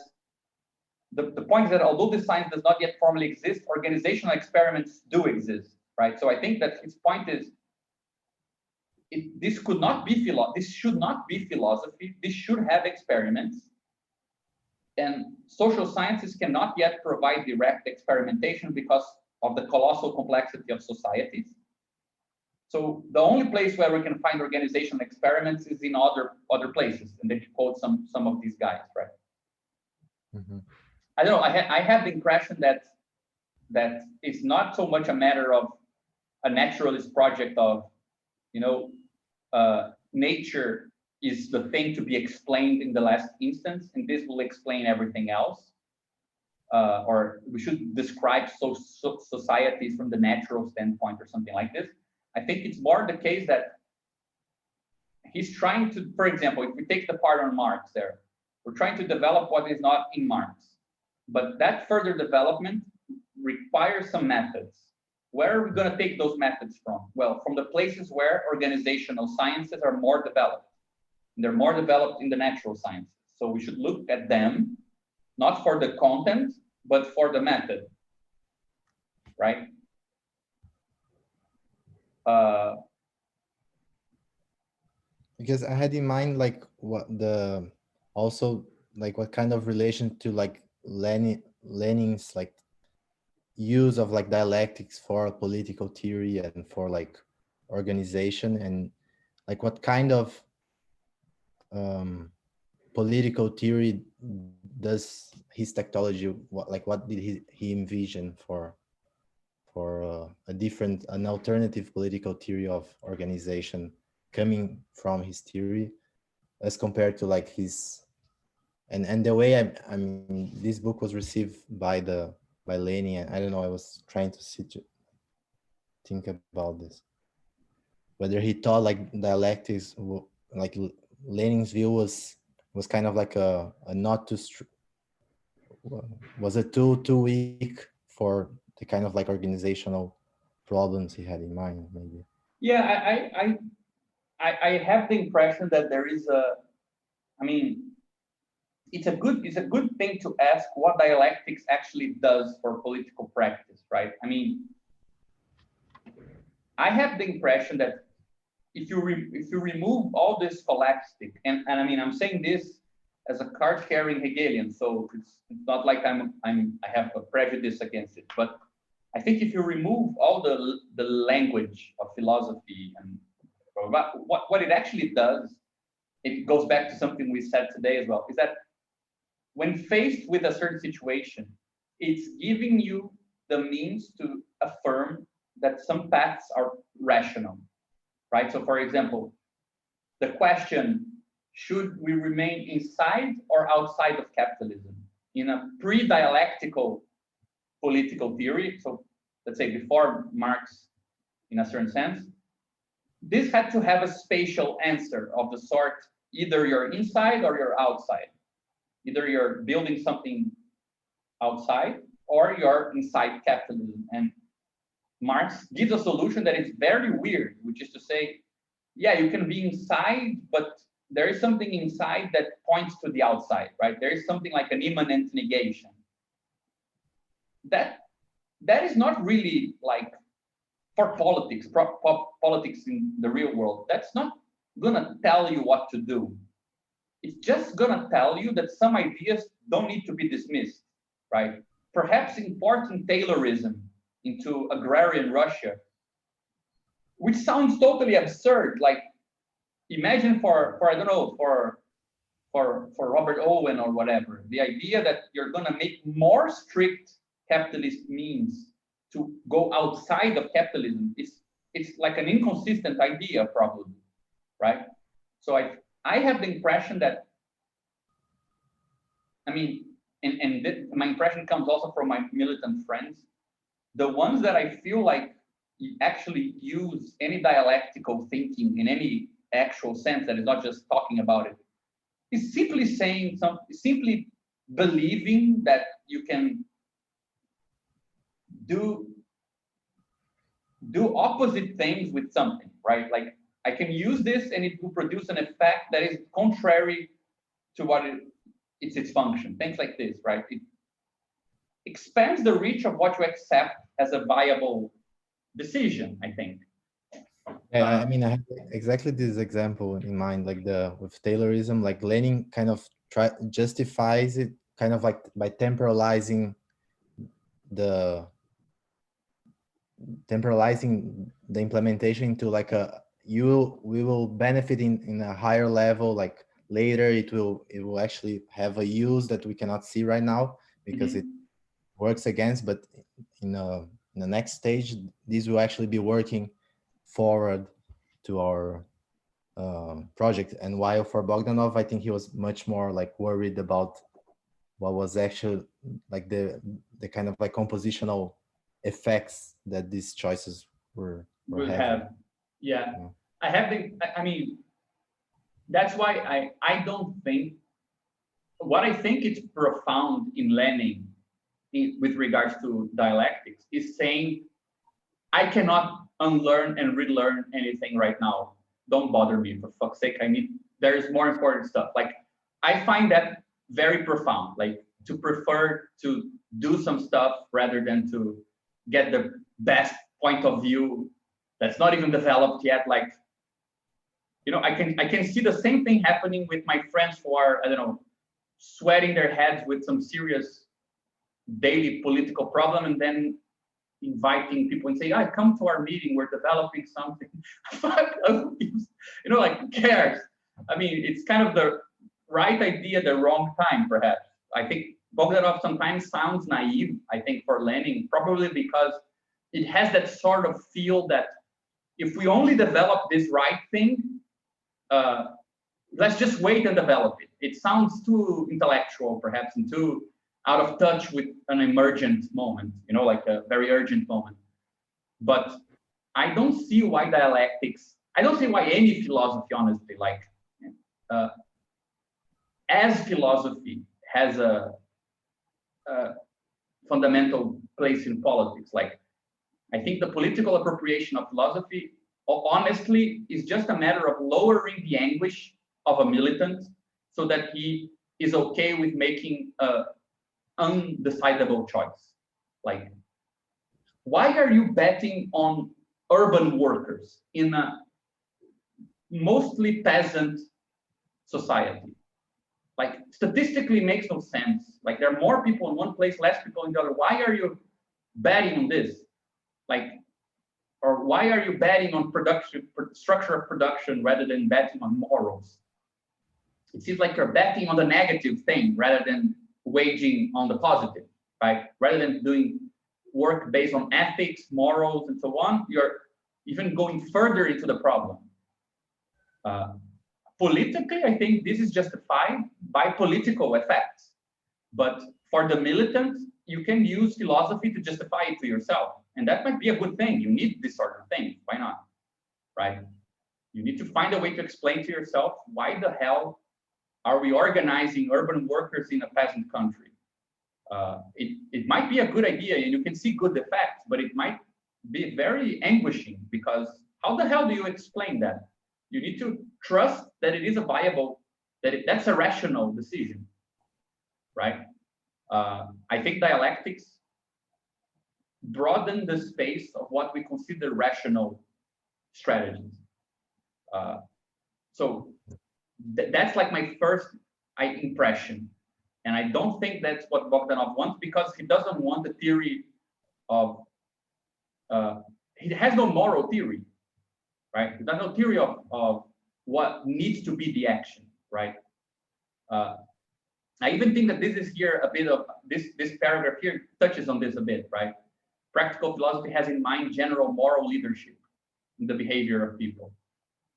the point is that although this science does not yet formally exist, organizational experiments do exist, right? So I think that his point is, this could not be this should not be philosophy. This should have experiments, and social sciences cannot yet provide direct experimentation because of the colossal complexity of societies. So the only place where we can find organizational experiments is in other places, and they quote some of these guys, right? I don't know. I have the impression that it's not so much a matter of a naturalist project of, you know, nature is the thing to be explained in the last instance, and this will explain everything else. Or we should describe societies from the natural standpoint or something like this. I think it's more the case that he's trying to, for example, if we take the part on Marx there, we're trying to develop what is not in Marx. But that further development requires some methods. Where are we going to take those methods from? Well, from the places where organizational sciences are more developed. And they're more developed in the natural sciences. So we should look at them, not for the content, but for the method, right? Because I had in mind like what the also like what kind of relation to like Lenin's like use of like dialectics for political theory and for like organization, and like what kind of political theory does his Tektology, what did he envision for an alternative political theory of organization coming from his theory, as compared to like his and the way I mean this book was received by Lenin. I don't know, I was trying to think about this, whether he thought like dialectics, like Lenin's view was kind of like a not too was it too weak for the kind of like organizational problems he had in mind, maybe. Yeah, I have the impression that there is I mean, it's a good thing to ask what dialectics actually does for political practice, right? I mean, I have the impression that if you remove all this scholastic, and I mean, I'm saying this as a card-carrying Hegelian, so it's not like I have a prejudice against it, but I think if you remove all the language of philosophy and what it actually does, it goes back to something we said today as well, is that when faced with a certain situation, it's giving you the means to affirm that some paths are rational, right? So for example, the question, should we remain inside or outside of capitalism in a pre-dialectical political theory? So let's say before Marx, in a certain sense, this had to have a spatial answer of the sort, either you're inside or you're outside. Either you're building something outside or you're inside capitalism. And Marx gives a solution that is very weird, which is to say, yeah, you can be inside, but there is something inside that points to the outside, right? There is something like an immanent negation. That is not really like for politics, politics in the real world. That's not gonna tell you what to do. It's just gonna tell you that some ideas don't need to be dismissed, right? Perhaps importing Taylorism into agrarian Russia, which sounds totally absurd. Like, imagine for I don't know, for Robert Owen or whatever, the idea that you're gonna make more strict capitalist means to go outside of capitalism, it's like an inconsistent idea, probably, right? So I have the impression that, I mean, and my impression comes also from my militant friends, the ones that I feel like actually use any dialectical thinking in any actual sense that is not just talking about it, is simply saying simply believing that you can do opposite things with something, right? Like, I can use this and it will produce an effect that is contrary to what it's its function. Things like this, right? It expands the reach of what you accept as a viable decision, I think. Yeah, I mean, I have exactly this example in mind, like with Taylorism, like Lenin kind of justifies it kind of like by temporalizing the implementation into like we will benefit in a higher level, like later it will actually have a use that we cannot see right now because it works against, but in the next stage this will actually be working forward to our project. And while for Bogdanov, I think he was much more like worried about what was actually like the kind of like compositional effects that these choices will have. Yeah. I mean, that's why I don't think, what I think is profound in Lenin with regards to dialectics is saying, I cannot unlearn and relearn anything right now. Don't bother me, for fuck's sake. There's more important stuff. Like, I find that very profound, like to prefer to do some stuff rather than to get the best point of view that's not even developed yet. Like, you know, I can see the same thing happening with my friends who are, I don't know, sweating their heads with some serious daily political problem and then inviting people and say, "I come to our meeting, we're developing something." You know, like, who cares? I mean, it's kind of the right idea, the wrong time, perhaps. I think Bogdanov sometimes sounds naive, I think, for Lenin, probably because it has that sort of feel that if we only develop this right thing, let's just wait and develop it. It sounds too intellectual, perhaps, and too out of touch with an emergent moment, you know, like a very urgent moment. But I don't see why dialectics, I don't see why any philosophy, honestly, like, as philosophy has a fundamental place in politics. Like, I think the political appropriation of philosophy, honestly, is just a matter of lowering the anguish of a militant so that he is okay with making a undecidable choice. Like, why are you betting on urban workers in a mostly peasant society? Like, statistically makes no sense. Like, there are more people in one place, less people in the other. Why are you betting on this? Like, or why are you betting on production, structure of production, rather than betting on morals? It seems like you're betting on the negative thing rather than waging on the positive, right? Rather than doing work based on ethics, morals, and so on, you're even going further into the problem. politically, I think this is justified by political effects. But for the militant, you can use philosophy to justify it to yourself. And that might be a good thing. You need this sort of thing. Why not? Right? You need to find a way to explain to yourself, why the hell are we organizing urban workers in a peasant country? It might be a good idea and you can see good effects, but it might be very anguishing, because how the hell do you explain that? You need to trust that it is a viable, that's a rational decision, right? I think dialectics broaden the space of what we consider rational strategies. So that's like my first impression. And I don't think that's what Bogdanov wants, because he doesn't want the theory of, he has no moral theory, right? He has no theory of what needs to be the action, right? I even think that this is here a bit of, this paragraph here touches on this a bit, right? Practical philosophy has in mind general moral leadership in the behavior of people.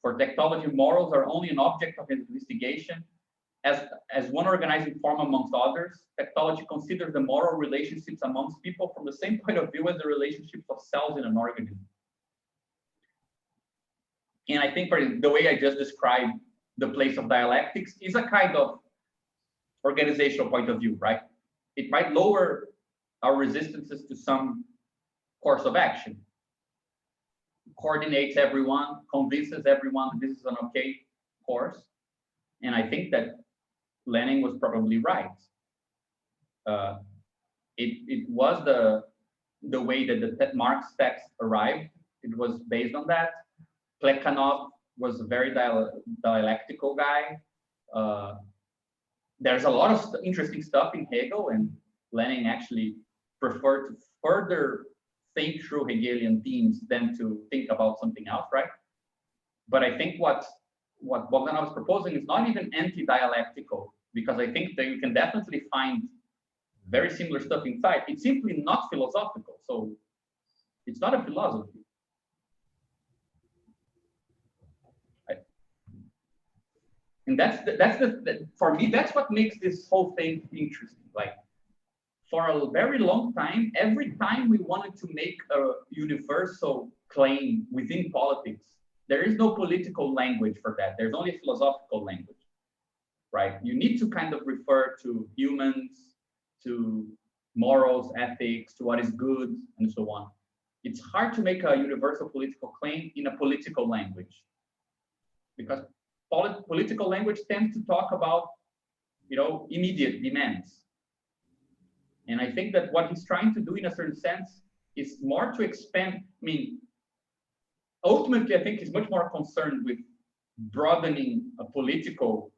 For tektology, morals are only an object of investigation as one organizing form amongst others. Tektology considers the moral relationships amongst people from the same point of view as the relationships of cells in an organism. And I think the way I just described the place of dialectics is a kind of organizational point of view, right? It might lower our resistances to some course of action. Coordinates everyone, convinces everyone that this is an okay course. And I think that Lenin was probably right. It was the way that the Marx text arrived. It was based on that. Plekhanov was a very dialectical guy. There's a lot of interesting stuff in Hegel, and Lenin actually preferred to further think through Hegelian themes than to think about something else, right? But I think what Bogdanov is proposing is not even anti-dialectical, because I think that you can definitely find very similar stuff inside. It's simply not philosophical, so it's not a philosophy. And for me, that's what makes this whole thing interesting. Like, for a very long time, every time we wanted to make a universal claim within politics, there is no political language for that. There's only philosophical language, right? You need to kind of refer to humans, to morals, ethics, to what is good, and so on. It's hard to make a universal political claim in a political language, because political language tends to talk about, immediate demands. And I think that what he's trying to do, in a certain sense, is more to expand. I mean, ultimately, I think he's much more concerned with broadening a political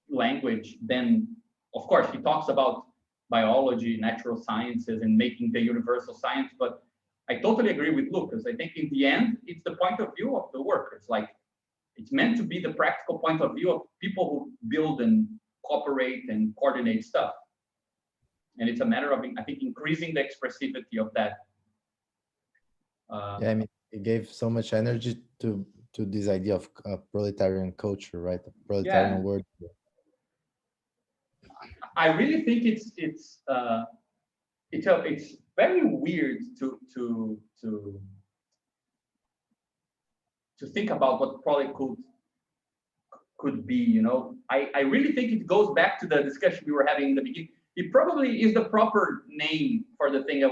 language than, of course, he talks about biology, natural sciences, and making the universal science. But I totally agree with Lucas. I think in the end, it's the point of view of the workers. Like, it's meant to be the practical point of view of people who build and cooperate and coordinate stuff. And it's a matter of, I think, increasing the expressivity of that. Yeah, I mean, it gave so much energy to this idea of proletarian culture, right? The proletarian word. I really think it's very weird to think about what prolet could be. I really think it goes back to the discussion we were having in the beginning. It probably is the proper name for the thing I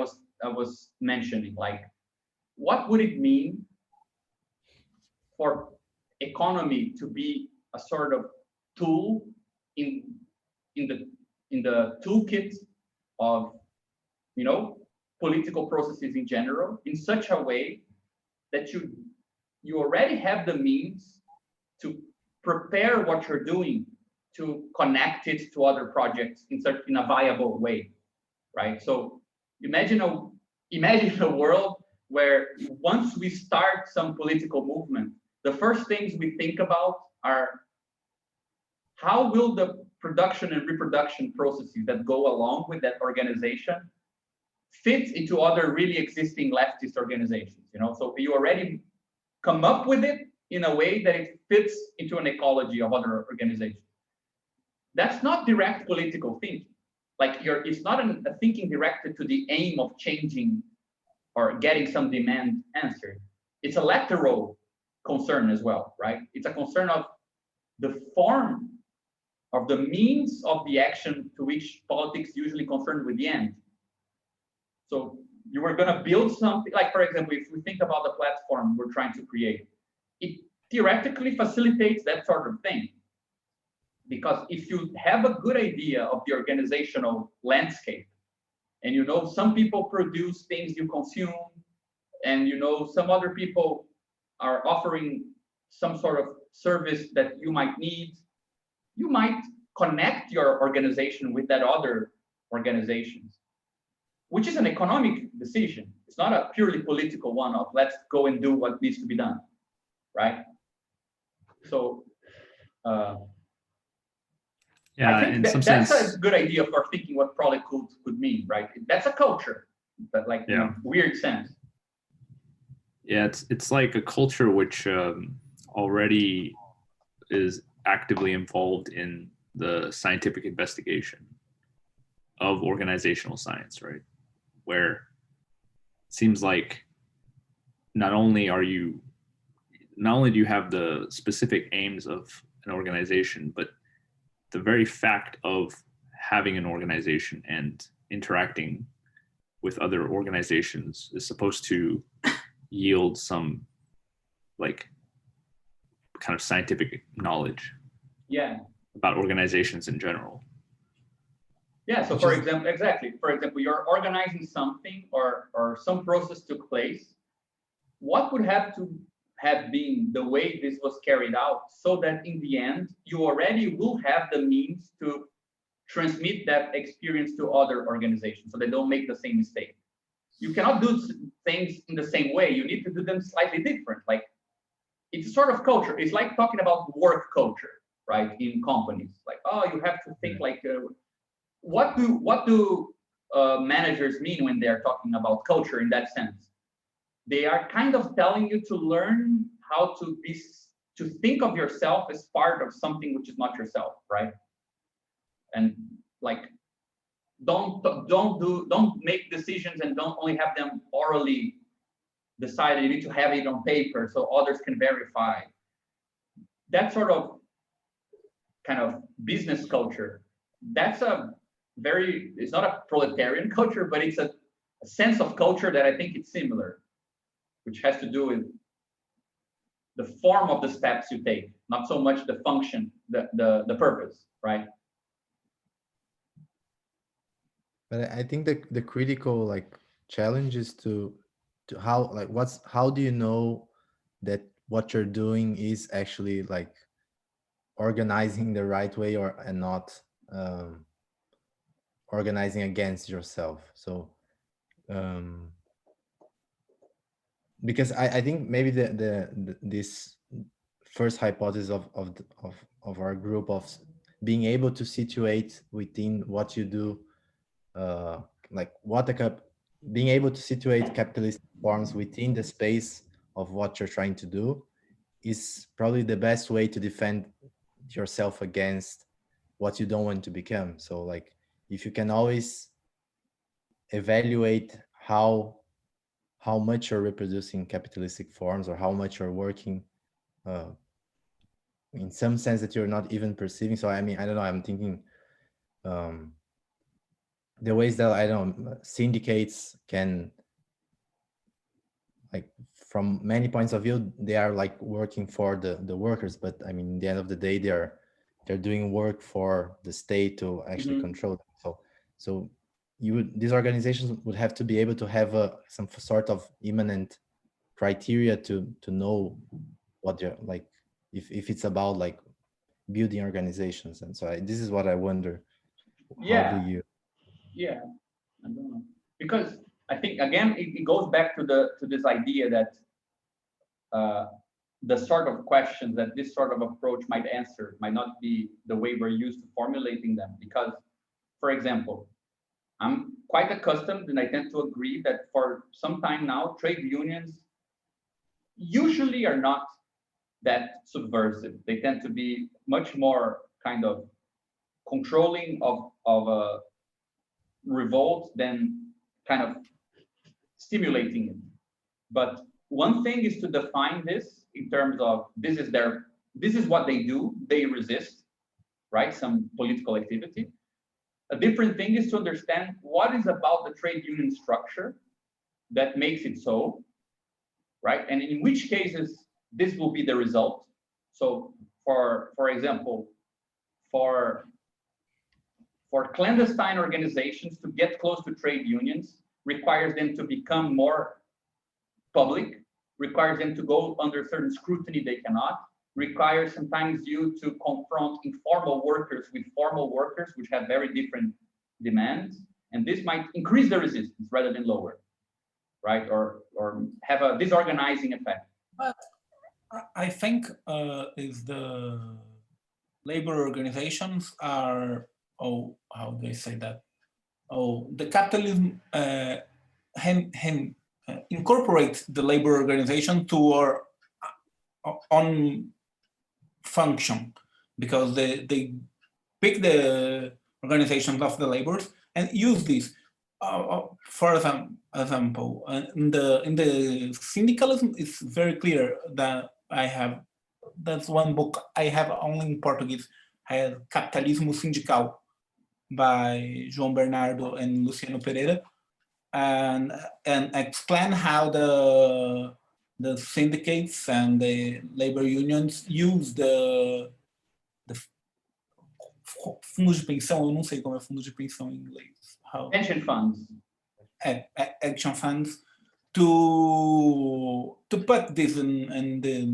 was mentioning. Like, what would it mean for economy to be a sort of tool in the toolkit of political processes in general, in such a way that you already have the means to prepare what you're doing to connect it to other projects in a viable way, right? So imagine a world where once we start some political movement, the first things we think about are how will the production and reproduction processes that go along with that organization fit into other really existing leftist organizations. So you already come up with it, in a way that it fits into an ecology of other organizations. That's not direct political thinking. Like it's not a thinking directed to the aim of changing or getting some demand answered. It's a lateral concern as well, right? It's a concern of the form of the means of the action to which politics usually concerned with the end. So you were going to build something, like, for example, if we think about the platform we're trying to create, it theoretically facilitates that sort of thing. Because if you have a good idea of the organizational landscape, and you know some people produce things you consume, and you know some other people are offering some sort of service that you might need, you might connect your organization with that other organizations, which is an economic decision. It's not a purely political one of let's go and do what needs to be done, right? So yeah, I think in some that's sense, a good idea for thinking what product could mean, right? That's a culture, but like in a weird sense. Yeah, it's like a culture which already is actively involved in the scientific investigation of organizational science, right? Where it seems like not only do you have the specific aims of an organization, but the very fact of having an organization and interacting with other organizations is supposed to yield some like kind of scientific knowledge about organizations in general. Yeah, so for example, you're organizing something or some process took place. What would have to have been the way this was carried out so that in the end, you already will have the means to transmit that experience to other organizations so they don't make the same mistake. You cannot do things in the same way. You need to do them slightly different. Like it's a sort of culture. It's like talking about work culture, right? In companies, like, oh, you have to think like, what do managers mean when they're talking about culture in that sense? They are kind of telling you to learn how to think of yourself as part of something which is not yourself, right? And like, don't make decisions and don't only have them orally decided. You need to have it on paper so others can verify. That sort of kind of business culture, that's it's not a proletarian culture, but it's a sense of culture that I think it's similar, which has to do with the form of the steps you take, not so much the function, the purpose, right? But I think the critical like challenge is to how do you know that what you're doing is actually like organizing the right way and not organizing against yourself. So because I think maybe this first hypothesis of our group of being able to situate within what you do, like being able to situate capitalist forms within the space of what you're trying to do is probably the best way to defend yourself against what you don't want to become. So like if you can always evaluate how much you're reproducing capitalistic forms or how much you're working in some sense that you're not even perceiving. So I mean, I don't know, I'm thinking the ways that I don't know, syndicates can, like from many points of view, they are like working for the workers, but I mean, at the end of the day, they're doing work for the state to actually control them. So these organizations would have to be able to have some sort of immanent criteria to know what they're like, if it's about like building organizations. And so this is what I wonder. How do you? Yeah, I don't know, because I think again it goes back to this idea that the sort of questions that this sort of approach might answer might not be the way we're used to formulating them. Because, for example, I'm quite accustomed, and I tend to agree that for some time now, trade unions usually are not that subversive. They tend to be much more kind of controlling of a revolt than kind of stimulating it. But one thing is to define this in terms of this is what they do, they resist, right? Some political activity. A different thing is to understand what is about the trade union structure that makes it so, right? And in which cases this will be the result. So for example, for clandestine organizations to get close to trade unions requires them to become more public, requires them to go under certain scrutiny they cannot, requires sometimes you to confront informal workers with formal workers, which have very different demands, and this might increase the resistance rather than lower, right? Or have a disorganizing effect. But I think is the labor organizations are, how do I say that? The capitalism incorporates the labor organization to our own function, because they pick the organizations of the laborers and use this. For example, in the syndicalism, it's very clear that that's one book I have only in Portuguese, Capitalismo Sindical by João Bernardo and Luciano Pereira, and explain how the syndicates and the labor unions use the fundos de pensão, eu não sei como é fundos de pensão em inglês. Pension funds. Action funds to put this in the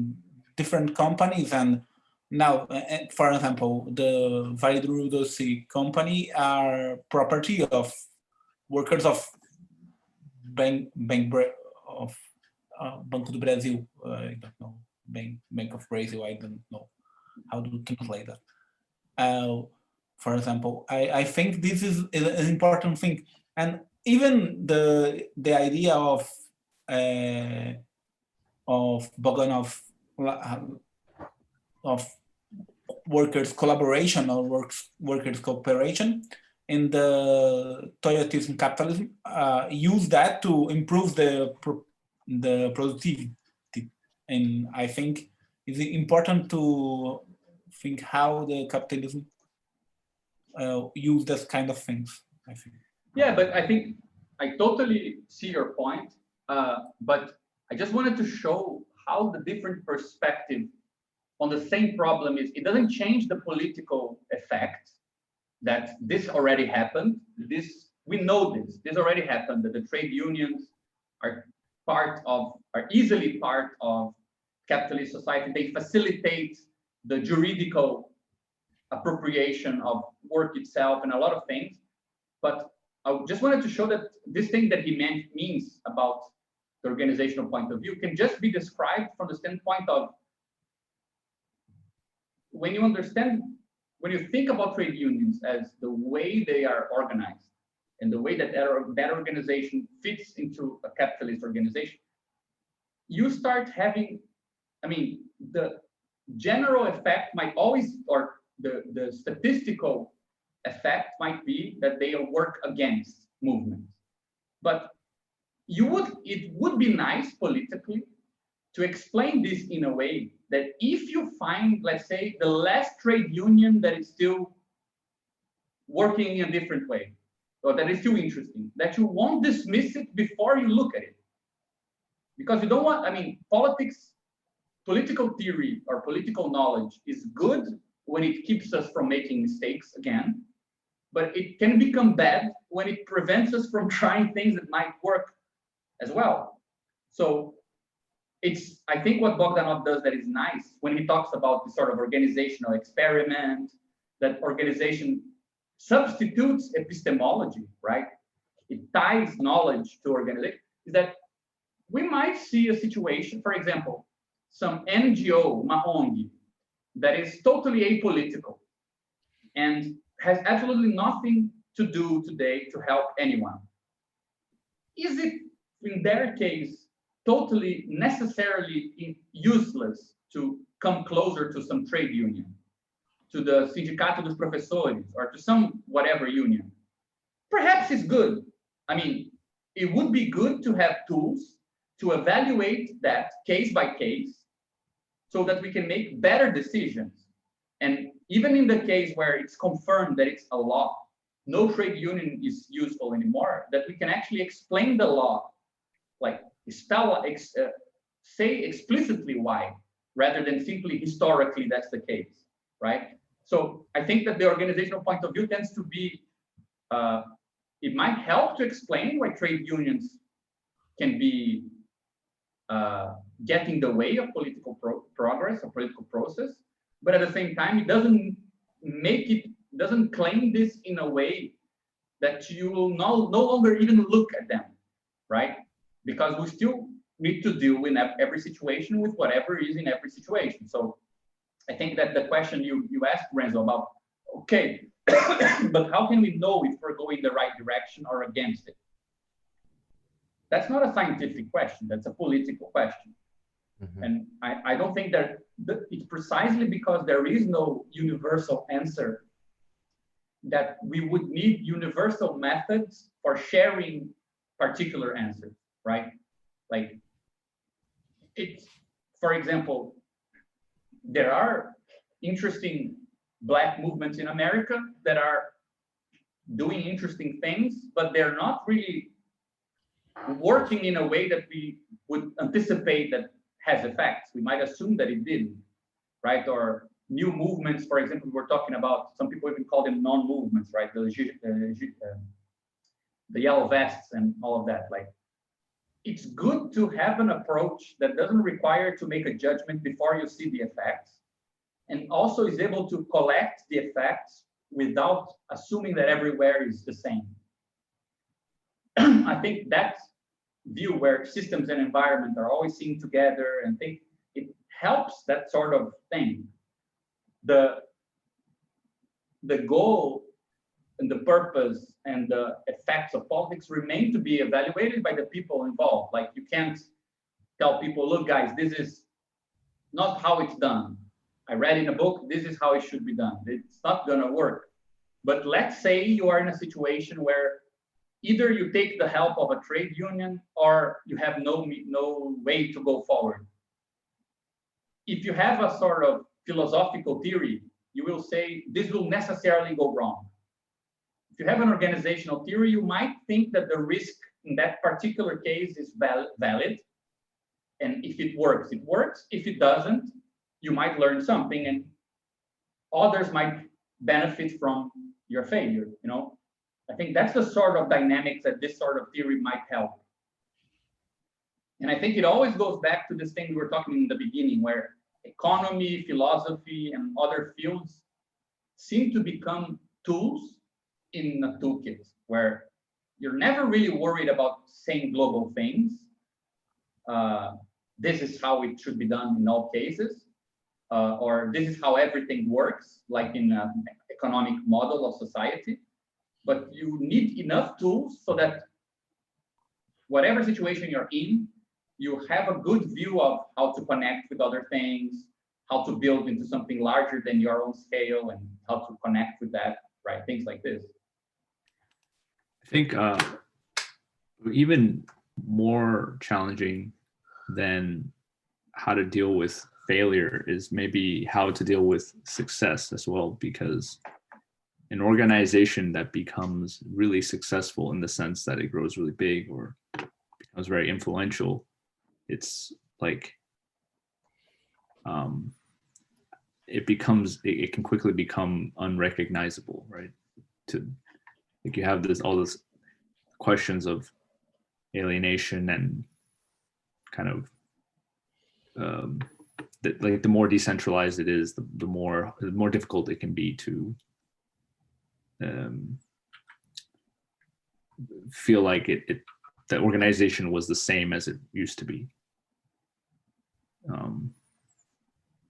different companies. And now, for example, the Vale do Rio Doce company are property of workers of Banco do Brasil. I don't know, Bank of Brazil. I don't know how to translate that. For example, I think this is an important thing, and even the idea of Bogdanov of workers collaboration or workers cooperation in the Toyotism capitalism use that to improve the productivity, and I think it's important to think how the capitalism use this kind of things, I think. Yeah, but I think I totally see your point, but I just wanted to show how the different perspective on the same problem is. It doesn't change the political effect that this already happened. We know this already happened, that the trade unions are easily part of capitalist society. They facilitate the juridical appropriation of work itself and a lot of things. But I just wanted to show that this thing that he means about the organizational point of view can just be described from the standpoint of when you think about trade unions as the way they are organized and the way that that organization fits into a capitalist organization, you start having, the general effect might always, or the statistical effect might be that they work against movements. But it would be nice politically to explain this in a way that if you find, let's say, the last trade union that is still working in a different way, or that is still interesting, that you won't dismiss it before you look at it. Because you don't want, political theory or political knowledge is good when it keeps us from making mistakes again, but it can become bad when it prevents us from trying things that might work as well. So I think what Bogdanov does that is nice when he talks about the sort of organizational experiment, that organization substitutes epistemology, right? It ties knowledge to organization, is that we might see a situation, for example, some NGO, ONG, that is totally apolitical and has absolutely nothing to do today to help anyone. Is it, in their case, totally necessarily useless to come closer to some trade union, to the Sindicato dos Professores, or to some whatever union. Perhaps it's good. I mean, it would be good to have tools to evaluate that case by case so that we can make better decisions. And even in the case where it's confirmed that it's a law, no trade union is useful anymore, that we can actually explain the law, like say explicitly why, rather than simply historically that's the case, right? So I think that the organizational point of view tends to be, it might help to explain why trade unions can be get in the way of political progress or political process, but at the same time, it doesn't claim this in a way that you will no longer even look at them, right? Because we still need to deal in every situation with whatever is in every situation. So I think that the question you asked, Renzo, about, okay, but how can we know if we're going the right direction or against it? That's not a scientific question, that's a political question. Mm-hmm. And I don't think that it's precisely because there is no universal answer that we would need universal methods for sharing particular answers, right? Like, it's, for example, there are interesting Black movements in America that are doing interesting things, but they're not really working in a way that we would anticipate that has effects. We might assume that it didn't, right? Or new movements, for example, we're talking about, some people even call them non-movements, right? The yellow vests and all of that. Like, it's good to have an approach that doesn't require to make a judgment before you see the effects, and also is able to collect the effects without assuming that everywhere is the same. I think that view where systems and environment are always seen together, and think it helps that sort of thing. The goal and the purpose and the effects of politics remain to be evaluated by the people involved. Like, you can't tell people, look, guys, this is not how it's done. I read in a book, this is how it should be done. It's not gonna work. But let's say you are in a situation where either you take the help of a trade union or you have no way to go forward. If you have a sort of philosophical theory, you will say this will necessarily go wrong. If you have an organizational theory, you might think that the risk in that particular case is valid. And if it works, it works. If it doesn't, you might learn something, and others might benefit from your failure, you know? I think that's the sort of dynamics that this sort of theory might help. And I think it always goes back to this thing we were talking in the beginning, where economy, philosophy, and other fields seem to become tools in a toolkit, where you're never really worried about saying global things. This is how it should be done in all cases, or this is how everything works, like in an economic model of society. But you need enough tools so that whatever situation you're in, you have a good view of how to connect with other things, how to build into something larger than your own scale, and how to connect with that, right? Things like this. I think even more challenging than how to deal with failure is maybe how to deal with success as well, because an organization that becomes really successful in the sense that it grows really big or becomes very influential, it's like it can quickly become unrecognizable, right? Like, you have all this questions of alienation and kind of like the more decentralized it is, the more difficult it can be to feel like the organization was the same as it used to be.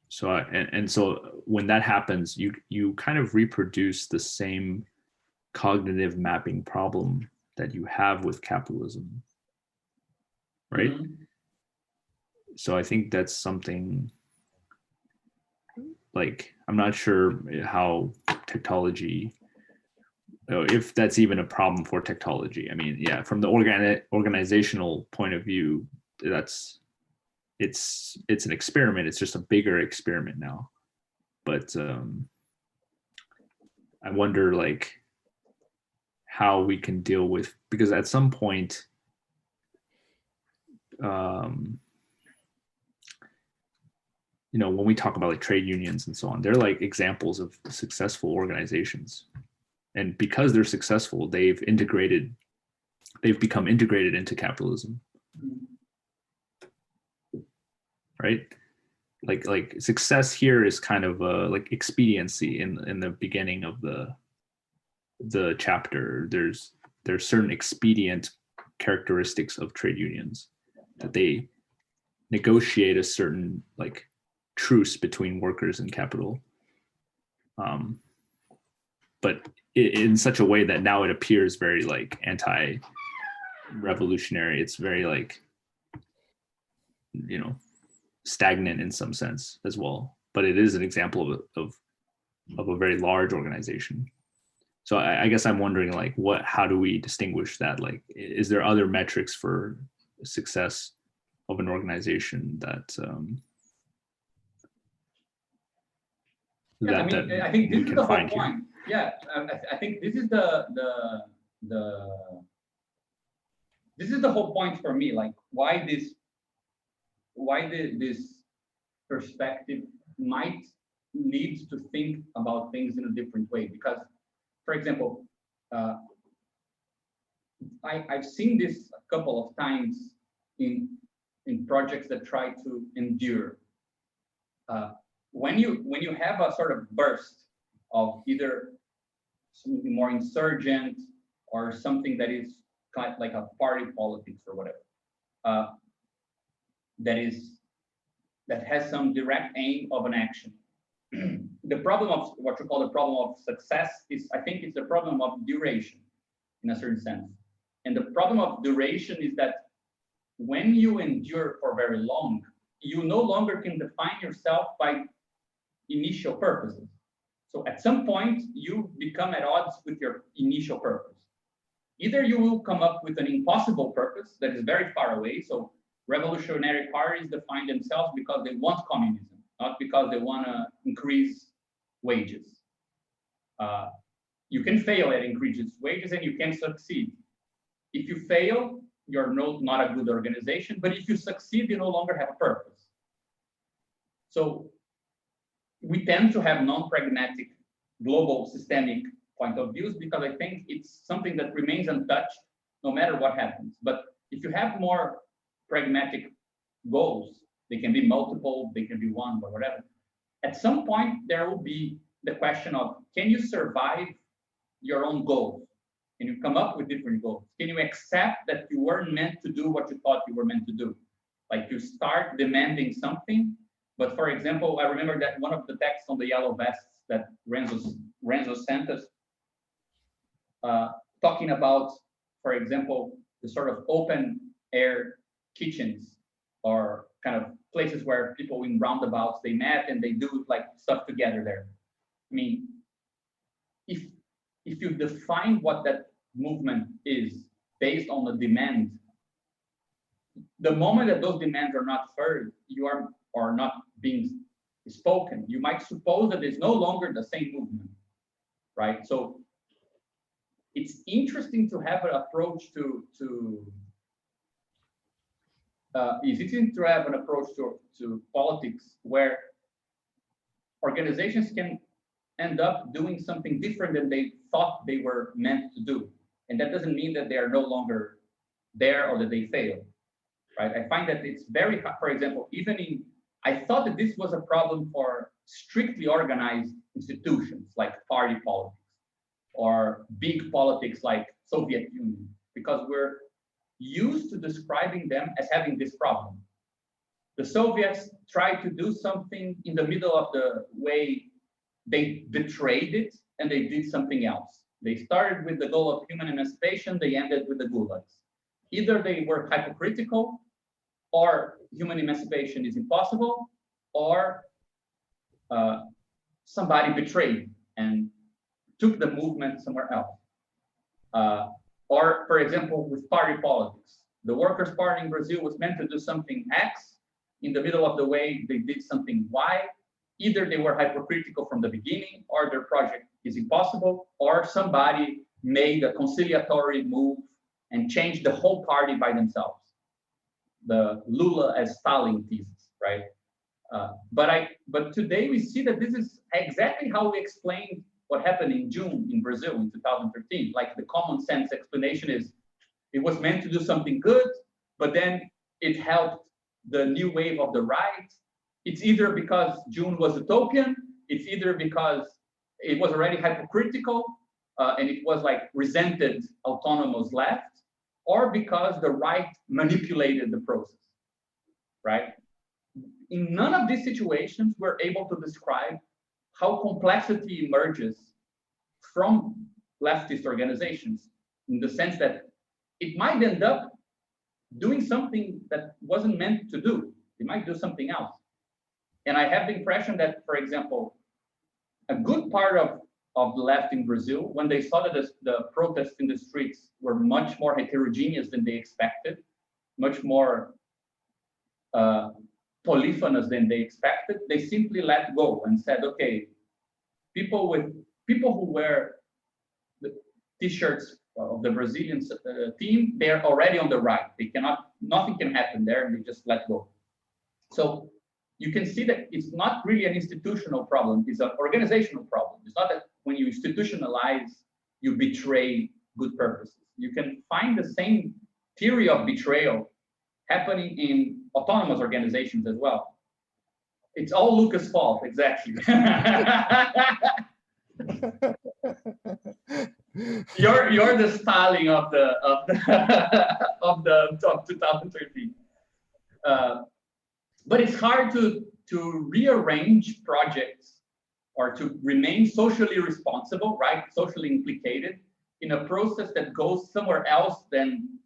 So when that happens, you kind of reproduce the same cognitive mapping problem that you have with capitalism, right? Mm-hmm. So I think that's something like, I'm not sure how Tektology, if that's even a problem for Tektology. I mean, yeah, from the organizational point of view, it's an experiment. It's just a bigger experiment now. But I wonder, like, how we can deal with, because at some point, you know, when we talk about like trade unions and so on, they're like examples of successful organizations. And because they're successful, they've become integrated into capitalism. Right? Like success here is kind of like expediency in the beginning of the chapter. There's certain expedient characteristics of trade unions, that they negotiate a certain like truce between workers and capital, but in such a way that now it appears very like anti-revolutionary. It's very like, you know, stagnant in some sense as well, but it is an example of a very large organization. So I guess I'm wondering, like, how do we distinguish that? Like, is there other metrics for success of an organization that I think this is the whole point. Yeah, I think this is this is the whole point for me. Like, why this perspective might lead to think about things in a different way. Because, for example, I've seen this a couple of times in projects that try to endure. When you have a sort of burst of either something more insurgent or something that is kind of like a party politics or whatever, that has some direct aim of an action. The problem of what you call the problem of success is, I think, it's the problem of duration in a certain sense. And the problem of duration is that when you endure for very long, you no longer can define yourself by initial purposes. So at some point, you become at odds with your initial purpose. Either you will come up with an impossible purpose that is very far away. So revolutionary parties define themselves because they want communism, not because they want to increase wages. You can fail at increasing wages and you can succeed. If you fail, you're not a good organization, but if you succeed, you no longer have a purpose. So we tend to have non-pragmatic, global, systemic point of views because I think it's something that remains untouched no matter what happens. But if you have more pragmatic goals, they can be multiple, they can be one, or whatever. At some point, there will be the question of, can you survive your own goals? Can you come up with different goals? Can you accept that you weren't meant to do what you thought you were meant to do? Like, you start demanding something, but for example, I remember that one of the texts on the yellow vests that Renzo sent us, talking about, for example, the sort of open air kitchens or kind of places where people in roundabouts, they met and they do like stuff together there. I mean, if you define what that movement is based on the demand, the moment that those demands are not heard, or not being spoken, you might suppose that it's no longer the same movement, right? So it's interesting to have an approach to politics where organizations can end up doing something different than they thought they were meant to do. And that doesn't mean that they are no longer there or that they fail, right? I find that it's very hard. For example, I thought that this was a problem for strictly organized institutions like party politics or big politics like Soviet Union, because we're used to describing them as having this problem. The Soviets tried to do something in the middle of the way, they betrayed it and they did something else. They started with the goal of human emancipation, they ended with the gulags. Either they were hypocritical, or human emancipation is impossible, or somebody betrayed and took the movement somewhere else. Or, for example, with party politics. The Workers' Party in Brazil was meant to do something X. In the middle of the way, they did something Y. Either they were hypercritical from the beginning, or their project is impossible, or somebody made a conciliatory move and changed the whole party by themselves. The Lula as Stalin thesis, right? But today we see that this is exactly how we explained what happened in June in Brazil in 2013. Like the common sense explanation is, it was meant to do something good, but then it helped the new wave of the right. It's either because June was utopian, it's either because it was already hypocritical, and it was like resented autonomous left, or because the right manipulated the process, right? In none of these situations, we're able to describe how complexity emerges from leftist organizations, in the sense that it might end up doing something that wasn't meant to do. It might do something else. And I have the impression that, for example, a good part of the left in Brazil, when they saw that the protests in the streets were much more heterogeneous than they expected, much more polyphonous than they expected, they simply let go and said, okay, people who wear the t-shirts of the Brazilian team, they're already on the right. They cannot, nothing can happen there, and they just let go. So you can see that it's not really an institutional problem, it's an organizational problem. It's not that when you institutionalize, you betray good purposes. You can find the same theory of betrayal happening in autonomous organizations as well. It's all Lucas' fault, exactly. You're the Stalin of 2013. But it's hard to rearrange projects or to remain socially responsible, right? Socially implicated in a process that goes somewhere else than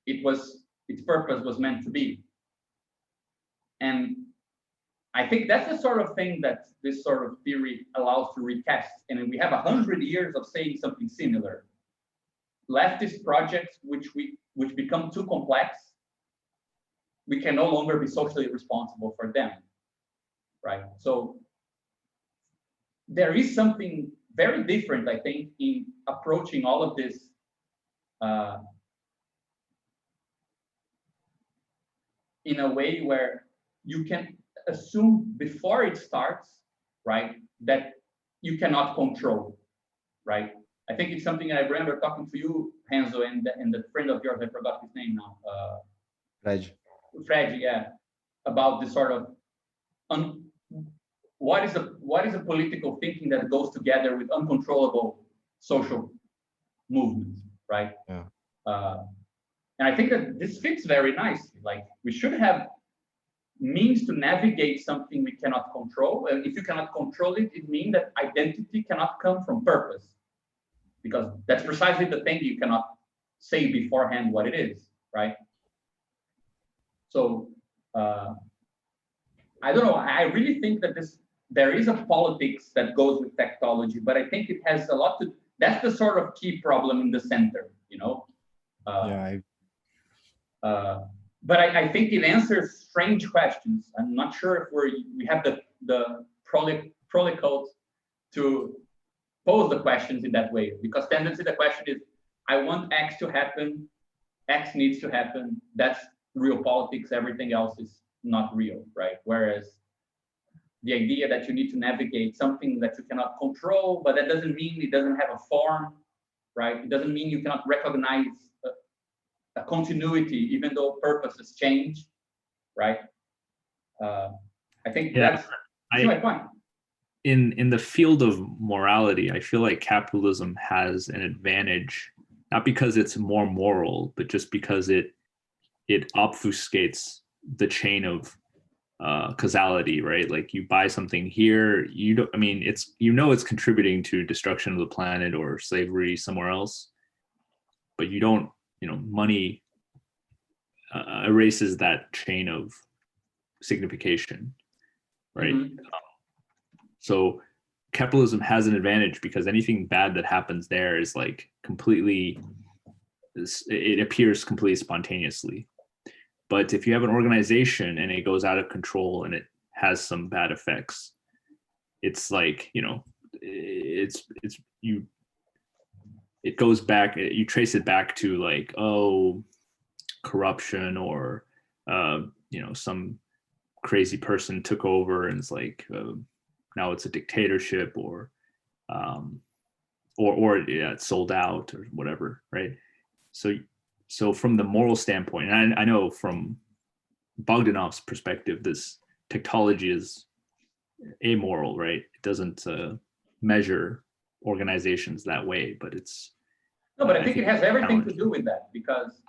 its purpose was meant to be. And I think that's the sort of thing that this sort of theory allows to recast. And we have 100 years of saying something similar. Leftist projects which become too complex, we can no longer be socially responsible for them, right? So there is something very different, I think, in approaching all of this in a way where you can assume before it starts, right, that you cannot control, right? I think it's something I remember talking to you, Renzo, and the friend of yours, I forgot his name now. Fred, yeah, about this sort of what is a political thinking that goes together with uncontrollable social movements, right? Yeah. And I think that this fits very nicely. Like, we should have means to navigate something we cannot control. And if you cannot control it, it means that identity cannot come from purpose, because that's precisely the thing you cannot say beforehand what it is, right? So I don't know. I really think that there is a politics that goes with tektology, but I think it has a lot to. That's the sort of key problem in the center, you know. But I think it answers strange questions. I'm not sure if we have the protocol to pose the questions in that way, because tendency the question is, I want X to happen, X needs to happen. That's real politics. Everything else is not real, right? Whereas the idea that you need to navigate something that you cannot control, but that doesn't mean it doesn't have a form, right? It doesn't mean you cannot recognize a continuity, even though purposes change, right? I think that's my point. In the field of morality, I feel like capitalism has an advantage, not because it's more moral, but just because it obfuscates the chain of causality, right? Like, you buy something here, you don't. I mean, it's it's contributing to destruction of the planet or slavery somewhere else, but you don't. Money erases that chain of signification, right? Mm-hmm. So capitalism has an advantage because anything bad that happens there is like completely, it appears completely spontaneously. But if you have an organization and it goes out of control and it has some bad effects, it's like, you know, it goes back, you trace it back to like, oh, corruption, or you know, some crazy person took over and it's like now it's a dictatorship, or yeah, it's sold out or whatever, right? So from the moral standpoint, and I know from Bogdanov's perspective, this tektology is amoral, right? It doesn't measure organizations that way, but it's no, but I think it has everything to do with that, because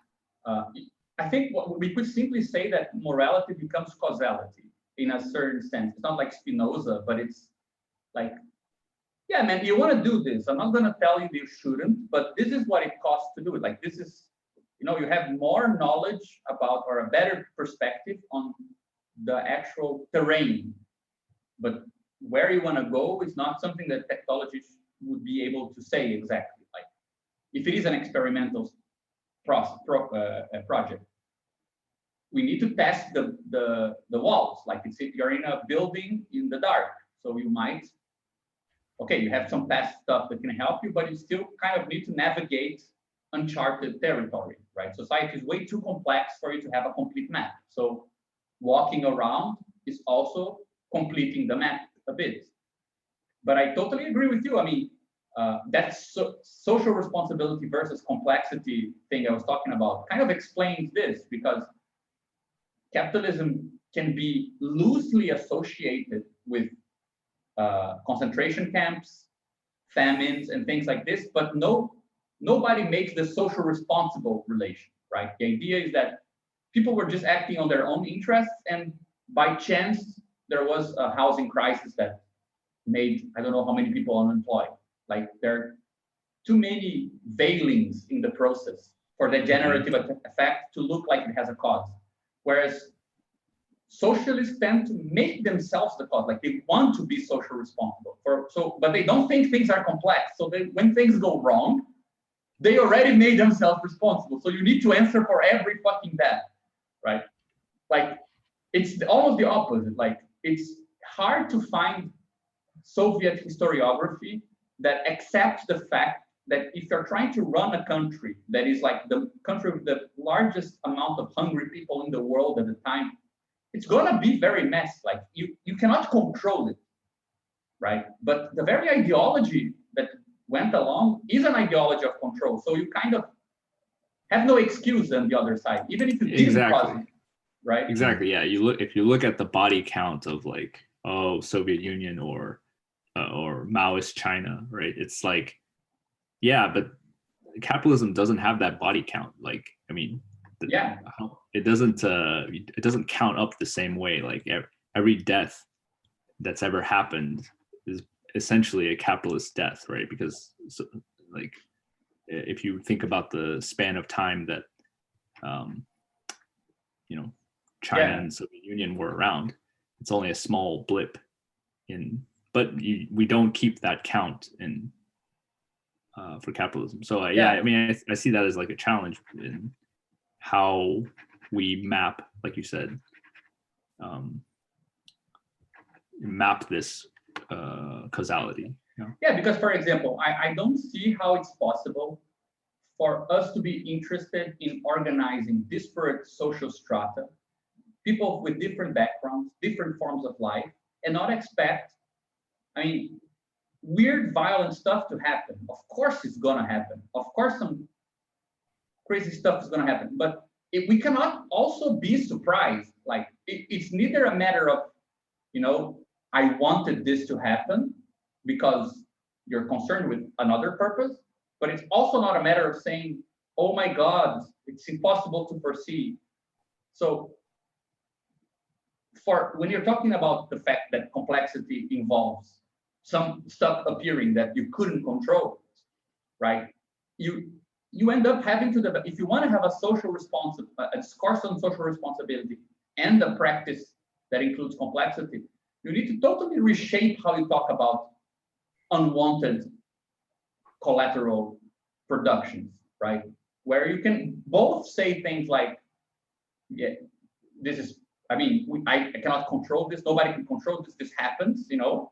I think we could simply say that morality becomes causality in a certain sense. It's not like Spinoza, but it's like, yeah, man, you want to do this. I'm not going to tell you shouldn't, but this is what it costs to do it. Like, this is, you know, you have more knowledge about, or a better perspective on the actual terrain, but where you want to go is not something that Tektology would be able to say exactly. Like, if it is an experimental project, we need to test the walls. Like, it's if you're in a building in the dark, so you might, okay, you have some past stuff that can help you, but you still kind of need to navigate uncharted territory, right? Society is way too complex for you to have a complete map. So walking around is also completing the map a bit. But I totally agree with you. I mean, that social responsibility versus complexity thing I was talking about kind of explains this, because capitalism can be loosely associated with concentration camps, famines, and things like this, but nobody makes the social responsible relation, right? The idea is that people were just acting on their own interests, and by chance, there was a housing crisis that made, I don't know how many people unemployed. Like, there are too many veilings in the process for the generative effect to look like it has a cause. Whereas socialists tend to make themselves the cause, like they want to be social responsible. But they don't think things are complex. So when things go wrong, they already made themselves responsible. So you need to answer for every fucking bad, right? Like, it's almost the opposite. Like, it's hard to find Soviet historiography that accepts the fact that if you're trying to run a country that is like the country with the largest amount of hungry people in the world at the time, it's gonna be very messy. Like, you cannot control it, right? But the very ideology that went along is an ideology of control. So you kind of have no excuse on the other side, even if you didn't cause it, right? Exactly. Yeah. If you look at the body count of like, oh, Soviet Union or Maoist China, right? It's like, yeah, but capitalism doesn't have that body count. Like, I mean, it doesn't count up the same way. Like, every death that's ever happened is essentially a capitalist death, right? Because like, if you think about the span of time that you know, China and Soviet Union were around, it's only a small blip but we don't keep that count in for capitalism. So I mean, I see that as like a challenge in how we map, like you said, map this causality. You know? Yeah, because for example, I don't see how it's possible for us to be interested in organizing disparate social strata, people with different backgrounds, different forms of life, and not expect, I mean, weird, violent stuff to happen. Of course it's gonna happen. Of course some crazy stuff is gonna happen. But we cannot also be surprised. Like, it's neither a matter of, you know, I wanted this to happen because you're concerned with another purpose, but it's also not a matter of saying, oh my God, it's impossible to foresee. So when you're talking about the fact that complexity involves some stuff appearing that you couldn't control, right? You end up having to, if you want to have a discourse on social responsibility and a practice that includes complexity, you need to totally reshape how you talk about unwanted collateral productions, right? Where you can both say things like, yeah, this is, I mean, I cannot control this. Nobody can control this. This happens, you know,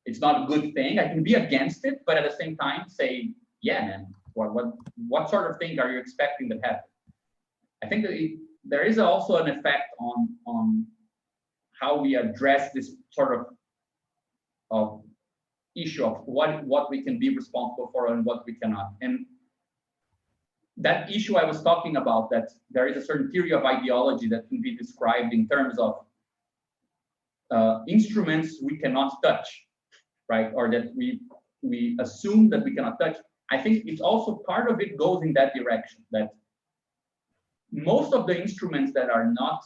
it's not a good thing. I can be against it, but at the same time say, yeah, man, what sort of thing are you expecting to happen? I think that there is also an effect on how we address this sort of issue of what we can be responsible for and what we cannot. And that issue I was talking about, that there is a certain theory of ideology that can be described in terms of instruments we cannot touch, right? Or that we assume that we cannot touch. I think it's also part of it goes in that direction, that most of the instruments that are not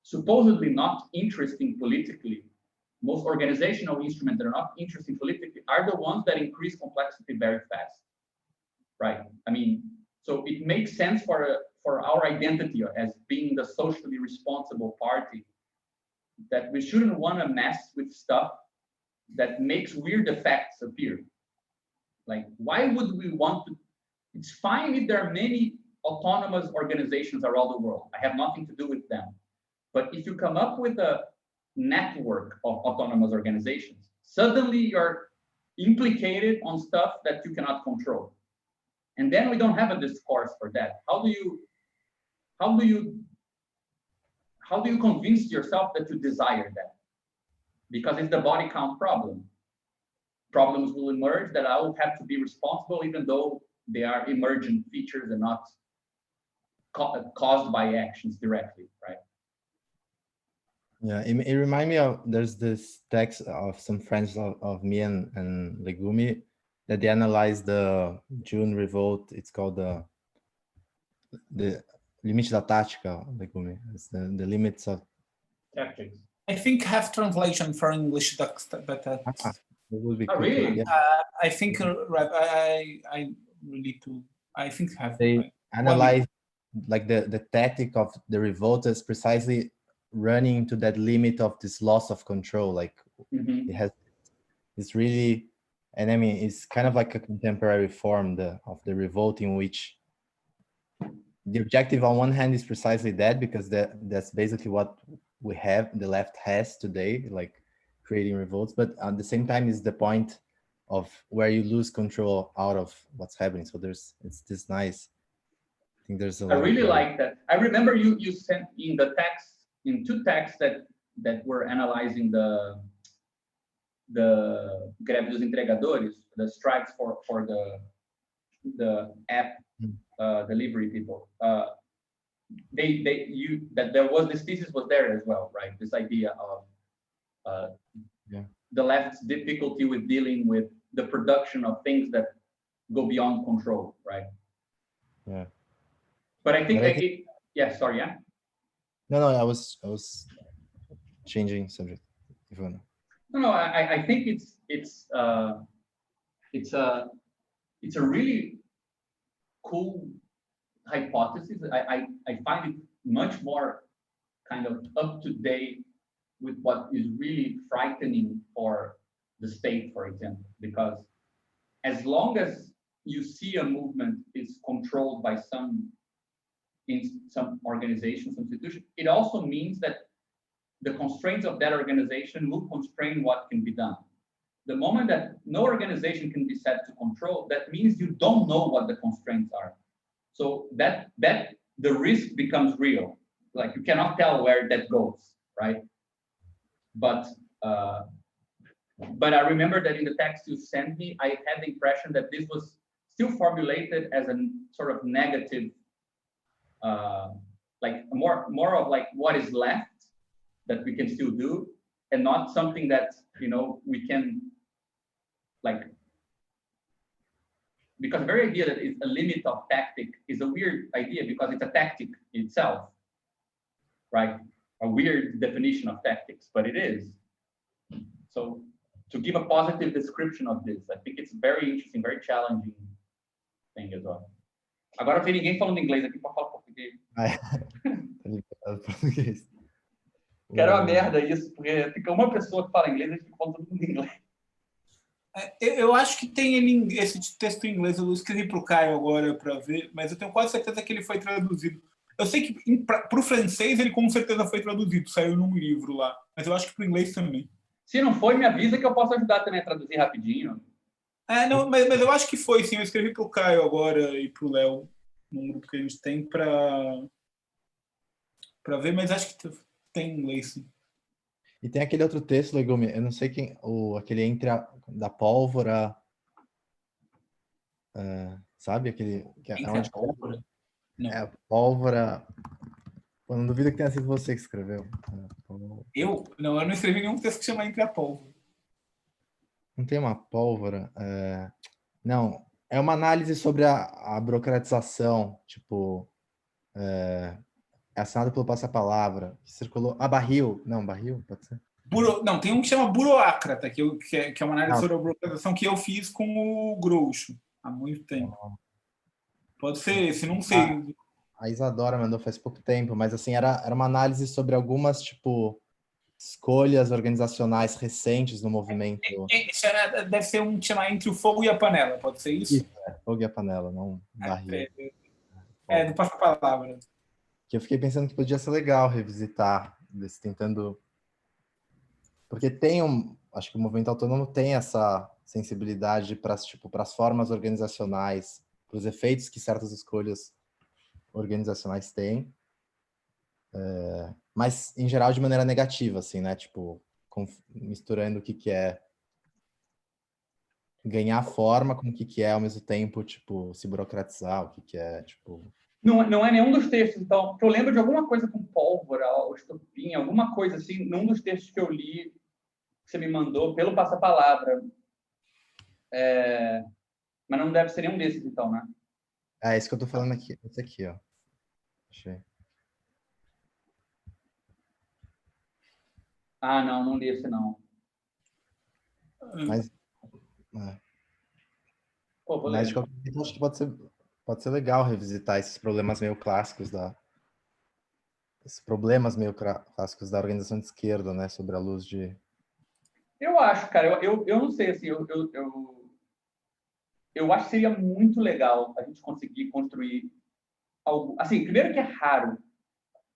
supposedly not interesting politically, most organizational instruments that are not interesting politically are the ones that increase complexity very fast, right? I mean, so it makes sense for our identity as being the socially responsible party that we shouldn't want to mess with stuff that makes weird effects appear. Like, why would we want to? It's fine if there are many autonomous organizations around the world. I have nothing to do with them. But if you come up with a network of autonomous organizations, suddenly you're implicated on stuff that you cannot control. And then we don't have a discourse for that. How do you convince yourself that you desire that? Because it's the body count problem. Problems will emerge that I will have to be responsible, even though they are emergent features and not caused by actions directly, right? Yeah, it reminds me of, there's this text of some friends of me and Legumi that they analyzed the June revolt. It's called the Limite da Tática, Legumi. It's the limits of tactics. I think have translation for English text, but it would be really? Yeah. I think I really do. I think have They analyze like the tactic of the revolters precisely running into that limit of this loss of control. Like it's really, and I mean, it's kind of like a contemporary form of the revolt, in which the objective on one hand is precisely that, because that's basically what we have, the left has today, like creating revolts, but at the same time is the point of where you lose control out of what's happening. So it's this nice, I think there's a lot. I really like that. I remember you sent in the text, in two texts that were analyzing the greve dos entregadores, the strikes for the app delivery people. That there was this thesis was there as well, right? This idea of the left's difficulty with dealing with the production of things that go beyond control, right? Yeah. But I think, sorry, yeah. No, I was changing subject. If you want. No, I think it's a really cool hypothesis. I find it much more kind of up to date with what is really frightening for the state, for example, because as long as you see a movement is controlled by some organization, some institution, it also means that the constraints of that organization will constrain what can be done. The moment that no organization can be set to control, that means you don't know what the constraints are. So that the risk becomes real. Like, you cannot tell where that goes, right? But I remember that in the text you sent me, I had the impression that this was still formulated as a sort of negative, like more of like what is left that we can still do, and not something that, you know, we can, like, because the very idea that it's a limit of tactic is a weird idea, because it's a tactic itself, right? A weird definition of tactics, but it is. So to give a positive description of this, I think it's very interesting, very challenging thing as well. Agora tem ninguém falando inglês aqui para falar português. Português. Que era uma merda isso, porque fica uma pessoa que fala inglês e fica falando tudo em inglês. Eu acho que tem esse texto em inglês. Eu escrevi para o Caio agora para ver, mas eu tenho quase certeza que ele foi traduzido. Eu sei que para o francês ele com certeza foi traduzido, saiu num livro lá, mas eu acho que para o inglês também. Se não foi, me avisa que eu posso ajudar também a traduzir rapidinho. Não, mas eu acho que foi, sim. Eu escrevi para o Caio agora e para o Léo, num grupo que a gente tem para ver, mas acho que tem em inglês, sim. E tem aquele outro texto, Legume, eu não sei quem, aquele da pólvora, sabe? Aquele que é onde pólvora? Não. Pólvora. Eu não duvido que tenha sido você que escreveu. Eu não escrevi nenhum texto que chama Entre a Pólvora. Não tem uma pólvora? Não, é uma análise sobre a burocratização, tipo, é assinado pelo Passa-Palavra, que circulou. Barril. Não, barril, pode ser. Não, tem um que chama Buroácrata, que é uma análise sobre a burocratização que eu fiz com o Groucho há muito tempo. Pode ser esse, não sei. A Isadora mandou faz pouco tempo, mas assim, era uma análise sobre algumas, tipo, escolhas organizacionais recentes no movimento. Deve ser um que chama Entre o Fogo e a Panela, pode ser isso? Isso, Fogo e a Panela, não barril. Do Passa-Palavra. Que eu fiquei pensando que podia ser legal revisitar, tentando... Porque acho que o movimento autônomo tem essa sensibilidade para as formas organizacionais, para os efeitos que certas escolhas organizacionais têm, mas em geral de maneira negativa, assim, né? Tipo, misturando o que é ganhar forma com o que é ao mesmo tempo, tipo, se burocratizar, o que é, tipo... Não é nenhum dos textos, então, porque eu lembro de alguma coisa com pólvora, ou estopim, alguma coisa assim, num dos textos que eu li, que você me mandou, pelo Passa-Palavra. Mas não deve ser nenhum desses, então, né? Esse que eu tô falando aqui, esse aqui, ó. Achei. Não li esse, não. Mas de qualquer jeito, acho que pode ser legal revisitar esses problemas meio clássicos clássicos da organização de esquerda, né, sobre a luz de... Eu acho, cara, eu não sei, assim, eu acho que seria muito legal a gente conseguir construir algo... Assim, primeiro que é raro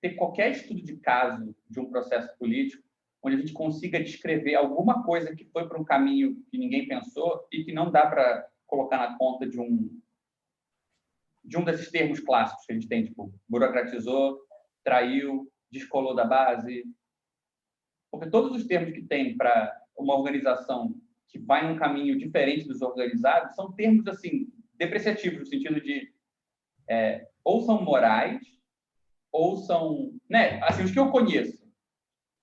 ter qualquer estudo de caso de um processo político onde a gente consiga descrever alguma coisa que foi para um caminho que ninguém pensou e que não dá para colocar na conta de um desses termos clássicos que a gente tem, tipo, burocratizou, traiu, descolou da base. Porque todos os termos que tem para uma organização que vai num caminho diferente dos organizados são termos, assim, depreciativos, no sentido de ou são morais, ou são... Né? Assim, os que eu conheço.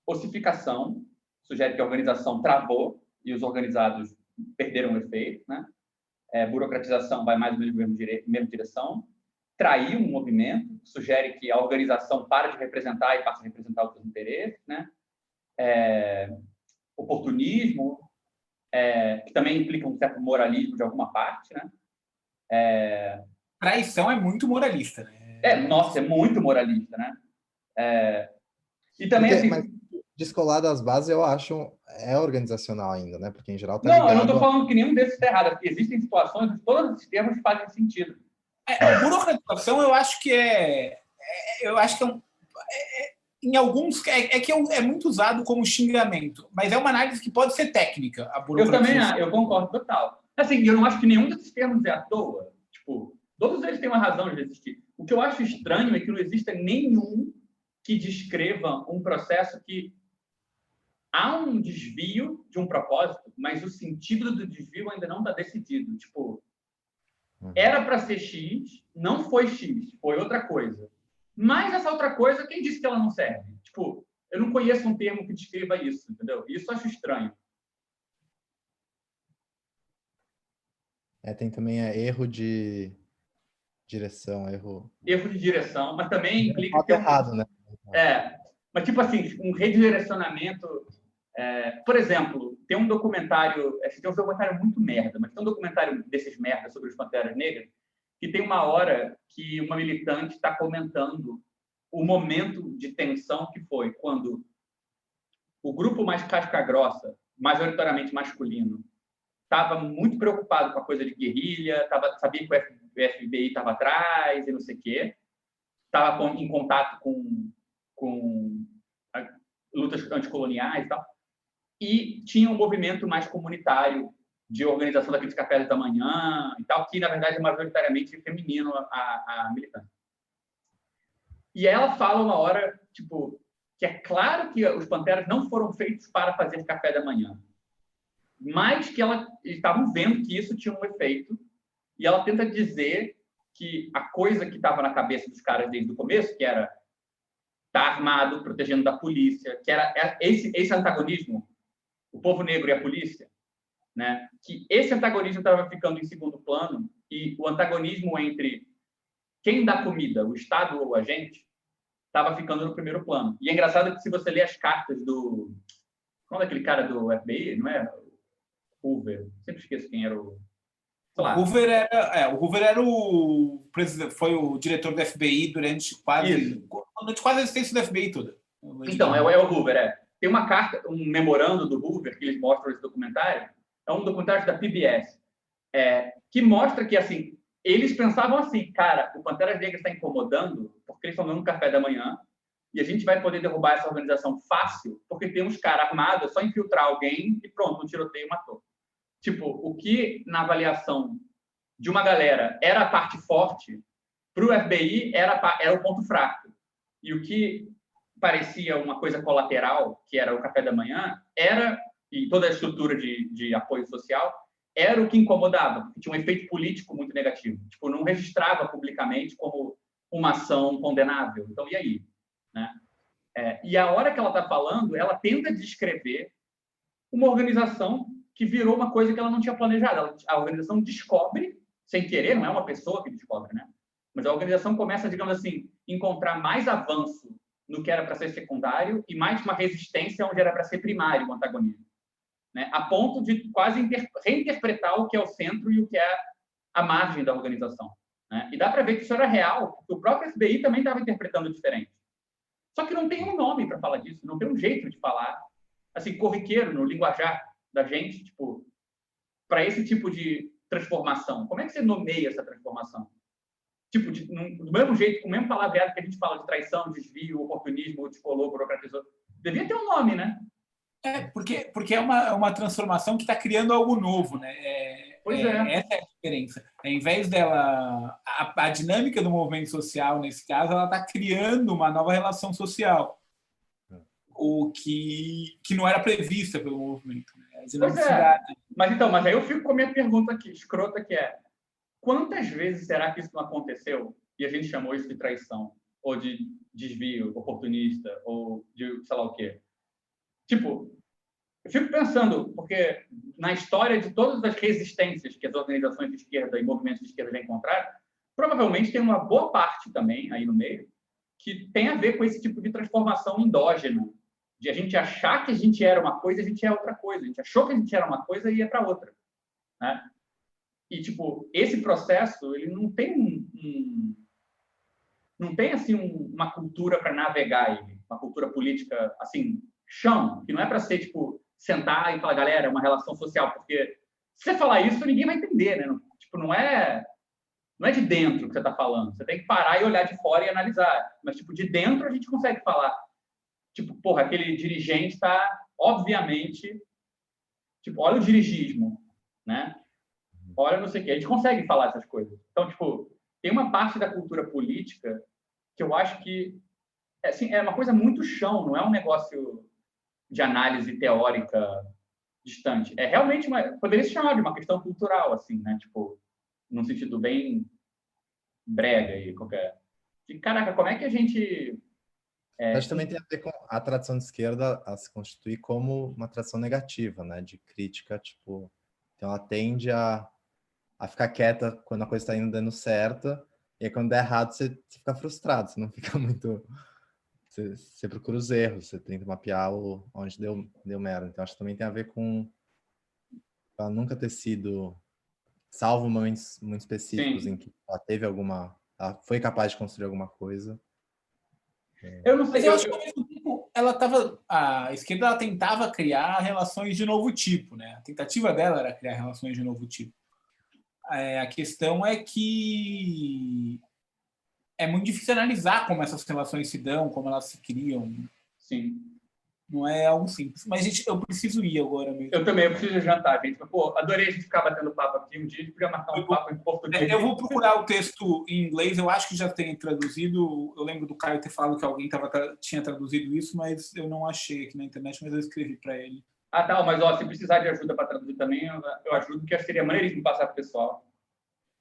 Ossificação, sugere que a organização travou e os organizados perderam o efeito, né? Burocratização vai mais ou menos na mesma direção. Trair um movimento, sugere que a organização para de representar e passa a representar os seus interesses, né? Oportunismo, que também implica um certo moralismo de alguma parte, né? Traição é muito moralista, né? Nossa, é muito moralista, né? E também, assim... Mas descolar das bases, eu acho, é organizacional ainda, né? Porque, em geral, tá Não, ligado... eu não estou falando que nenhum desses está errado, porque existem situações onde todos esses termos fazem sentido. Burocratização, eu acho que em alguns é muito usado como xingamento, mas é uma análise que pode ser técnica. A burocratização. Eu concordo total. Assim, eu não acho que nenhum desses termos é à toa. Tipo, todos eles têm uma razão de existir. O que eu acho estranho é que não exista nenhum que descreva um processo que há um desvio de um propósito, mas o sentido do desvio ainda não está decidido. Tipo, era para ser X, não foi X, foi outra coisa. Mas essa outra coisa, quem disse que ela não serve? Tipo, eu não conheço um termo que descreva isso, entendeu? Isso eu acho estranho. Tem também erro de direção, erro de direção, mas também implica que errado, né? Mas tipo assim, um redirecionamento. Por exemplo, tem um documentário, tem um documentário muito merda, mas tem um documentário desses merda sobre os Panteras Negras que tem uma hora que uma militante está comentando o momento de tensão que foi quando o grupo mais casca grossa, majoritariamente masculino, estava muito preocupado com a coisa de guerrilha, sabia que o FBI estava atrás e não sei o quê, estava em contato com lutas anticoloniais e tal, e tinha um movimento mais comunitário de organização daqueles cafés da manhã e tal, que, na verdade, é majoritariamente feminino a militância. E ela fala uma hora, tipo, que é claro que os Panteras não foram feitos para fazer café da manhã, mas que eles estavam vendo que isso tinha um efeito, e ela tenta dizer que a coisa que estava na cabeça dos caras desde o começo, que era estar armado, protegendo da polícia, que era esse antagonismo, o povo negro e a polícia, né? Que esse antagonismo estava ficando em segundo plano, e o antagonismo entre quem dá comida, o Estado ou a gente, estava ficando no primeiro plano. E é engraçado que, se você ler as cartas do... Qual é aquele cara do FBI? Não é? Hoover. Sempre esqueço quem era o... O Hoover era o presidente, foi o diretor do FBI durante quase a existência do FBI toda. Então, é o Hoover, Tem uma carta, um memorando do Hoover, que eles mostram esse documentário, é um documentário da PBS, que mostra que, assim, eles pensavam assim, cara, o Panteras Negras está incomodando porque eles estão dando café da manhã e a gente vai poder derrubar essa organização fácil porque tem uns caras armados, é só infiltrar alguém e pronto, um tiroteio matou. Tipo, o que, na avaliação de uma galera, era a parte forte, para o FBI era o ponto fraco. E o que parecia uma coisa colateral, que era o café da manhã, e toda a estrutura de apoio social, era o que incomodava, porque tinha um efeito político muito negativo. Tipo, não registrava publicamente como uma ação condenável. Então, e aí? Né? E a hora que ela está falando, ela tenta descrever uma organização que virou uma coisa que ela não tinha planejado. A organização descobre, sem querer, não é uma pessoa que descobre, né? Mas a organização começa, digamos assim, encontrar mais avanço no que era para ser secundário e mais uma resistência onde era para ser primário o antagonismo. Né? A ponto de quase reinterpretar o que é o centro e o que é a margem da organização. Né? E dá para ver que isso era real, porque o próprio FBI também estava interpretando diferente. Só que não tem um nome para falar disso, não tem um jeito de falar, assim, corriqueiro, no linguajar da gente, tipo, para esse tipo de transformação. Como é que você nomeia essa transformação? Tipo, do mesmo jeito, com o mesmo palavreado que a gente fala de traição, desvio, oportunismo, descolou, burocratizou. Devia ter um nome, né? Porque é uma transformação que está criando algo novo, né? Essa é a diferença. Ao invés dela... A dinâmica do movimento social, nesse caso, ela está criando uma nova relação social. O que não era prevista pelo movimento. Né? Mas aí eu fico com a minha pergunta aqui, escrota, que é: quantas vezes será que isso não aconteceu e a gente chamou isso de traição? Ou de desvio oportunista? Ou de sei lá o quê? Tipo, eu fico pensando, porque na história de todas as resistências que as organizações de esquerda e movimentos de esquerda já encontraram, provavelmente tem uma boa parte também, aí no meio, que tem a ver com esse tipo de transformação endógena, de a gente achar que a gente era uma coisa e a gente é outra coisa. A gente achou que a gente era uma coisa e ia para outra. Né? E, tipo, esse processo, ele não tem não tem, assim, uma cultura para navegar ele, uma cultura política, assim, chão, que não é para ser, tipo, sentar e falar, galera, é uma relação social, porque se você falar isso, ninguém vai entender, né? Tipo, não é de dentro que você está falando. Você tem que parar e olhar de fora e analisar. Mas, tipo, de dentro a gente consegue falar. Tipo, porra, aquele dirigente está, obviamente... Tipo, olha o dirigismo, né? Olha não sei o quê. A gente consegue falar essas coisas. Então, tipo, tem uma parte da cultura política que eu acho que assim, é uma coisa muito chão, não é um negócio de análise teórica distante. É realmente poderia se chamar de uma questão cultural, assim, né? Tipo, num sentido bem brega e qualquer... E, caraca, como é que a gente... Acho que também tem a ver com a tradição de esquerda a se constituir como uma tradição negativa, né? De crítica, tipo... Então ela tende a ficar quieta quando a coisa está indo dando certo, e aí quando der errado você fica frustrado, você não fica muito... Você procura os erros, você tenta mapear onde deu merda. Então acho que também tem a ver com ela nunca ter sido, salvo momentos muito específicos em que ela teve ela foi capaz de construir alguma coisa. Eu não sei. Mas eu acho que ao mesmo tempo a esquerda ela tentava criar relações de novo tipo, né? A tentativa dela era criar relações de novo tipo. A questão é que é muito difícil analisar como essas relações se dão, como elas se criam. Sim. Não é algo simples. Mas, gente, eu preciso ir agora mesmo. Eu também, eu preciso jantar, gente. Pô, adorei a gente ficar batendo papo aqui. Um dia a gente podia marcar um papo em português. Eu vou procurar o texto em inglês. Eu acho que já tem traduzido. Eu lembro do Caio ter falado que alguém tinha traduzido isso, mas eu não achei aqui na internet, mas eu escrevi para ele. Ah, tá. Mas, ó, se precisar de ajuda para traduzir também, eu ajudo, porque seria maneiríssimo passar para o pessoal.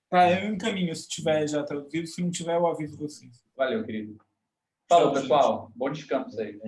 Tá, eu encaminho se tiver já traduzido. Se não tiver, eu aviso vocês. Valeu, querido. Falou, Tchau, pessoal. Bom descanso aí.